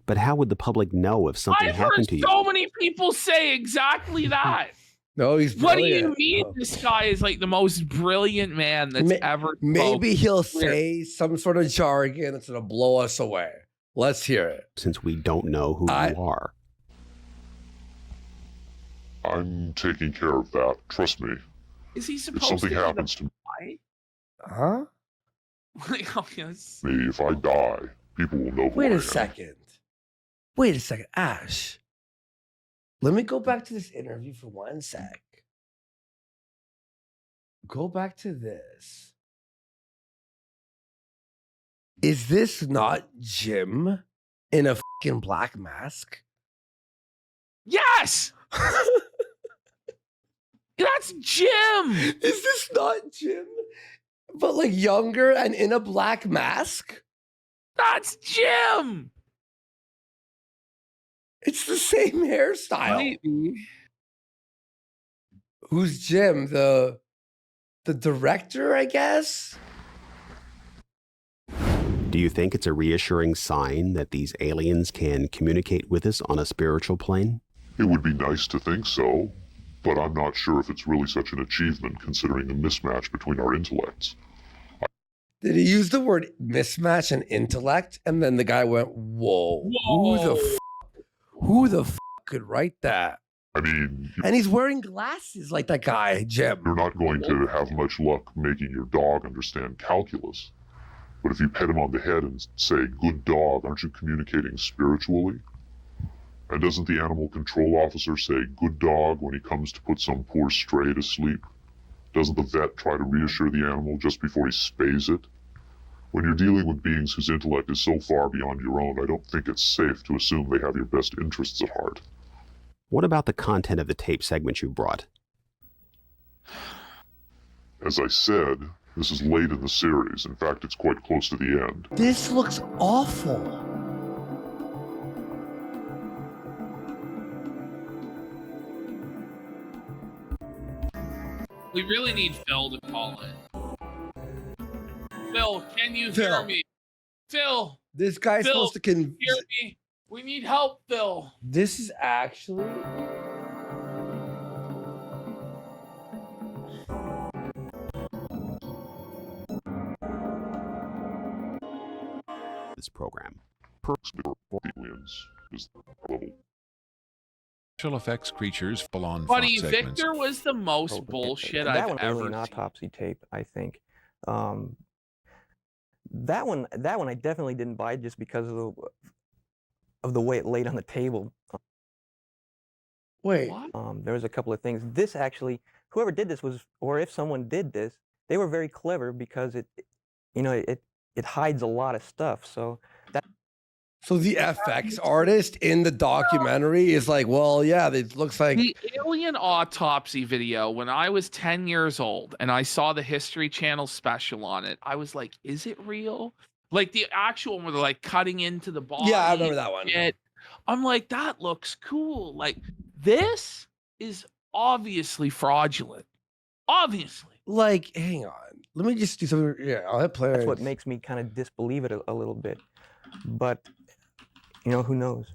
But how would the public know if something happened to you? I've heard so many people say exactly that. No, he's brilliant. What do you mean this guy is like the most brilliant man that's ever spoken? Maybe he'll say some sort of jargon that's going to blow us away. Let's hear it. Since we don't know who you are. I'm taking care of that. Trust me. Is he supposed if something to happens to me? Huh? me, if I die, people will know who Wait I a am. second. Wait a second. Ash. Let me go back to this interview for 1 sec. Go back to this. Is this not Jim in a fucking black mask? Yes! That's Jim! Is this not Jim? But like younger and in a black mask? That's Jim! It's the same hairstyle. Maybe. Who's Jim? The director, I guess? Do you think it's a reassuring sign that these aliens can communicate with us on a spiritual plane? It would be nice to think so, but I'm not sure if it's really such an achievement considering the mismatch between our intellects. Did he use the word mismatch and intellect? And then the guy went, whoa. Who the f could write that? I mean, and he's wearing glasses like that guy, Jim. You're not going to have much luck making your dog understand calculus. But if you pet him on the head and say, good dog, aren't you communicating spiritually? And doesn't the animal control officer say, good dog, when he comes to put some poor stray to sleep? Doesn't the vet try to reassure the animal just before he spays it? When you're dealing with beings whose intellect is so far beyond your own, I don't think it's safe to assume they have your best interests at heart. What about the content of the tape segment you brought? As I said, this is late in the series. In fact, it's quite close to the end. This looks awful. We really need Phil to call in. Phil, can you hear me? Phil. This guy's supposed to hear me. We need help, Phil. This is actually this program. Perks for aliens is the level. Special effects creatures full on Buddy, Fox segments. Victor was the most bullshit I've ever That one, seen. autopsy tape, I think. That one, I definitely didn't buy just because of the way it laid on the table. Wait. There was a couple of things. This actually, whoever did this was, or if someone did this, they were very clever because it hides a lot of stuff. So the FX artist in the documentary is like, well, yeah, it looks like the alien autopsy video when I was 10 years old and I saw the History Channel special on it. I was like, is it real? Like the actual one where they're like cutting into the body. Yeah, I remember that one. I'm like, that looks cool. Like this is obviously fraudulent. Obviously. Like, hang on. Let me just do something. Yeah, I'll hit play. That's what makes me kind of disbelieve it a little bit. But, who knows?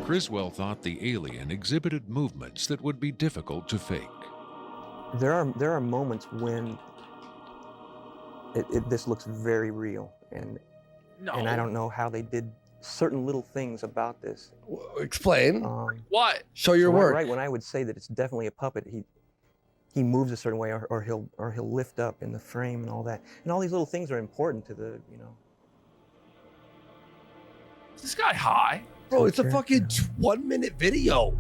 Criswell thought the alien exhibited movements that would be difficult to fake. There are moments when this looks very real, and I don't know how they did certain little things about this. Explain. What? Show your work. Right when I would say that it's definitely a puppet, he moves a certain way, or he'll lift up in the frame and all that, and all these little things are important to the Is this guy high? Bro, it's a fucking 1-minute video.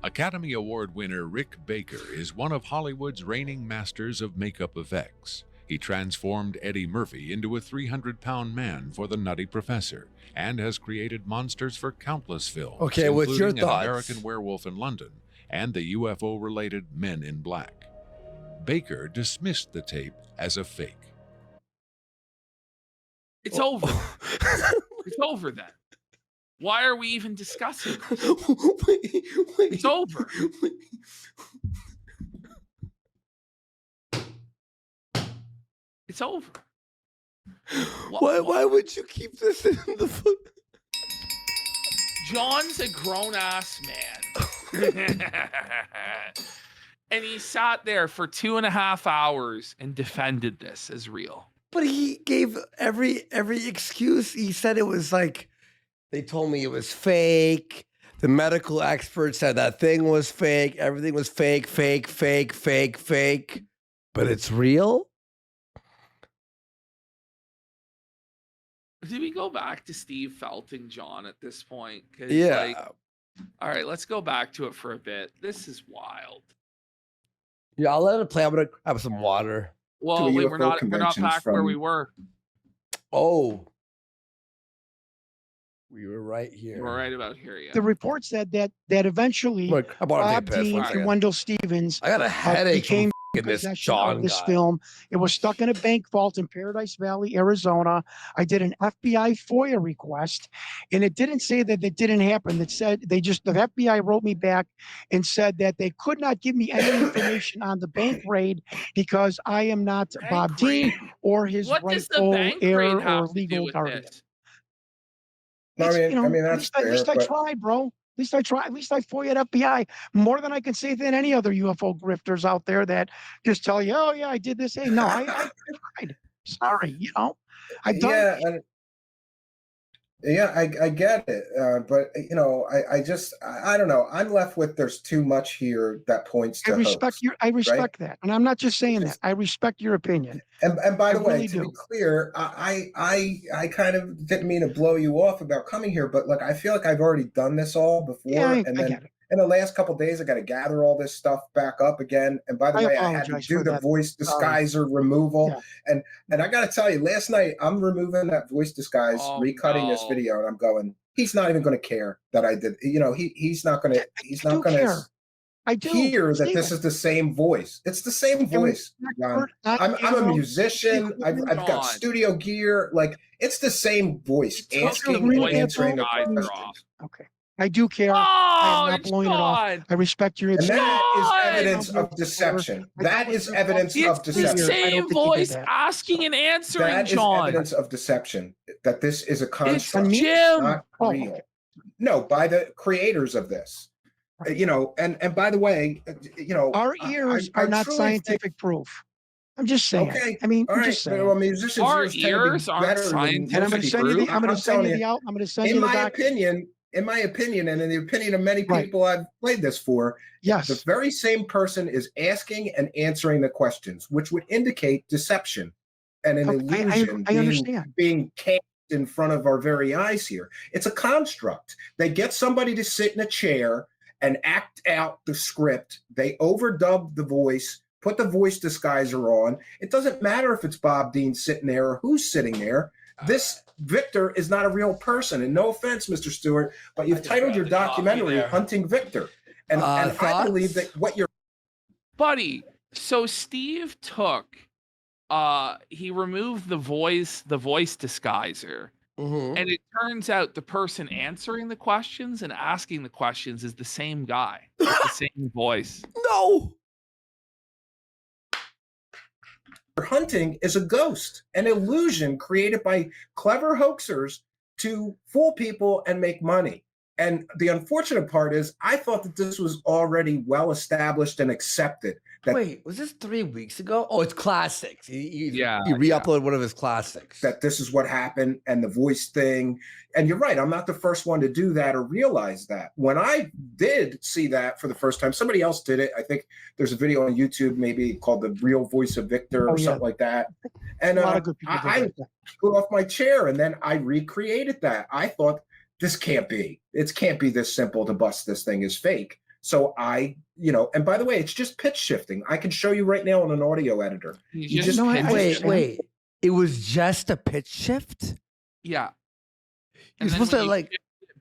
Academy Award winner Rick Baker is one of Hollywood's reigning masters of makeup effects. He transformed Eddie Murphy into a 300-pound man for The Nutty Professor and has created monsters for countless films, Okay, what's your including An thoughts? American Werewolf in London and the UFO-related Men in Black. Baker dismissed the tape as a fake. It's over. It's over then. Why are we even discussing this? It's over. It's over. Why would you keep this in the foot? John's a grown-ass man. And he sat there for 2.5 hours and defended this as real. But he gave every excuse. He said it was like, they told me it was fake. The medical expert said that thing was fake. Everything was fake. But it's real? Did we go back to Steve felting John at this point? Yeah. All right, let's go back to it for a bit. This is wild. Yeah, I'll let it play. I'm going to have some water. Well, wait, we're not back where we were. Oh. We were right here. We're right about here, yeah. The report said that eventually Look, Bob Dean and Wendell Stevens I got a headache became from this possession John of this guy. film. It was stuck in a bank vault in Paradise Valley, Arizona. I did an FBI FOIA request, and it didn't say that it didn't happen. It said the FBI wrote me back and said that they could not give me any information on the bank raid because I am not Bob Dean or his What does the rightful bank heir raid or have to do legal with guardian. this? I mean, that's at least fair, I but tried, bro. At least I try. At least I FOIA at FBI more than I can say than any other UFO grifters out there that just tell you, "Oh yeah, I did this." Hey, no, I tried. Sorry, I've done. Yeah, yeah, I get it, but I don't know. I'm left with there's too much here that points to hoax, I right? respect that, and I'm not just saying that. I respect your opinion. And by the way, really to be do. clear, I kind of didn't mean to blow you off about coming here, but like I feel like I've already done this all before, Yeah, and I then get it. in the last couple of days, I got to gather all this stuff back up again. And by the I way, I had to apologize do for the that. voice Sorry. disguiser removal, Yeah. and I got to tell you, last night I'm removing that voice disguise, Oh, recutting this no. video, and I'm going, he's not even going to care that I did. He's not going to. He's I not do going to care. I do. hear that this Steven. is the same voice. It's the same Can we voice, John. record that I'm a Kino? musician. I've got John. studio gear. Like it's the same voice, You took asking your and voice answering the disguiser questions. off. Okay. I do care. I am Oh, not blowing it off. John. I respect your And instinct. that is John! evidence of deception. That is evidence It's of the deception. I don't same think he did voice that. asking and answering, That is John. evidence of deception. That this is a It's construct, Jim. not Oh, real. okay. No, by the creators of this. And by the way, Our ears I are not truly think- scientific proof. I'm just saying. Okay. I mean, All I'm right. just saying. Well, musicians' Our ears tend to be ears aren't better than scientific And I'm going to most send you the. people's. I'm going to send you telling the out. I'm going to send in you the my document. in my opinion, and in the opinion of many Right. people I've played this for, Yes. the very same person is asking and answering the questions, which would indicate deception and an Okay, illusion I understand. being cast in front of our very eyes here. It's a construct. They get somebody to sit in a chair and act out the script. They overdub the voice, put the voice disguiser on. It doesn't matter if it's Bob Dean sitting there or who's sitting there. This Victor is not a real person. And no offense, Mr. Stewart, but you've titled your documentary Hunting Victor. And I believe that what you're... Buddy, so Steve took, he removed the voice disguiser. Mhm. And it turns out the person answering the questions and asking the questions is the same guy, the same voice. No. hunting is a ghost, an illusion created by clever hoaxers to fool people and make money. And the unfortunate part is, I thought that this was already well established and accepted. That Wait, was this 3 weeks ago? Oh, it's classics. He Yeah, re-uploaded one of his classics. that this is what happened and the voice thing. And you're right, I'm not the first one to do that or realize that. When I did see that for the first time, somebody else did it. I think there's a video on YouTube maybe called The Real Voice of Victor or something like that. And A lot of good people I did that. flew off my chair and then I recreated that. I thought, this can't be. It can't be this simple to bust this thing is fake. So I, and by the way, it's just pitch shifting. I can show you right now on an audio editor. You just wait. It was just a pitch shift? Yeah. You're supposed to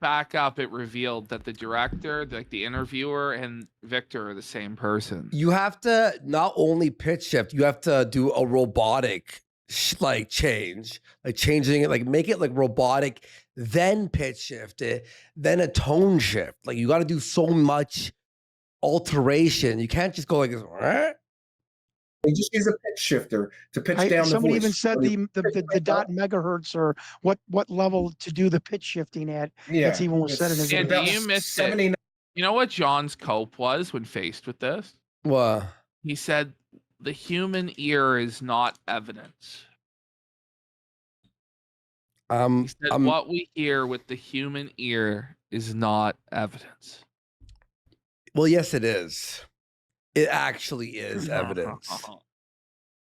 back up, it revealed that the director, like the interviewer, and Victor are the same person. You have to not only pitch shift, you have to do a robotic change, like changing it, like make it like robotic, then pitch shift it, then a tone shift. Like you got to do so much alteration. You can't just go like this. They just use a pitch shifter to pitch down the voice. Somebody even said the dot megahertz or what level to do the pitch shifting at. Yeah, that's even was said in his And video. you missed it. You know what John's cope was when faced with this? What? He said the human ear is not evidence. He said what we hear with the human ear is not evidence. Well, yes, it is. It actually is evidence.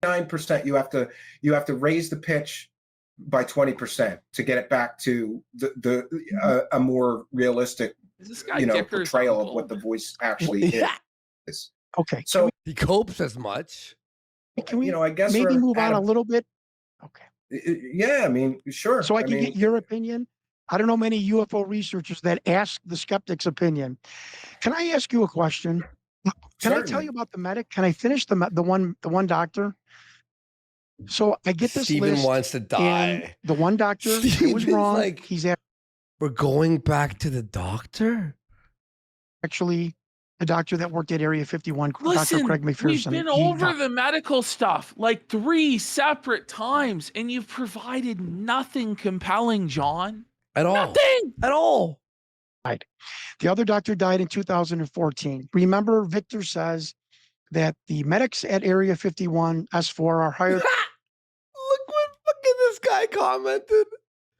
9%. You have to raise the pitch by 20% to get it back to a more realistic, portrayal of what the voice actually is. Okay. So he copes as much. Can we, I guess maybe move on a little bit? Okay. Yeah, I mean, sure. So I can get your opinion. I don't know many UFO researchers that ask the skeptic's opinion. Can I ask you a question? Can I tell you about the medic? Can I finish the one doctor? So I get this Steven list. wants to die. And the one doctor, it was wrong. He's we're going back to the doctor? Actually the doctor that worked at Area 51, Listen, Dr. Craig McPherson. We've been over the medical stuff like 3 separate times, and you've provided nothing compelling, John. At all. Nothing. At all. died. The other doctor died in 2014. Remember, Victor says that the medics at Area 51 S4 are hired. Look at this guy commented.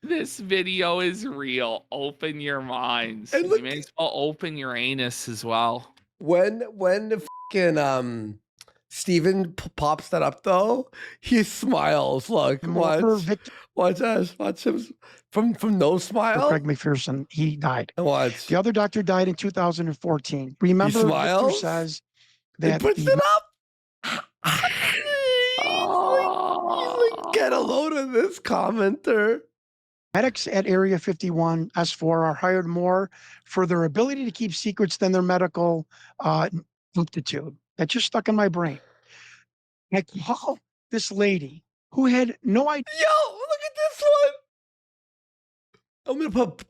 This video is real. Open your minds. And You may as well open your anus as well. When the fucking Steven pops that up though, he smiles. Look, watch us, watch him from no smile. Craig McPherson, he died. Watch. The other doctor died in 2014. Remember, Victor says that he puts it up. He's like, get a load of this commenter. Medics at Area 51 S4 are hired more for their ability to keep secrets than their medical aptitude. That just stuck in my brain. I call this lady who had no idea. Yo, look at this one. I'm gonna put.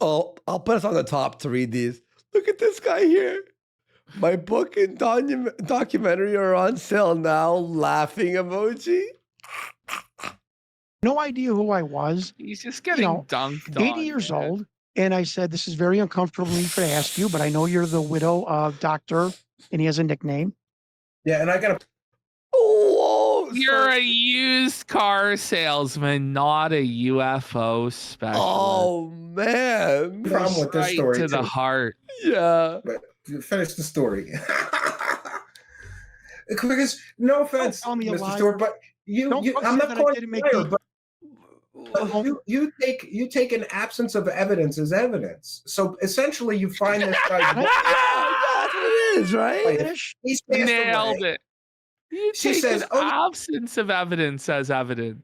I'll put us on the top to read these. Look at this guy here. My book and documentary are on sale now. Laughing emoji. No idea who I was. He's just getting dunked 80 on, years man. old. And I said, this is very uncomfortable for me to ask you, but I know you're the widow of Dr. And he has a nickname. Yeah, and I got to. Oh, You're a used car salesman, not a UFO specialist. Oh man, Problem with this Right story to the too. heart. Yeah. But finish the story. Because no offense, call me a Mr. liar. Stewart, but Don't I'm say not that I calling didn't you make a liar, the- but you take an absence of evidence. So essentially, you find this guy. Yeah, that's what it is, right? He's passed Nailed away. it. You She take says, an "Oh, absence of evidence as evidence.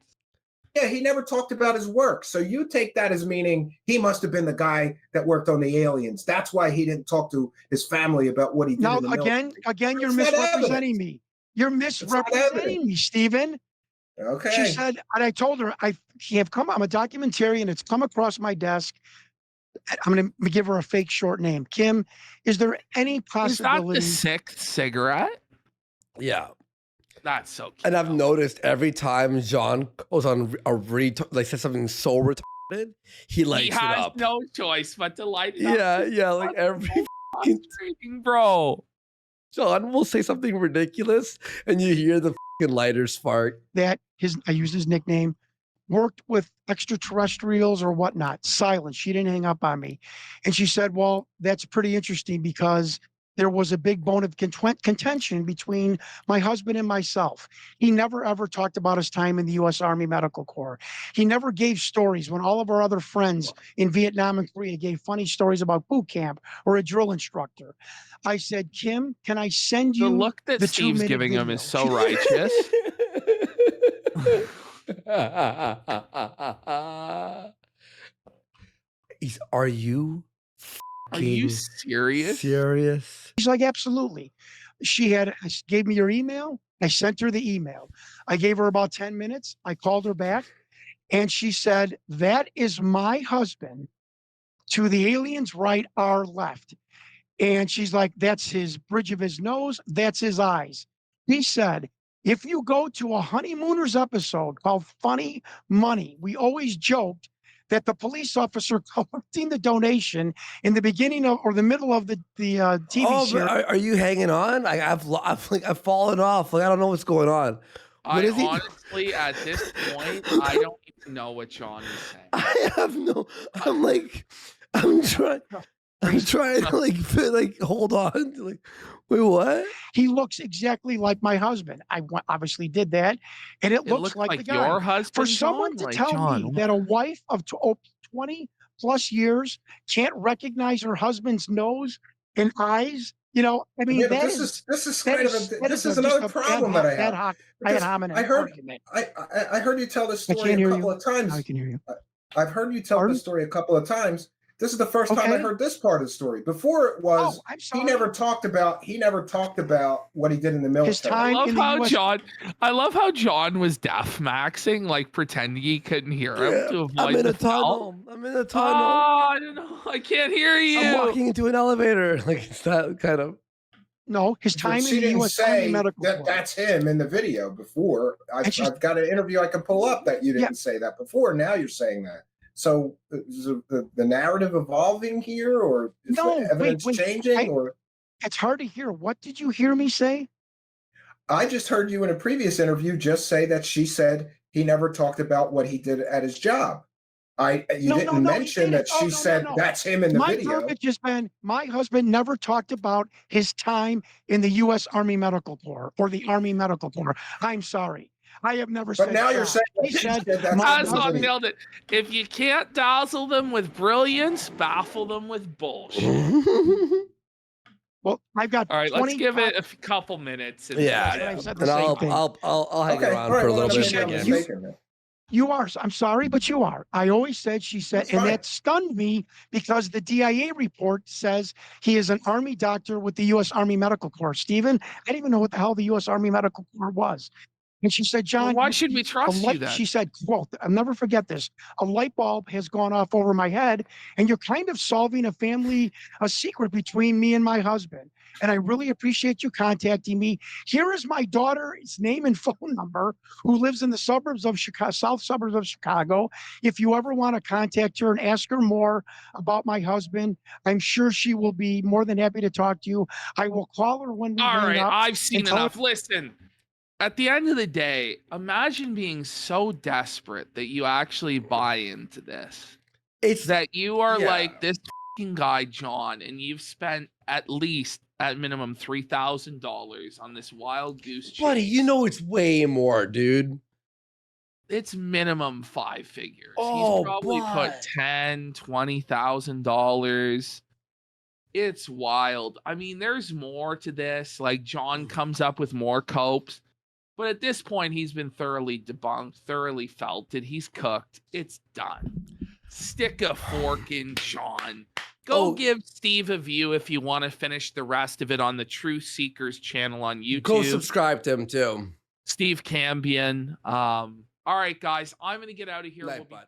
yeah, he never talked about his work." So you take that as meaning he must have been the guy that worked on the aliens. That's why he didn't talk to his family about what he did. Now, in the military. again, you're It's not misrepresenting evidence. me. You're not misrepresenting evidence. me, Stephen. Okay. She said, and I told her, I'm a documentarian. It's come across my desk. I'm going to give her a fake short name. Kim, is there any Is that possibility? the sixth cigarette? Yeah. That's so cute. And I've noticed every time John goes on like says something so retarded, he lights He it has up. no choice but to light it up. Yeah, like every fucking Frustrating, bro. John will say something ridiculous, and you hear the fucking lighter spark. That I used his nickname, worked with extraterrestrials or whatnot. Silent. She didn't hang up on me. And she said, well, that's pretty interesting because there was a big bone of contention between my husband and myself. He never ever talked about his time in the U.S. Army Medical Corps. He never gave stories when all of our other friends in Vietnam and Korea gave funny stories about boot camp or a drill instructor. I said, Kim, can I send you The look that the Steve's 2-minute giving him video? is so righteous. Are you Are you serious? serious? She's like, absolutely. She gave me your email. I sent her the email. I gave her about 10 minutes. I called her back and she said, that is my husband. To the aliens right, our left. And she's like, that's his bridge of his nose. That's his eyes. He said, if you go to a Honeymooners episode called Funny Money, we always joked that the police officer collecting the donation in the beginning of or the middle of the TV Oh, series. but are you hanging on? I've fallen off. Like I don't know what's going on. What I is he? honestly, at this point, I don't even know what John is saying. I have no. I'm trying to like hold on. Like, wait, what? He looks exactly like my husband. I obviously did that, and it looks like the guy. your husband. For someone John? to Like, tell John, me that a wife of 20 plus years can't recognize her husband's nose and eyes, I mean, Yeah, but that this is kind of this is another problem that I have. Because I heard I heard you tell this story a couple of times. I can hear you. I've heard you tell this story a couple of times. This is the first time I heard this part of the story. Before it was he never talked about what he did in the military. I love how John was deaf maxing, like pretending he couldn't hear him to avoid I'm in the a tunnel. foul. I'm in a tunnel. Oh, I don't know. I can't hear you. I'm walking into an elevator. Like it's that kind of. No, his time She in the didn't U.S. Army say Medical that Corps. that's him in the video before. I've got an interview I can pull up that you didn't say that before. Now you're saying that. So is the narrative evolving here, or is No, the evidence changing, or? It's hard to hear. What did you hear me say? I just heard you in a previous interview just say that she said he never talked about what he did at his job. You didn't mention that she said that's him in the My video. verbiage has been, my husband never talked about his time in the U.S. Army Medical Corps or the Army Medical Corps. I'm sorry. I have never said But now you're shot. saying He said that's my Aslan husband. nailed it. If you can't dazzle them with brilliance, baffle them with bullshit. Well, I've got All right, let's give it a couple minutes. And Yeah, said the and same thing. I'll hang around for a little bit. Again. You are. I'm sorry, but you are. I always said, she said, and that stunned me because the DIA report says he is an Army doctor with the U.S. Army Medical Corps. Stephen, I didn't even know what the hell the U.S. Army Medical Corps was. And she said, John, well, why should we trust you then? She said, quote, I'll never forget this. A light bulb has gone off over my head, and you're kind of solving a secret between me and my husband. And I really appreciate you contacting me. Here is my daughter's name and phone number, who lives in the suburbs of Chicago, south suburbs of Chicago. If you ever want to contact her and ask her more about my husband, I'm sure she will be more than happy to talk to you. I will call her when we hang up. I've seen enough. Listen, at the end of the day, imagine being so desperate that you actually buy into this. It's that you are like this fucking guy, John, and you've spent at least, at minimum, $3,000 on this wild goose chase. Buddy, you know it's way more, dude. It's minimum 5 figures. Oh, he's probably put $10,000, $20,000. It's wild. I mean, there's more to this. Like, John comes up with more copes. But at this point, he's been thoroughly debunked, thoroughly felted. He's cooked. It's done. Stick a fork in John. Go give Steve a view if you want to finish the rest of it on the Truth Seekers channel on YouTube. Go subscribe to him too. Steve Cambion. All right, guys, I'm going to get out of here. We'll be back.